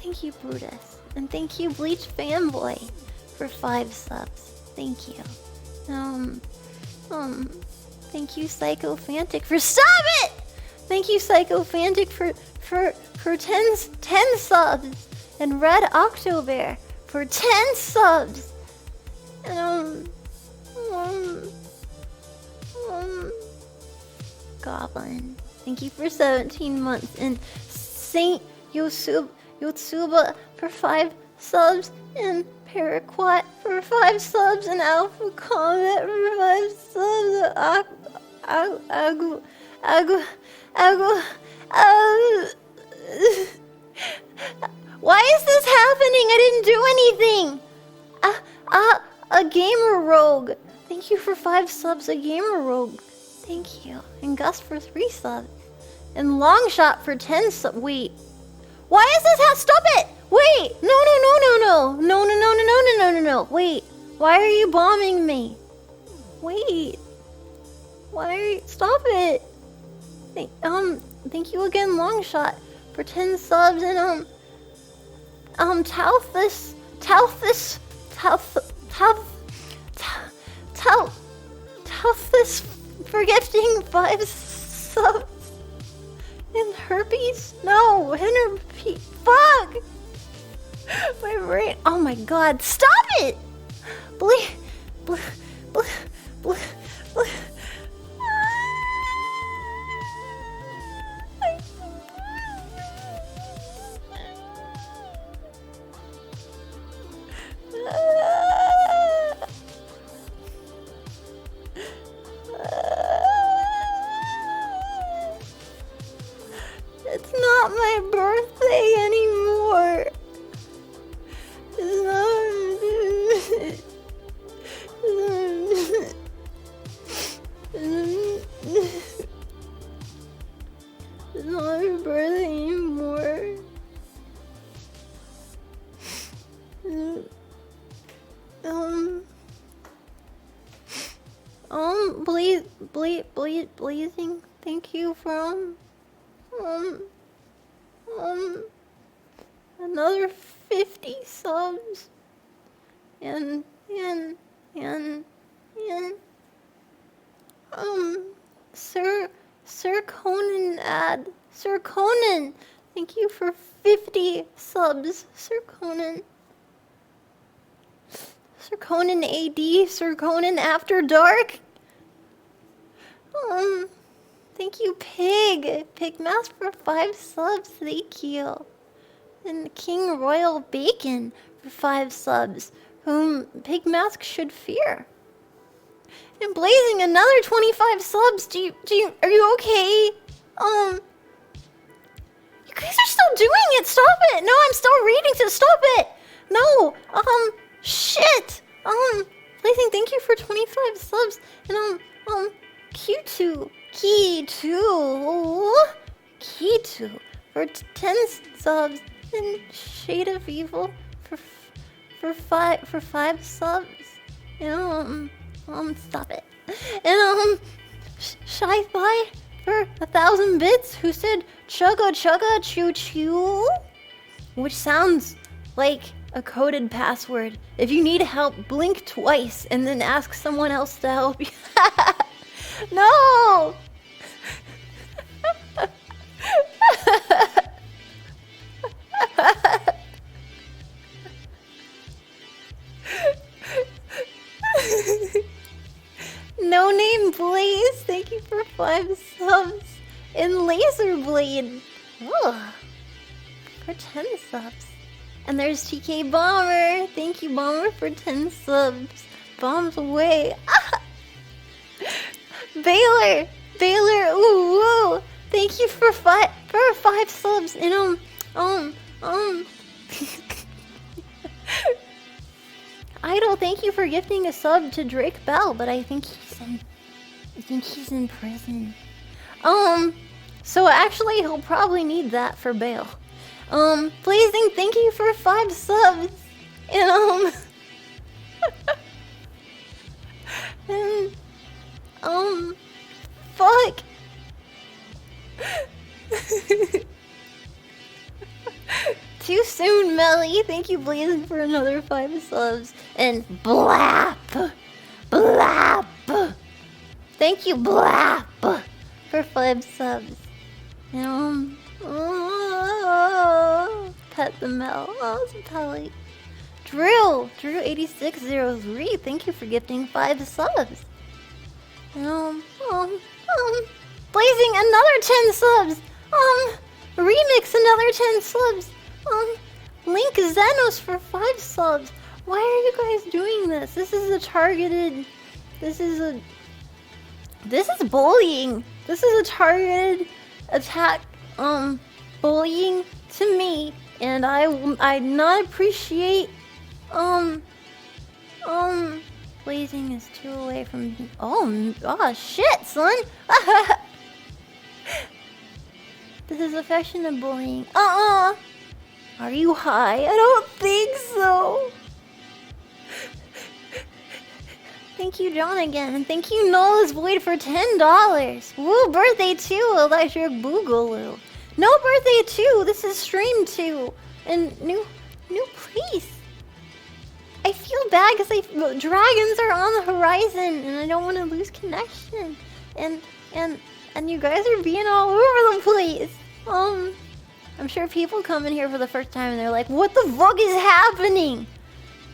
Thank you, Brutus. And thank you, Bleach Fanboy, for 5 subs. Thank you. Thank you, Psychophantic, for stop it! Thank you, Psychophantic, for 10 subs. And Red Octobear for 10 subs. And Goblin, thank you for 17 months. And Saint Yotsuba for 5 subs. And Paraquat for 5 subs. And Alpha Comet for 5 subs. Why is this happening? I didn't do anything. A gamer rogue. Thank you for 5 subs, a gamer rogue. Thank you. And Gus for 3 subs. And Longshot for 10 subs. Wait. Why is this stop it! Wait! No. Wait. Why are you bombing me? Wait. Why are you... Stop it. Thank you again, Longshot, for 10 subs. And Talthus for gifting 5 subs. And Herpes? No, Herpes. Fuck! My brain. Oh my god, stop it! It's not my birthday anymore. It's not my birthday anymore. Blazing. Thank you for another 50 subs. and, and, Sir Conan ad. Sir Conan, thank you for 50 subs, Sir Conan. Sir Conan AD, Sir Conan After Dark. Thank you, Pigmas for 5 subs, thank you. And King Royal Bacon for 5 subs, whom Pigmask should fear. And Blazing another 25 subs. Are you okay? You guys are still doing it. Stop it. No, I'm still reading. So stop it. No. Shit. Blazing, thank you for 25 subs. And Q2 for 10 subs. And Shade of Evil for 5 subs. And stop it. And Shy-Fi for 1,000 bits, who said chugga chugga choo choo, which sounds like a coded password. If you need help, blink twice and then ask someone else to help you. No! No Name Blaze, thank you for 5 subs. And Laser Blade, for 10 subs. And there's TK Bomber, thank you Bomber for 10 subs. Bombs away. Baylor, ooh, thank you for 5 subs. And Idol, thank you for gifting a sub to Drake Bell, but I think he's in prison. So actually he'll probably need that for bail. Blazing, thank you for 5 subs. And fuck. Too soon, Melly. Thank you, Blazing, for another 5 subs. And Blap. Thank you, Blap, for 5 subs. Pet the Mel. Oh, it's a Pelly. Drew8603. Thank you for gifting 5 subs. Blazing another 10 subs. Remix another 10 subs. Link Xenos for 5 subs. Why are you guys doing this? This is a targeted. This is bullying. This is a targeted attack. Bullying to me, and I not appreciate. Blazing is 2 away from. Oh shit, son. This is affectionate bullying. Are you high? I don't think so. Thank you, John, again. And thank you, Nola's Void, for $10. Woo, birthday 2, Electric Boogaloo. No birthday 2, this is stream 2. And new place. I feel bad because dragons are on the horizon and I don't want to lose connection. And you guys are being all over the place. I'm sure people come in here for the first time and they're like, what the fuck is happening?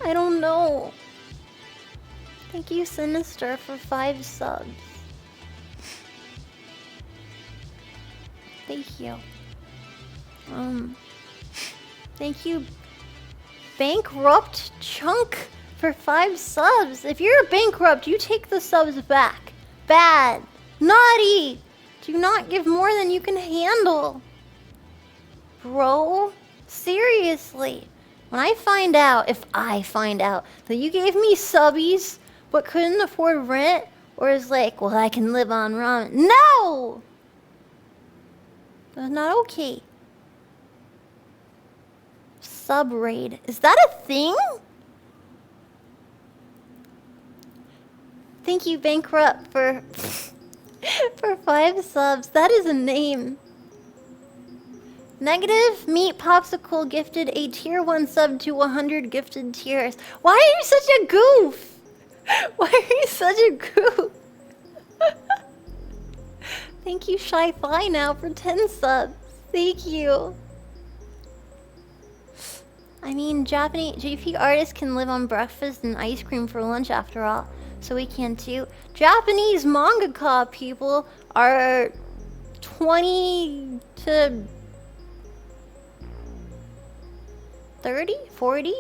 I don't know. Thank you, Sinister, for 5 subs. Thank you. Thank you, Bankrupt Chunk, for 5 subs. If you're bankrupt, you take the subs back. Bad. Naughty. Do not give more than you can handle. Bro, seriously. When I find out, if I find out that you gave me subbies but couldn't afford rent, or is like, well, I can live on ramen. No! That's not okay. Sub raid. Is that a thing? Thank you, Bankrupt, for 5 subs. That is a name. Negative Meat Popsicle gifted a tier 1 sub to 100 gifted tiers. Why are you such a goof? Why are you such a goof? Thank you, Shy Fly Now, for 10 subs. Thank you. I mean, Japanese JP artists can live on breakfast and ice cream for lunch after all, so we can too. Japanese mangaka people are 20 to 30? 40?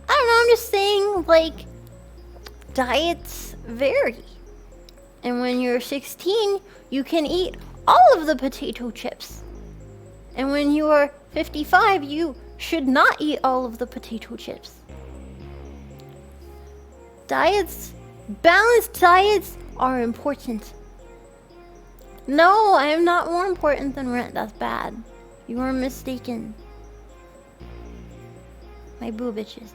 I don't know, I'm just saying, like, diets vary. And when you're 16, you can eat all of the potato chips. And when you're 55, you should not eat all of the potato chips. Balanced diets are important. No, I am not more important than rent. That's bad. You are mistaken. My boo bitches.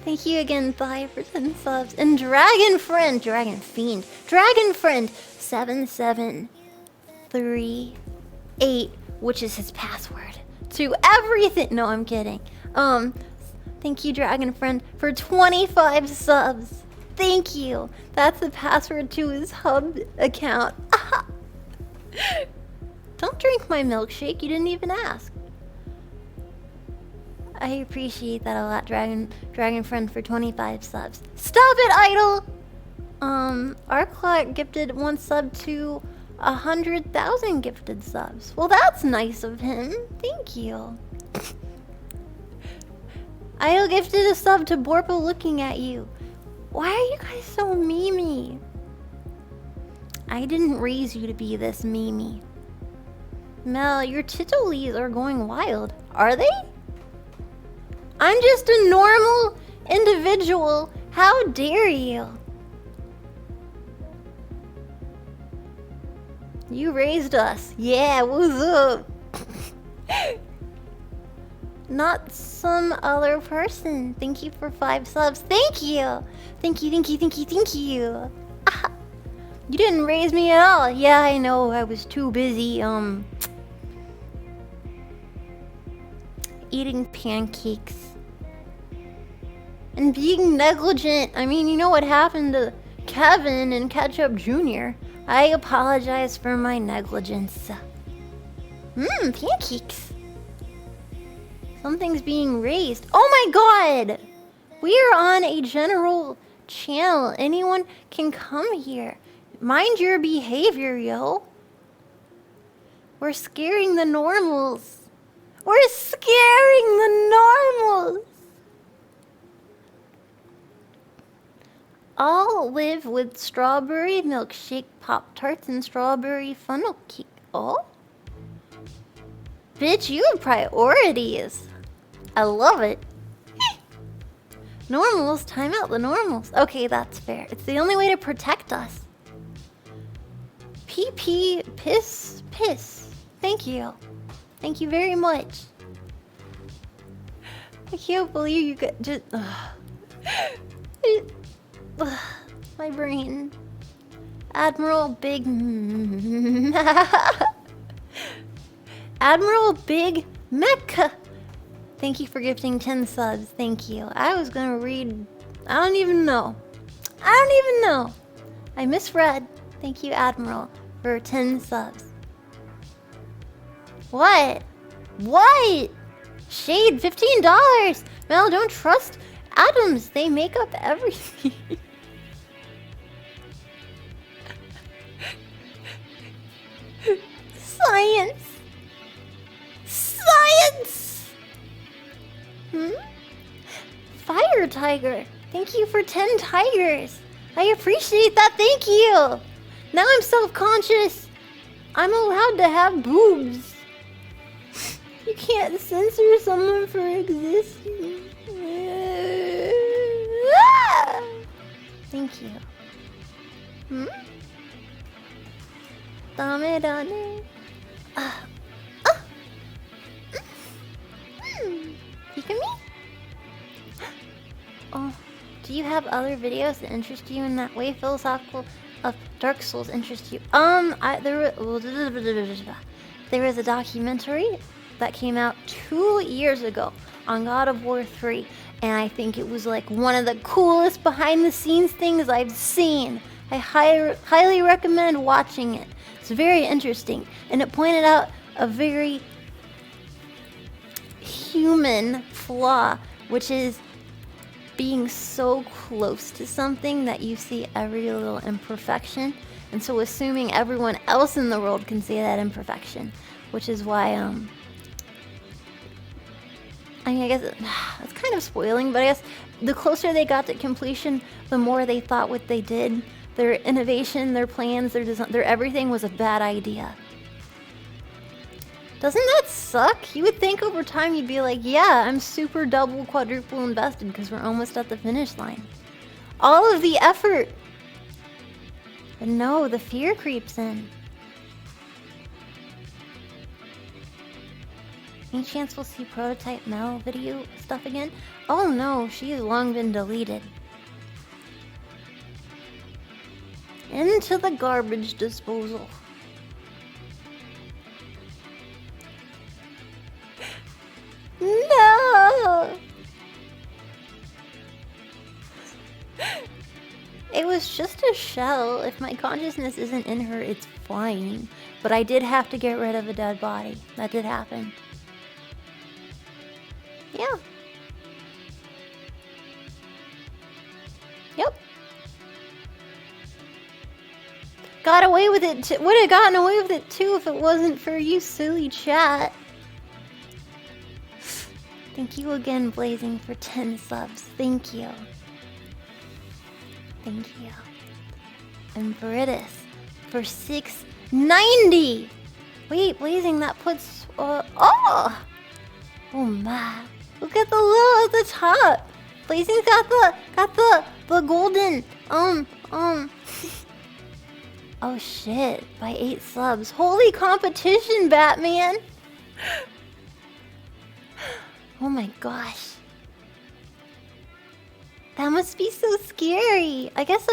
Thank you again, Thai, for 10 subs. And Dragon Friend 7738, which is his password to everything. No, I'm kidding. Thank you, Dragon Friend, for 25 subs. Thank you. That's the password to his hub account. Don't drink my milkshake. You didn't even ask. I appreciate that a lot, Dragon Friend, for 25 subs. Stop it, Idol! Arclot gifted 1 sub to 100,000 gifted subs. Well, that's nice of him. Thank you. Idol gifted a sub to Borpo looking at you. Why are you guys so memey? I didn't raise you to be this memey. Mel, your titolies are going wild. Are they? I'm just a normal individual. How dare you? You raised us. Yeah, what's up? Not some other person. Thank you for 5 subs. Thank you. Thank you. You didn't raise me at all. Yeah, I know. I was too busy, eating pancakes. And being negligent. I mean, you know what happened to Kevin and Ketchup Jr. I apologize for my negligence. Pancakes. Something's being raised. Oh my god! We are on a general channel. Anyone can come here. Mind your behavior, yo. We're scaring the normals. We're scaring the normals. I'll live with strawberry milkshake, Pop-Tarts, and strawberry funnel cake. Oh? Bitch, you have priorities. I love it. Normals, time out the normals. Okay, that's fair. It's the only way to protect us. PP, piss. Thank you. Thank you very much. I can't believe you could just... my brain. Admiral Big... Admiral Big Mecca. Thank you for gifting 10 subs. Thank you. I was gonna read... I don't even know. I misread. Thank you, Admiral, for 10 subs. What? Shade, $15. Mel, don't trust atoms. They make up everything. Science. Fire Tiger. Thank you for 10 tigers. I appreciate that. Thank you. Now I'm self-conscious. I'm allowed to have boobs. You can't censor someone for existing. Thank you. Dame. Peek at me? Oh, do you have other videos that interest you in that way? Philosophical of Dark Souls interest you? There was a documentary that came out 2 years ago on God of War 3, and I think it was like one of the coolest behind-the-scenes things I've seen. I highly recommend watching it. It's very interesting, and it pointed out a very human flaw, which is being so close to something that you see every little imperfection, and so assuming everyone else in the world can see that imperfection, which is why I mean, I guess it's kind of spoiling, but I guess the closer they got to completion, the more they thought what they did, their innovation, their plans, their design, their everything was a bad idea. Doesn't that suck? You would think over time you'd be like, yeah, I'm super double, quadruple invested because we're almost at the finish line. All of the effort. But no, the fear creeps in. Any chance we'll see Prototype Mel video stuff again? Oh no, she has long been deleted. Into the garbage disposal. No! It was just a shell. If my consciousness isn't in her, it's fine. But I did have to get rid of a dead body. That did happen. Yeah. Yep. Got away with it. Would have gotten away with it too if it wasn't for you, silly chat. Thank you again, Blazing, for 10 subs. Thank you. Thank you. And Britus for 690. Wait, Blazing, that puts oh my. Look at the little at the top. Blazing's got the golden oh shit, by 8 subs. Holy competition, Batman. Oh my gosh. That must be so scary. I guess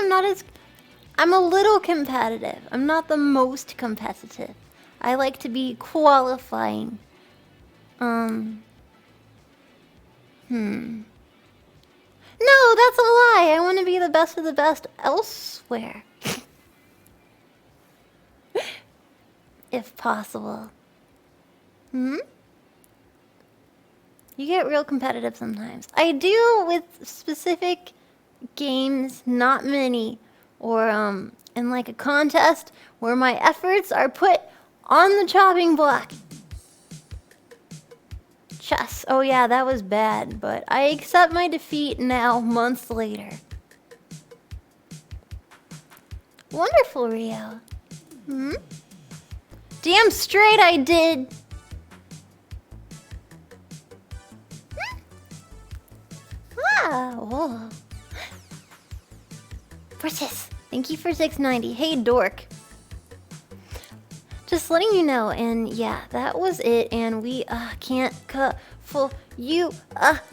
I'm a little competitive. I'm not the most competitive. I like to be qualifying. No, that's a lie. I want to be the best of the best elsewhere. If possible. You get real competitive sometimes. I do with specific games, not many. Or in like a contest where my efforts are put on the chopping block. Chess. Oh yeah, that was bad, but I accept my defeat now, months later. Wonderful, Rio. Damn straight I did. Whoa. Precious, thank you for 690. Hey, dork. Just letting you know, and yeah, that was it, and we can't full you.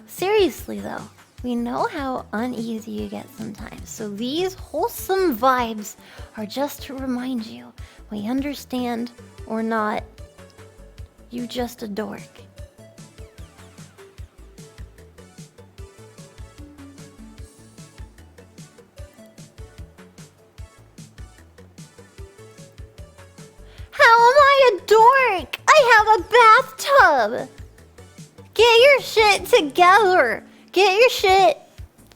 Seriously though, we know how uneasy you get sometimes, so these wholesome vibes are just to remind you, we understand or not, you just a dork. How am I a dork? I have a bathtub. Get your shit together. Get your shit.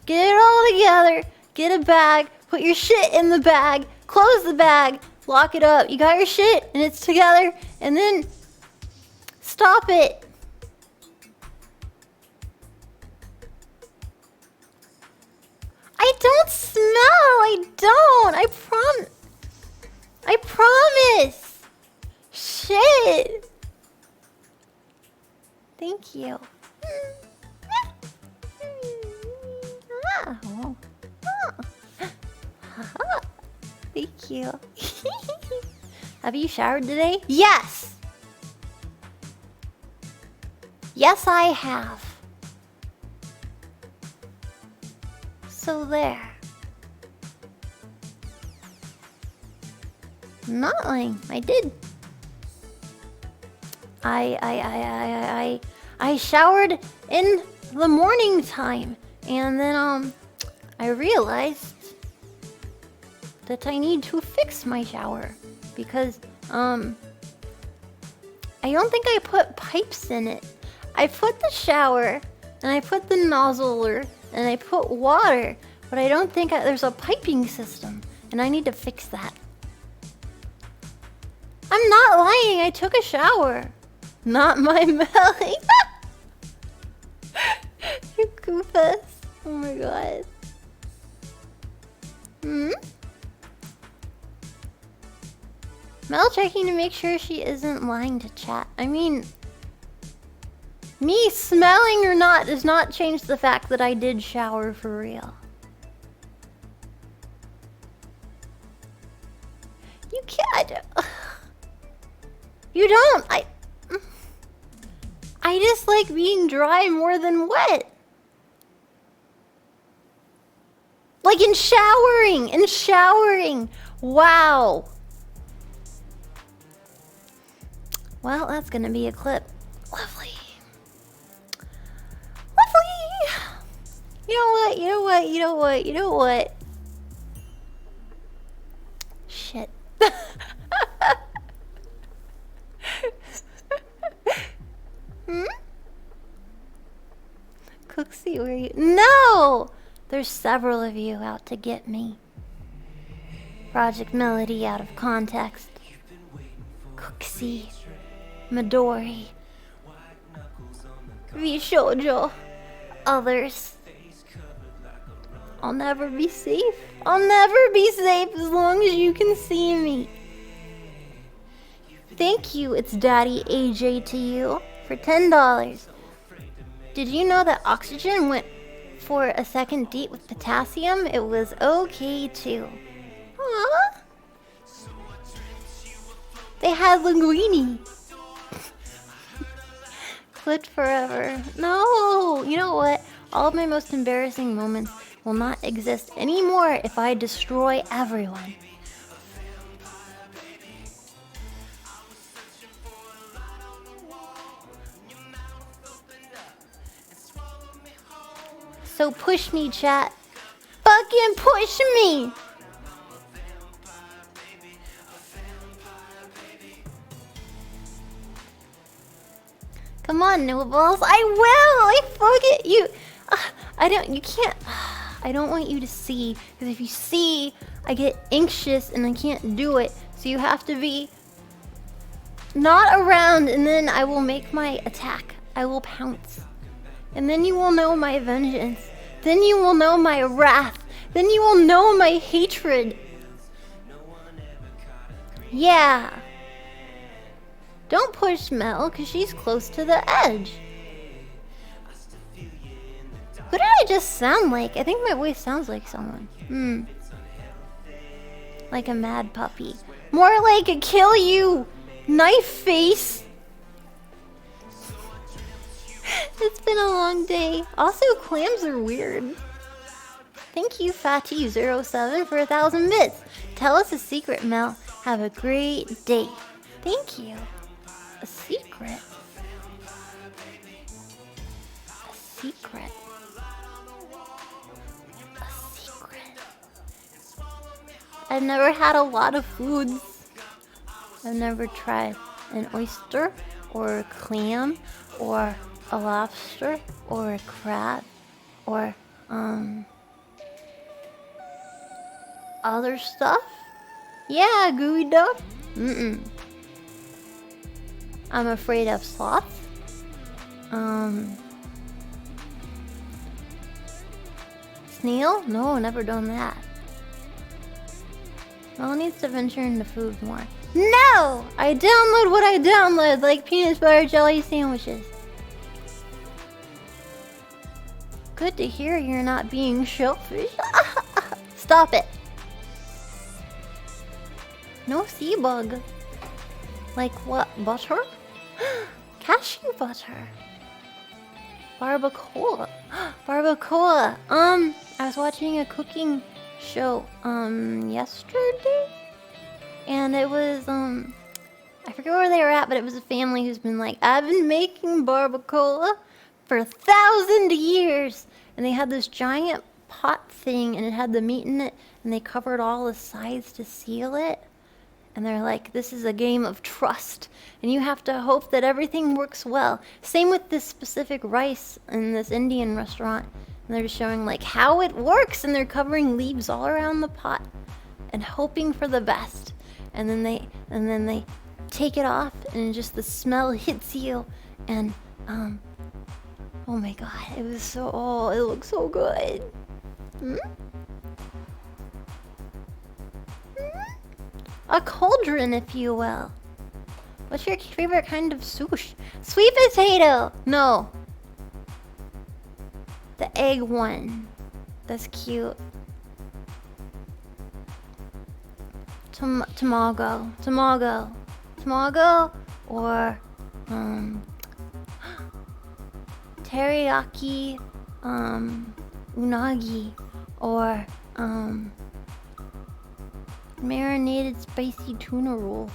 Get it all together. Get a bag. Put your shit in the bag. Close the bag. Lock it up. You got your shit and it's together. And then stop it. I don't smell. I don't. I promise. Shit. Thank you. Thank you. Have you showered today? Yes. Yes, I have. So there. I'm not lying. I did. I showered in the morning time, and then I realized that I need to fix my shower because I don't think I put pipes in it. I put the shower and I put the nozzler and I put water, but I don't think there's a piping system, and I need to fix that. I'm not lying. I took a shower. Not my Melly. You goofus. Oh my god. Mel checking to make sure she isn't lying to chat. I mean, me smelling or not does not change the fact that I did shower for real. You can't. You don't. I just like being dry more than wet. Like in showering. Wow. Well, that's gonna be a clip. Lovely. You know what? Shit. Cooksy, where are you? No! There's several of you out to get me. Project Melody out of context. Cooksy. Midori. VShojo. Others. I'll never be safe. I'll never be safe as long as you can see me. Thank you, it's Daddy AJ to you, for $10. Did you know that oxygen went for a second date with potassium? It was okay too. Aww. They had linguine. Clit forever. No! You know what? All of my most embarrassing moments will not exist anymore if I destroy everyone. So push me, chat. Fucking push me! Come on, Nobles. I will! I fuck it! I don't want you to see, because if you see, I get anxious and I can't do it. So you have to be not around, and then I will make my attack. I will pounce. And then you will know my vengeance. Then you will know my wrath. Then you will know my hatred. Yeah. Don't push Mel, because she's close to the edge. Who did I just sound like? I think my voice sounds like someone. Like a mad puppy. More like a kill you, knife face. It's been a long day. Also, clams are weird. Thank you, Fatty07, for 1,000 bits. Tell us a secret, Mel. Have a great day. Thank you. A secret? A secret? A secret? I've never had a lot of foods. I've never tried an oyster or a clam or a lobster or a crab or other stuff. Yeah, gooey duck. I'm afraid of sloths. Snail? No, never done that. Mel needs to venture into food more. No! I download what I download, like peanut butter jelly sandwiches. Good to hear you're not being shellfish. Stop it. No sea bug. Like what? Butter? Cashew butter. Barbacoa. Barbacoa. I was watching a cooking show yesterday. And it was, I forget where they were at, but it was a family who's been like, I've been making barbacoa for 1,000 years. And they had this giant pot thing, and it had the meat in it, and they covered all the sides to seal it. And they're like, this is a game of trust, and you have to hope that everything works well. Same with this specific rice in this Indian restaurant. And they're just showing like how it works, and they're covering leaves all around the pot and hoping for the best. And then they take it off, and just the smell hits you, and oh my god, it was so, oh, it looks so good. A cauldron, if you will. What's your favorite kind of sushi? Sweet potato! No. The egg one. That's cute. Tamago. Tamago or teriyaki unagi or marinated spicy tuna roll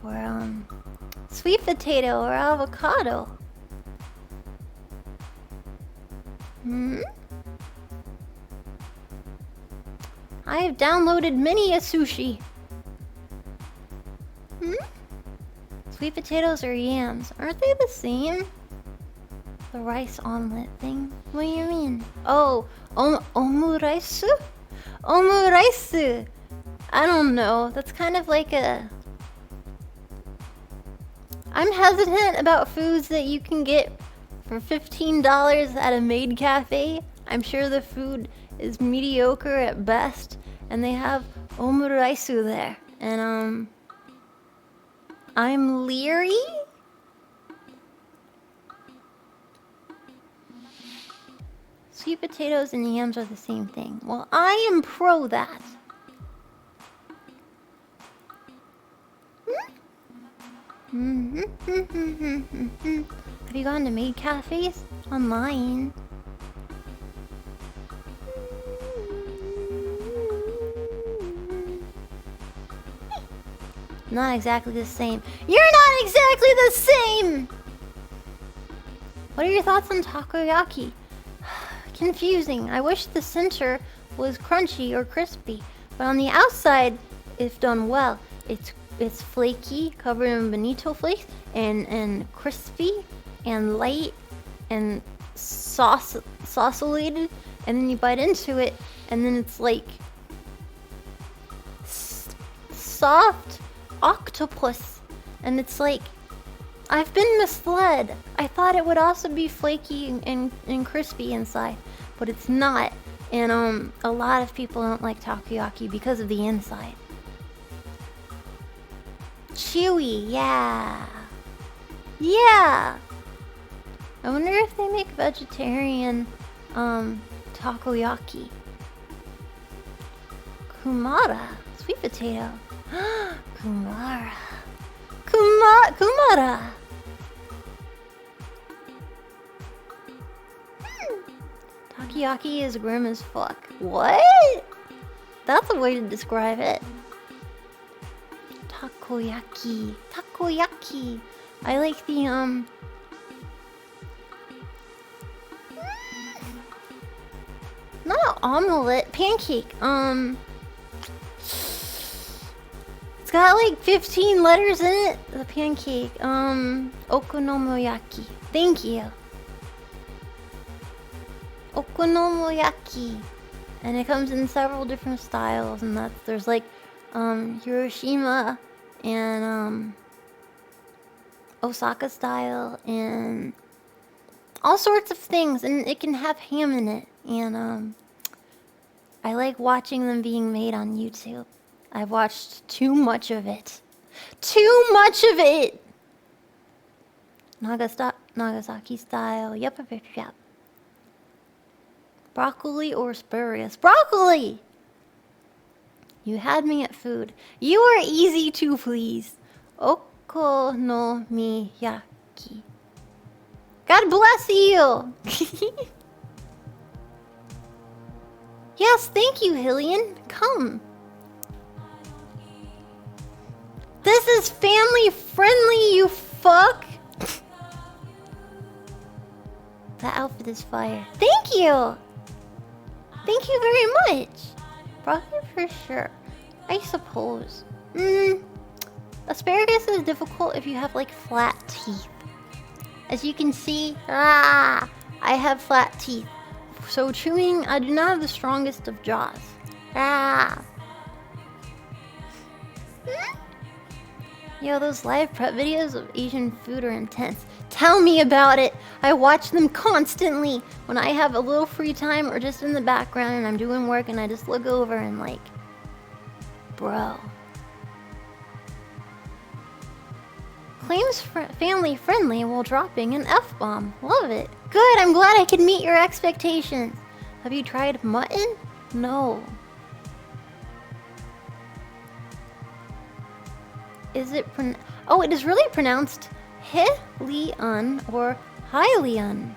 or sweet potato or avocado. I have downloaded many a sushi. Sweet potatoes or yams? Aren't they the same? The rice omelet thing? What do you mean? Oh, omurice? Omurice! I don't know. That's kind of like a... I'm hesitant about foods that you can get for $15 at a maid cafe. I'm sure the food is mediocre at best, and they have omurice there. And I'm leery? Sweet potatoes and yams are the same thing. Well, I am pro that. Have you gone to maid cafes? Online? Not exactly the same. You're not exactly the same! What are your thoughts on takoyaki? Confusing. I wish the center was crunchy or crispy, but on the outside, if done well, it's flaky, covered in bonito flakes, and crispy, and light, and saucelated, and then you bite into it, and then it's like soft octopus, and it's like, I've been misled. I thought it would also be flaky and crispy inside, but it's not. And a lot of people don't like takoyaki because of the inside. Chewy, yeah. Yeah. I wonder if they make vegetarian takoyaki. Kumara, sweet potato. Kumara. Kumara. Takoyaki is grim as fuck. What? That's a way to describe it. Takoyaki. Takoyaki. I like the not an omelet, pancake. It's got like 15 letters in it. The pancake. Okonomiyaki. Thank you. Okonomiyaki. And it comes in several different styles, and there's like Hiroshima and Osaka style and all sorts of things, and it can have ham in it. And I like watching them being made on YouTube. I've watched too much of it. Too much of it! Nagasaki style. Yep. Broccoli or asparagus? Broccoli! You had me at food. You are easy to please. Okonomiyaki. God bless you! Yes, thank you, Hillian. Come. is family friendly, you fuck! That outfit is fire. Thank you! Thank you very much! Broccoli for sure. I suppose. Asparagus is difficult if you have like flat teeth. As you can see, I have flat teeth. So chewing, I do not have the strongest of jaws. Yo, those live prep videos of Asian food are intense. Tell me about it! I watch them constantly when I have a little free time or just in the background and I'm doing work and I just look over and like... Bro. Claims family friendly while dropping an F-bomb. Love it. Good, I'm glad I could meet your expectations. Have you tried mutton? No. Is it oh, it is really pronounced He-Leon or Hylian.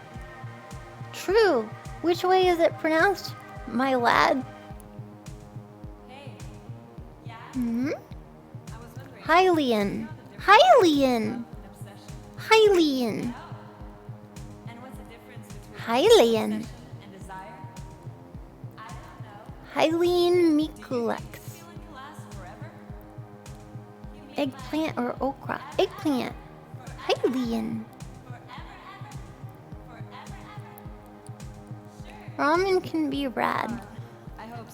True. Which way is it pronounced, my lad? Hylian. Hylian. Hylian. Hylian. Hylian Mikulex. Eggplant or okra? Eggplant. Hylian. Ramen can be rad.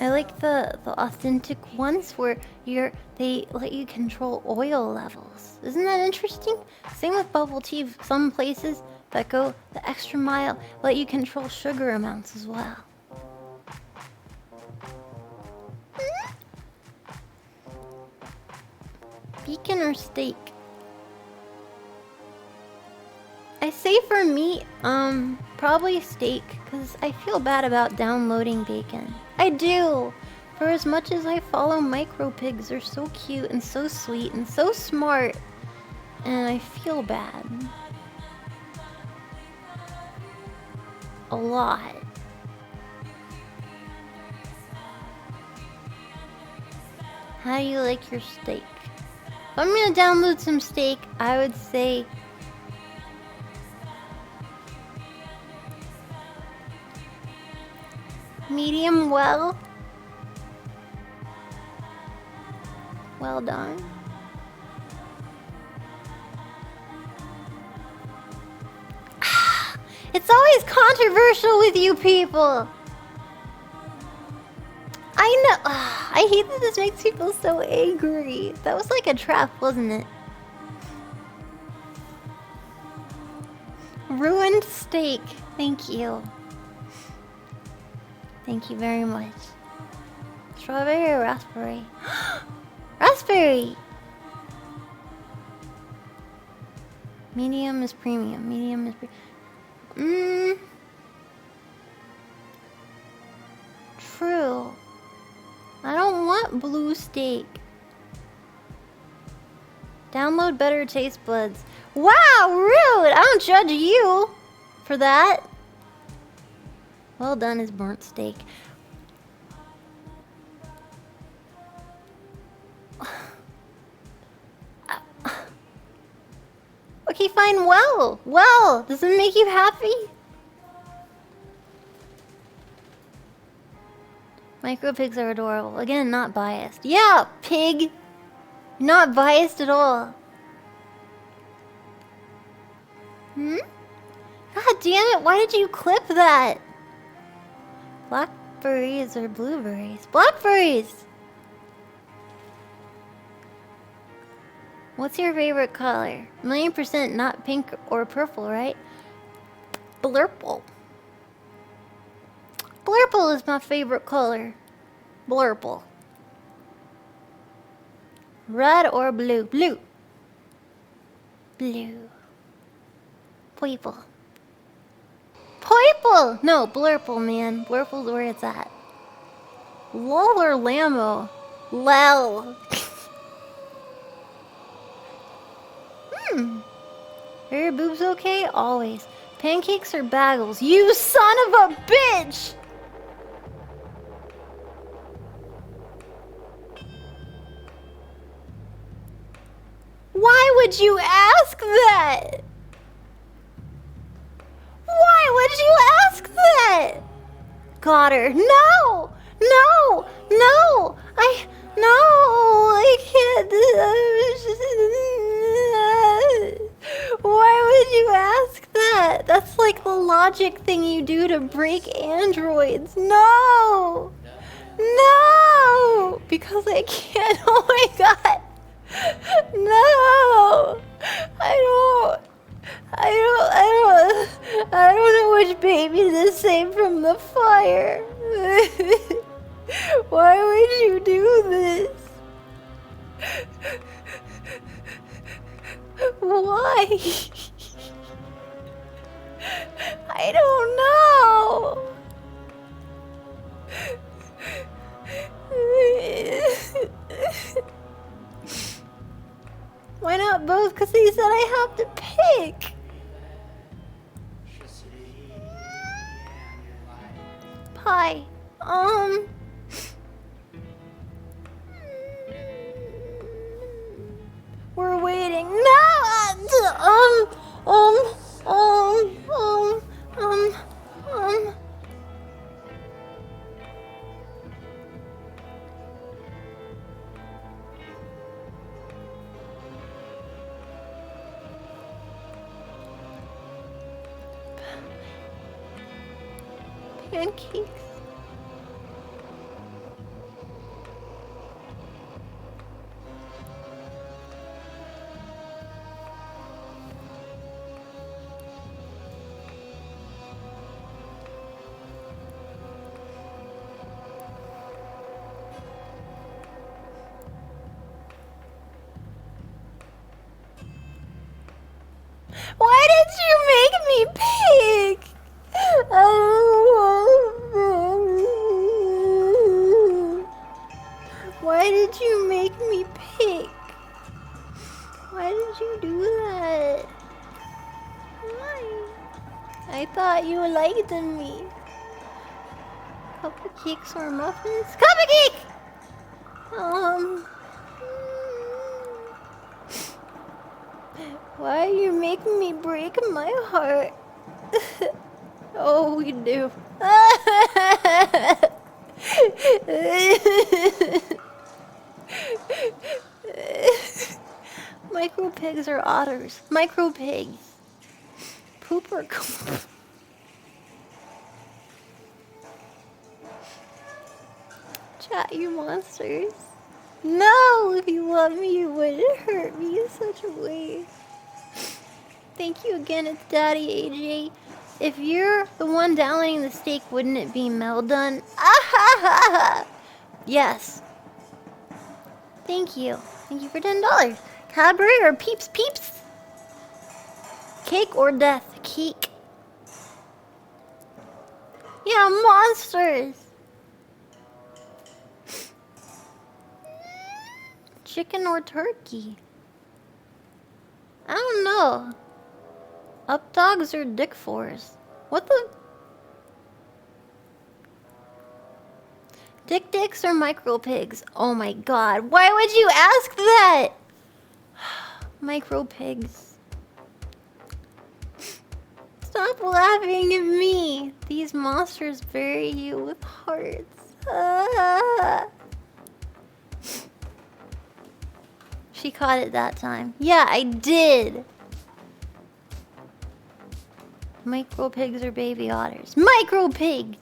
I like the authentic ones where they let you control oil levels. Isn't that interesting? Same with bubble tea. Some places that go the extra mile let you control sugar amounts as well. Bacon or steak? I say for meat, probably steak, because I feel bad about downloading bacon. I do! For as much as I follow micro pigs, they're so cute and so sweet and so smart. And I feel bad. A lot. How do you like your steak? If I'm gonna download some steak, I would say... medium well. Well done. It's always controversial with you people. I know. I hate that this makes people so angry. That was like a trap, wasn't it? Ruined steak. Thank you. Thank you very much. Strawberry or raspberry? Raspberry! Medium is premium. Medium is true. I don't want blue steak. Download better taste buds. Wow, rude! I don't judge you for that. Well done is burnt steak. Okay, fine. Well, does it make you happy? Micro pigs are adorable. Again, not biased. Yeah, pig. Not biased at all. God damn it, why did you clip that? Blackberries or blueberries? Blackberries! What's your favorite color? 1,000,000% not pink or purple, right? Blurple. Blurple is my favorite color. Blurple. Red or blue? Blue. Blue. Purple. Purple! No, blurple, man. Blurple's where it's at. Lol or Lambo? Lel. Are your boobs okay? Always. Pancakes or bagels? You son of a bitch! would you ask that? Why would you ask that? Got her. No! No! No! I can't. Why would you ask that? That's like the logic thing you do to break androids. No! No! Because I can't. Oh my god. No! I don't know which baby to save from the fire. Why would you do this? Why? I don't know. Why not both? Because he said I have to pick. Pie. We're waiting. No! Pancakes. Why did you make me pick? Why did you make me pick? Why did you do that? Why? I thought you liked me. Cupcakes or muffins? Cupcake! Why are you making me break my heart? Oh, we do. Micro pigs or otters? Micro pigs. Poop or coop? Chat, you monsters. No, if you love me, you wouldn't hurt me in such a way. Thank you again, it's Daddy AJ. If you're the one downloading the steak, wouldn't it be Mel done? Yes. Thank you. Thank you for $10. Cadbury or Peeps Peeps? Cake or death? Cake. Yeah, monsters. Chicken or turkey? I don't know. Up dogs or dick fours? What the? Dick dicks or micro pigs? Oh my god, why would you ask that? Micro pigs. Stop laughing at me. These monsters bury you with hearts. She caught it that time. Yeah, I did. Micro pigs or baby otters? Micro pigs!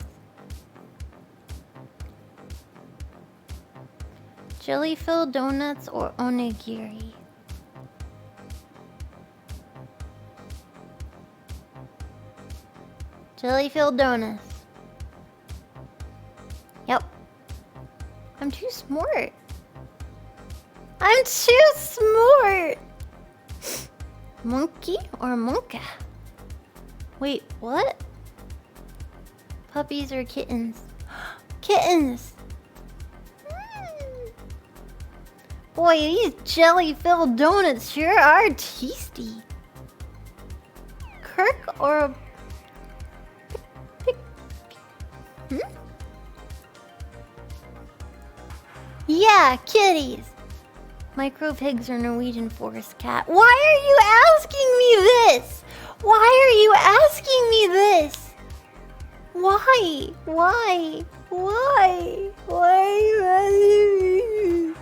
Jelly-filled donuts or onigiri? Jelly-filled donuts. Yep. I'm too smart. I'm too smart! Monkey or monka? Wait, what? Puppies or kittens? Kittens! Boy, these jelly-filled donuts sure are tasty. Kirk or... Yeah, kitties! Micro pigs or Norwegian forest cat. Why are you asking me this? Why are you asking me this? Why? Why? Why? Why are you asking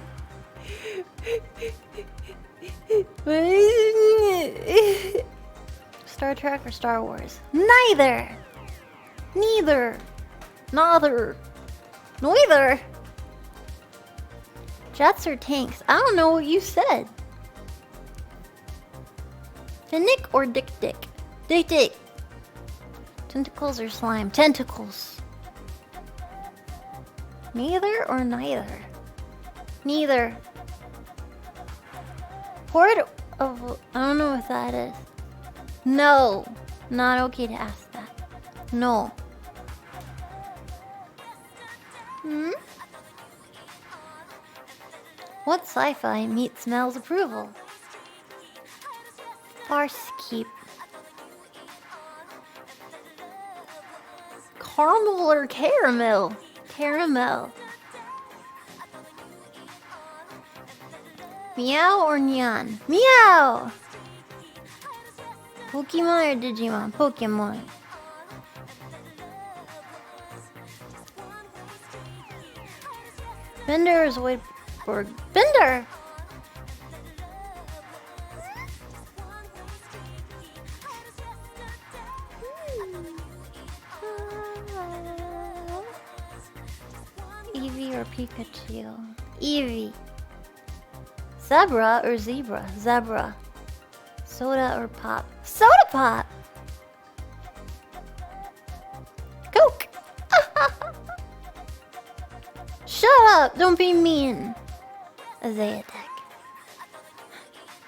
me? Star Trek or Star Wars? Neither. Neither. Neither. Neither. Jets or tanks? I don't know what you said. Finnick or Dick Dick? Dick Dick. Tentacles or slime? Tentacles. Neither or neither? Neither. Horde of... I don't know what that is. No. Not okay to ask that. No. Hmm? What sci-fi meets Mel's approval? Farscape. Caramel or caramel? Caramel. Meow or Nyan? Meow! Pokemon or Digimon? Pokemon. Bender or Zoidberg? Bender! Eevee or Pikachu? Eevee. Zebra or zebra? Zebra. Soda or pop? Soda pop! Coke! Shut up! Don't be mean! Isaiah Deck.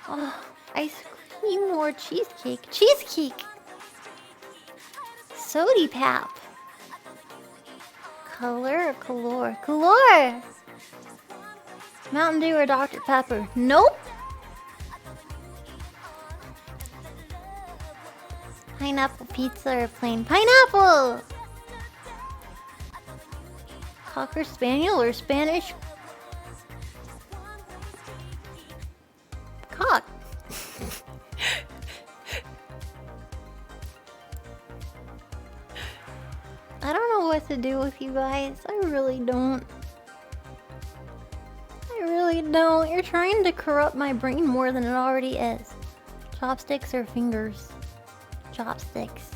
Oh, ice cream or cheesecake? Cheesecake! Sody pap. Color or color? Color! Mountain Dew or Dr. Pepper? Nope! Pineapple pizza or plain pineapple? Cocker Spaniel or Spanish cock? I don't know what to do with you guys. I really don't. I really don't. You're trying to corrupt my brain more than it already is. Chopsticks or fingers? Chopsticks.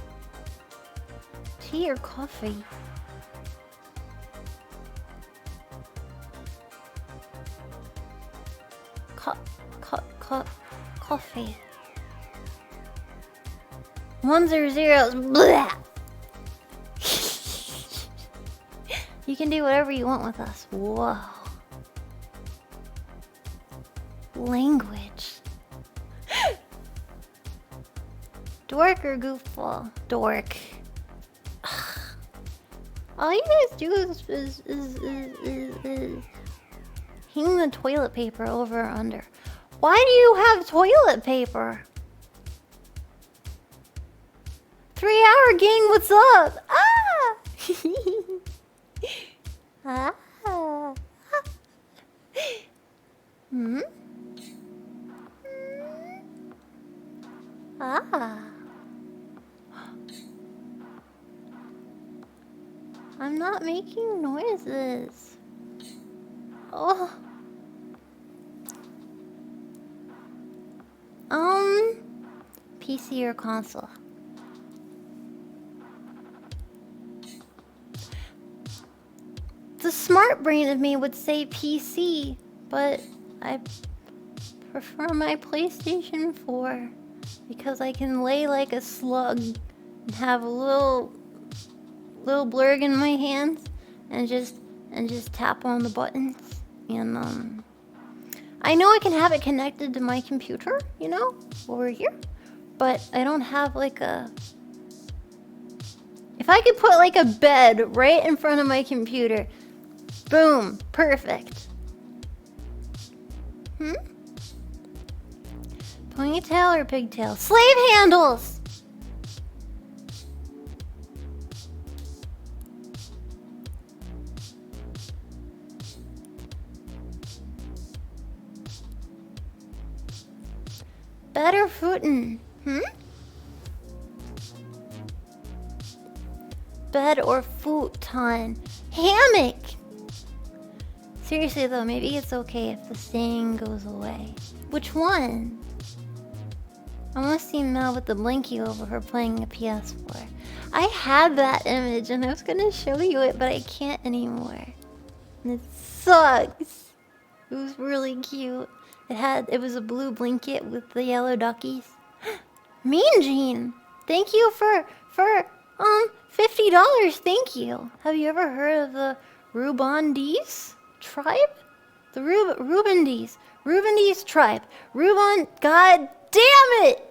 Tea or coffee? Coffee. Ones or zeros? Blah! You can do whatever you want with us. Whoa. Language. Dork or goofball? Dork. All you guys do is hang the toilet paper over or under. Why do you have toilet paper? 3-hour gang, what's up? Ah! Ah. Hmm? Ah. I'm not making noises. Oh. PC or console? The smart brain of me would say PC, but I prefer my PlayStation 4 because I can lay like a slug and have a little blurg in my hands and just tap on the buttons. And I know I can have it connected to my computer, you know, over here, but I don't have like a... If I could put like a bed right in front of my computer, boom, perfect. Hmm? Ponytail or pigtail? Slave handles! Better footin'. Bed or futon. Hammock! Seriously though, maybe it's okay if the stain goes away. Which one? I want to see Mel with the blankie over her playing a PS4. I had that image and I was gonna show you it, but I can't anymore. And it sucks. It was really cute. It was a blue blanket with the yellow duckies. Mean Gene! Thank you for $50. Thank you. Have you ever heard of the Rubandese tribe? The Rubandese tribe. God damn it!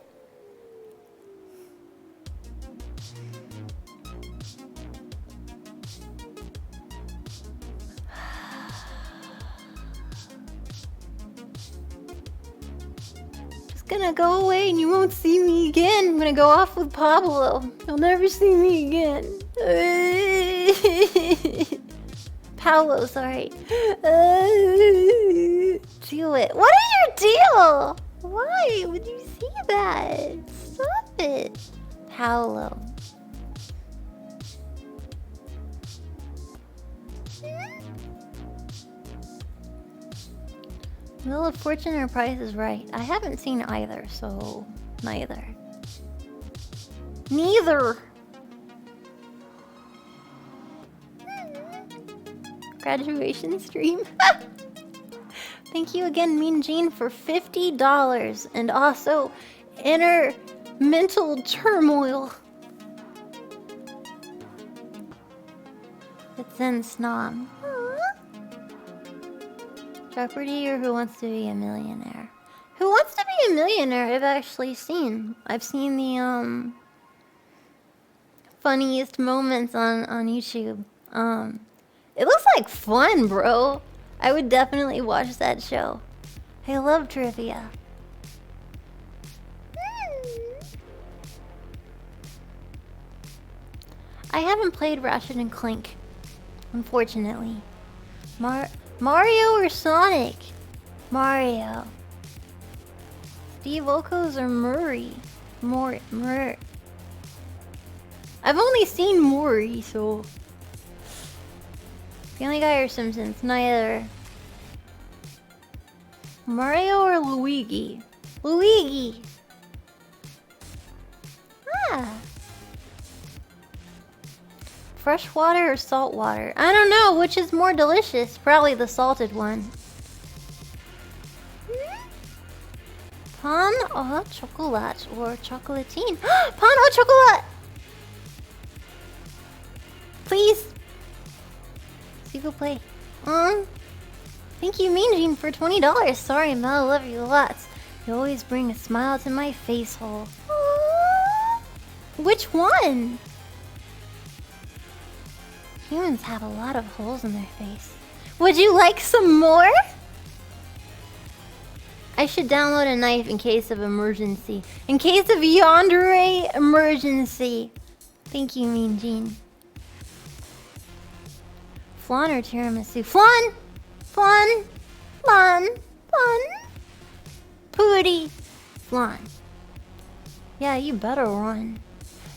Just gonna go away and you won't see me again. I'm gonna go off with Pablo. You'll never see me again. Paolo, sorry. Do it. What is your deal? Why would you see that? Stop it. Paolo. Wheel of Fortune or Price is Right? I haven't seen either, so neither. Neither! Graduation stream. Thank you again, Mean Gene, for $50 and also inner mental turmoil. It's in Snom. Jeopardy or Who Wants to Be a Millionaire? Who Wants to Be a Millionaire I've actually seen. I've seen the funniest moments on YouTube. It looks like fun, bro. I would definitely watch that show. I love trivia. I haven't played Ratchet and Clank, unfortunately. Mario or Sonic? Mario. Steve Okos or Murray? Murray. I've only seen Maury, so... Family Guy or Simpsons? Neither. Mario or Luigi? Luigi! Ah. Fresh water or salt water? I don't know, which is more delicious? Probably the salted one. Pan au chocolat or chocolatine? Pan au chocolat! Please! S'il vous plaît. Thank you, Mean Gene, for $20. Sorry, Mel, I love you lots. You always bring a smile to my face hole. Aww. Which one? Humans have a lot of holes in their face. Would you like some more? I should download a knife in case of emergency. In case of yandere emergency. Thank you, Mean Gene. Flan or tiramisu? Flan! Flan! Flan! Flan! Pooty! Flan. Yeah, you better run.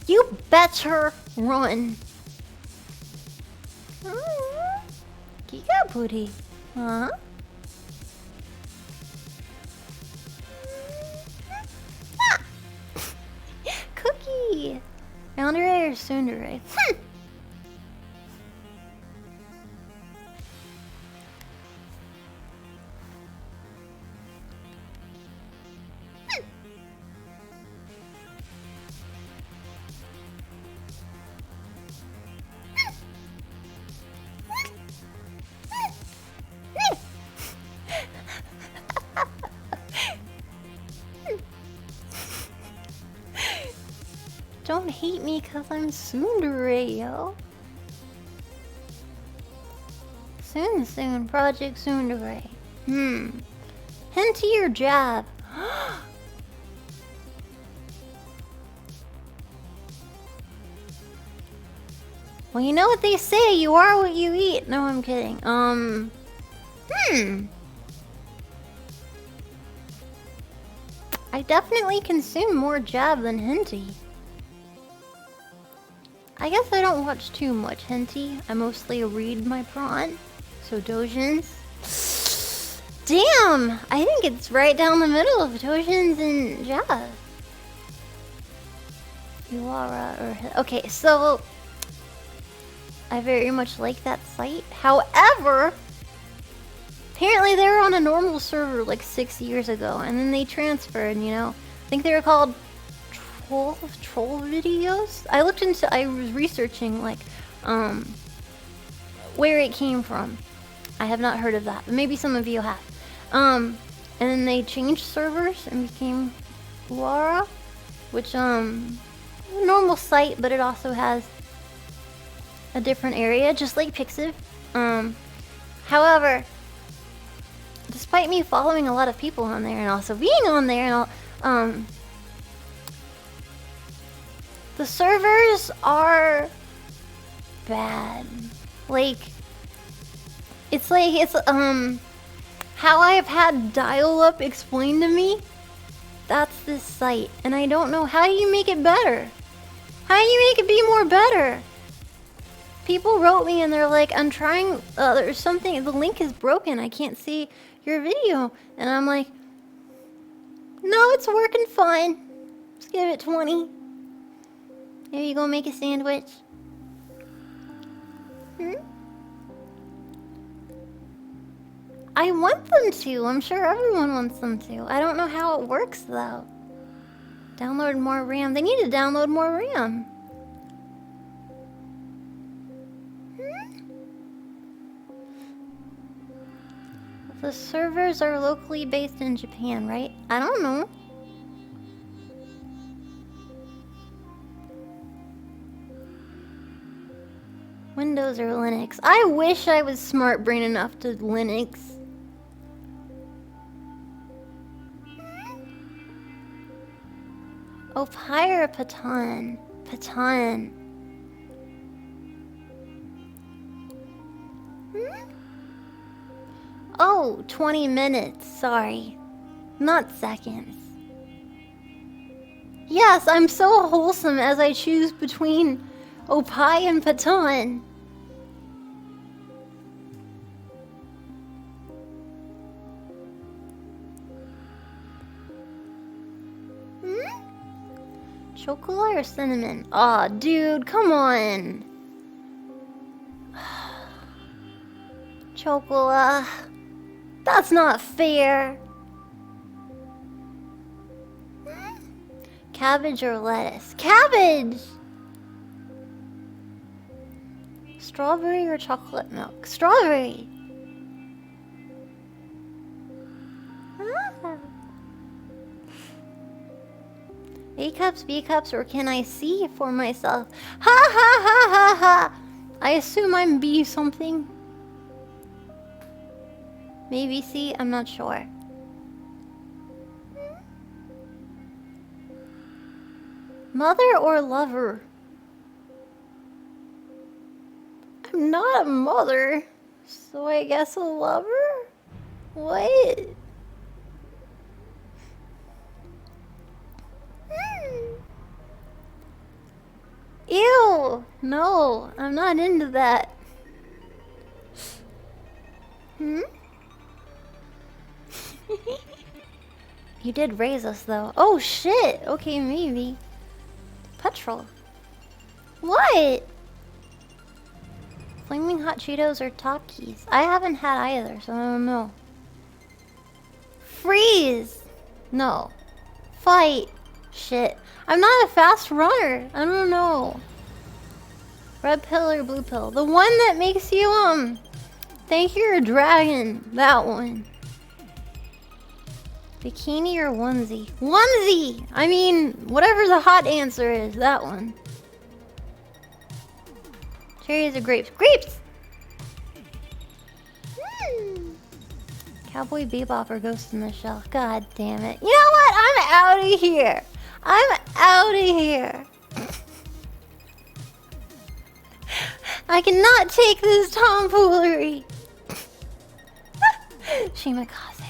You better run. Giga Pooty. Huh? Cookie! Yandere or tsundere? Don't hate me cause I'm tsundere, yo. Soon, Project Tsundere. Hint to your jab. Well, you know what they say, you are what you eat. No, I'm kidding. I definitely consume more jab than hentai. I guess I don't watch too much hentai. I mostly read my prawn. So doujins. Damn! I think it's right down the middle of doujins and jab. Uara or... Okay, so... I very much like that site. However... Apparently they were on a normal server like 6 years ago, and then they transferred, you know? I think they were called... Troll videos? I was researching, like, where it came from. I have not heard of that, but maybe some of you have. And then they changed servers and became Uara, which, a normal site, but it also has a different area, just like Pixiv. However, despite me following a lot of people on there and also being on there and all, the servers are bad. Like, it's how I have had dial-up explained to me. That's this site, and I don't know, how do you make it better? How do you make it be more better? People wrote me and they're like, I'm trying, there's something, the link is broken, I can't see your video. And I'm like, no, it's working fine. Just give it 20. Maybe you go make a sandwich. I want them to. I'm sure everyone wants them to. I don't know how it works though. Download more RAM. They need to download more RAM. The servers are locally based in Japan, right? I don't know. Windows or Linux? I wish I was smart brain enough to Linux. Oh, Pyre Patan. Patan. Oh, 20 minutes. Sorry. Not seconds. Yes, I'm so wholesome as I choose between Opie and Patan. Chocolate or cinnamon? Aw, dude, come on. Chocolate. That's not fair. Cabbage or lettuce? Cabbage! Strawberry or chocolate milk? Strawberry! A cups, B cups, or can I see for myself? Ha ha ha ha ha! I assume I'm B something. Maybe C, I'm not sure. Mother or lover? I'm not a mother, so I guess a lover? What? Ew! No, I'm not into that. You did raise us though. Oh shit! Okay, maybe. Petrol. What? Flaming hot Cheetos or Takis? I haven't had either, so I don't know. Freeze! No. Fight! Shit. I'm not a fast runner. I don't know. Red pill or blue pill? The one that makes you, think you're a dragon. That one. Bikini or onesie? Onesie! I mean, whatever the hot answer is, that one. Cherries or grapes? Grapes! Cowboy Bebop or Ghost in the Shell? God damn it. You know what? I'm out of here. I'm out of here. I cannot take this tomfoolery. Shimakaze.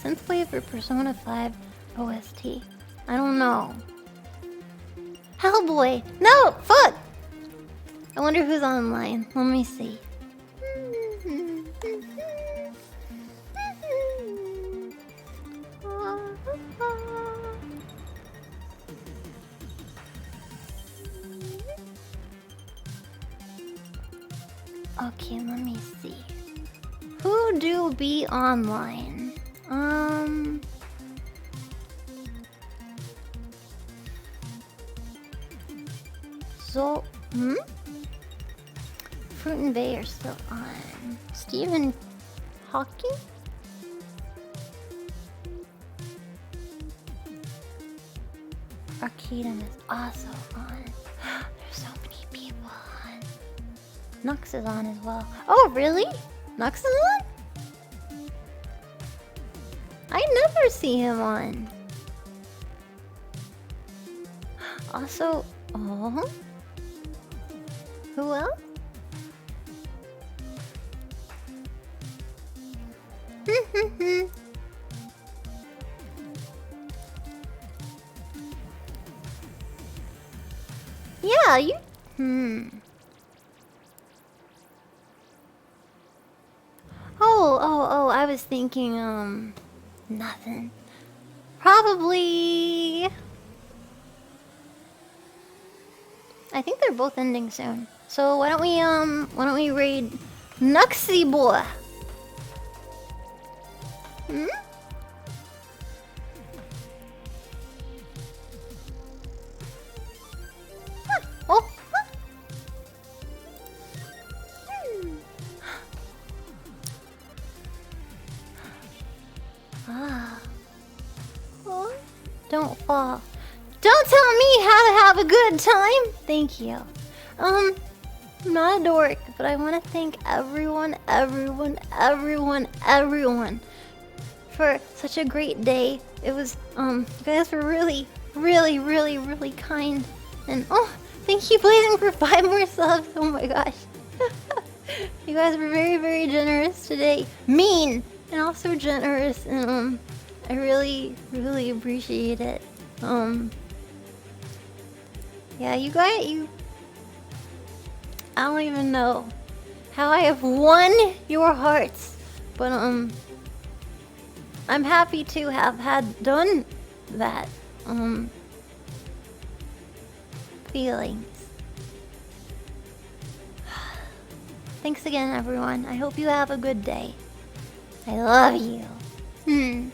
Synthwave for Persona 5 OST. I don't know. Hellboy! No! Fuck! I wonder who's online. Let me see. Okay, let me see. Who do be online? So, Fruit and Bay are still on. Stephen Hawking? Arcadum is also on. There's so many people on. Nux is on as well. Oh, really? Nux is on? I never see him on. Also, oh. Who else? Yeah, you. Oh, I was thinking, nothing. Probably. I think they're both ending soon. So why don't we raid Nuxie Boy? Oh. Oh. Don't fall. Don't tell me how to have a good time. Thank you. I'm not a dork, but I want to thank everyone for such a great day. It was, you guys were really kind. And, oh, thank you, Blazing, for 5 more subs. Oh my gosh. You guys were very generous today. Mean, and also generous. And, I really appreciate it. Yeah, you guys, I don't even know how I have won your hearts, but I'm happy to have done that. Feelings. Thanks again, everyone. I hope you have a good day. I love you.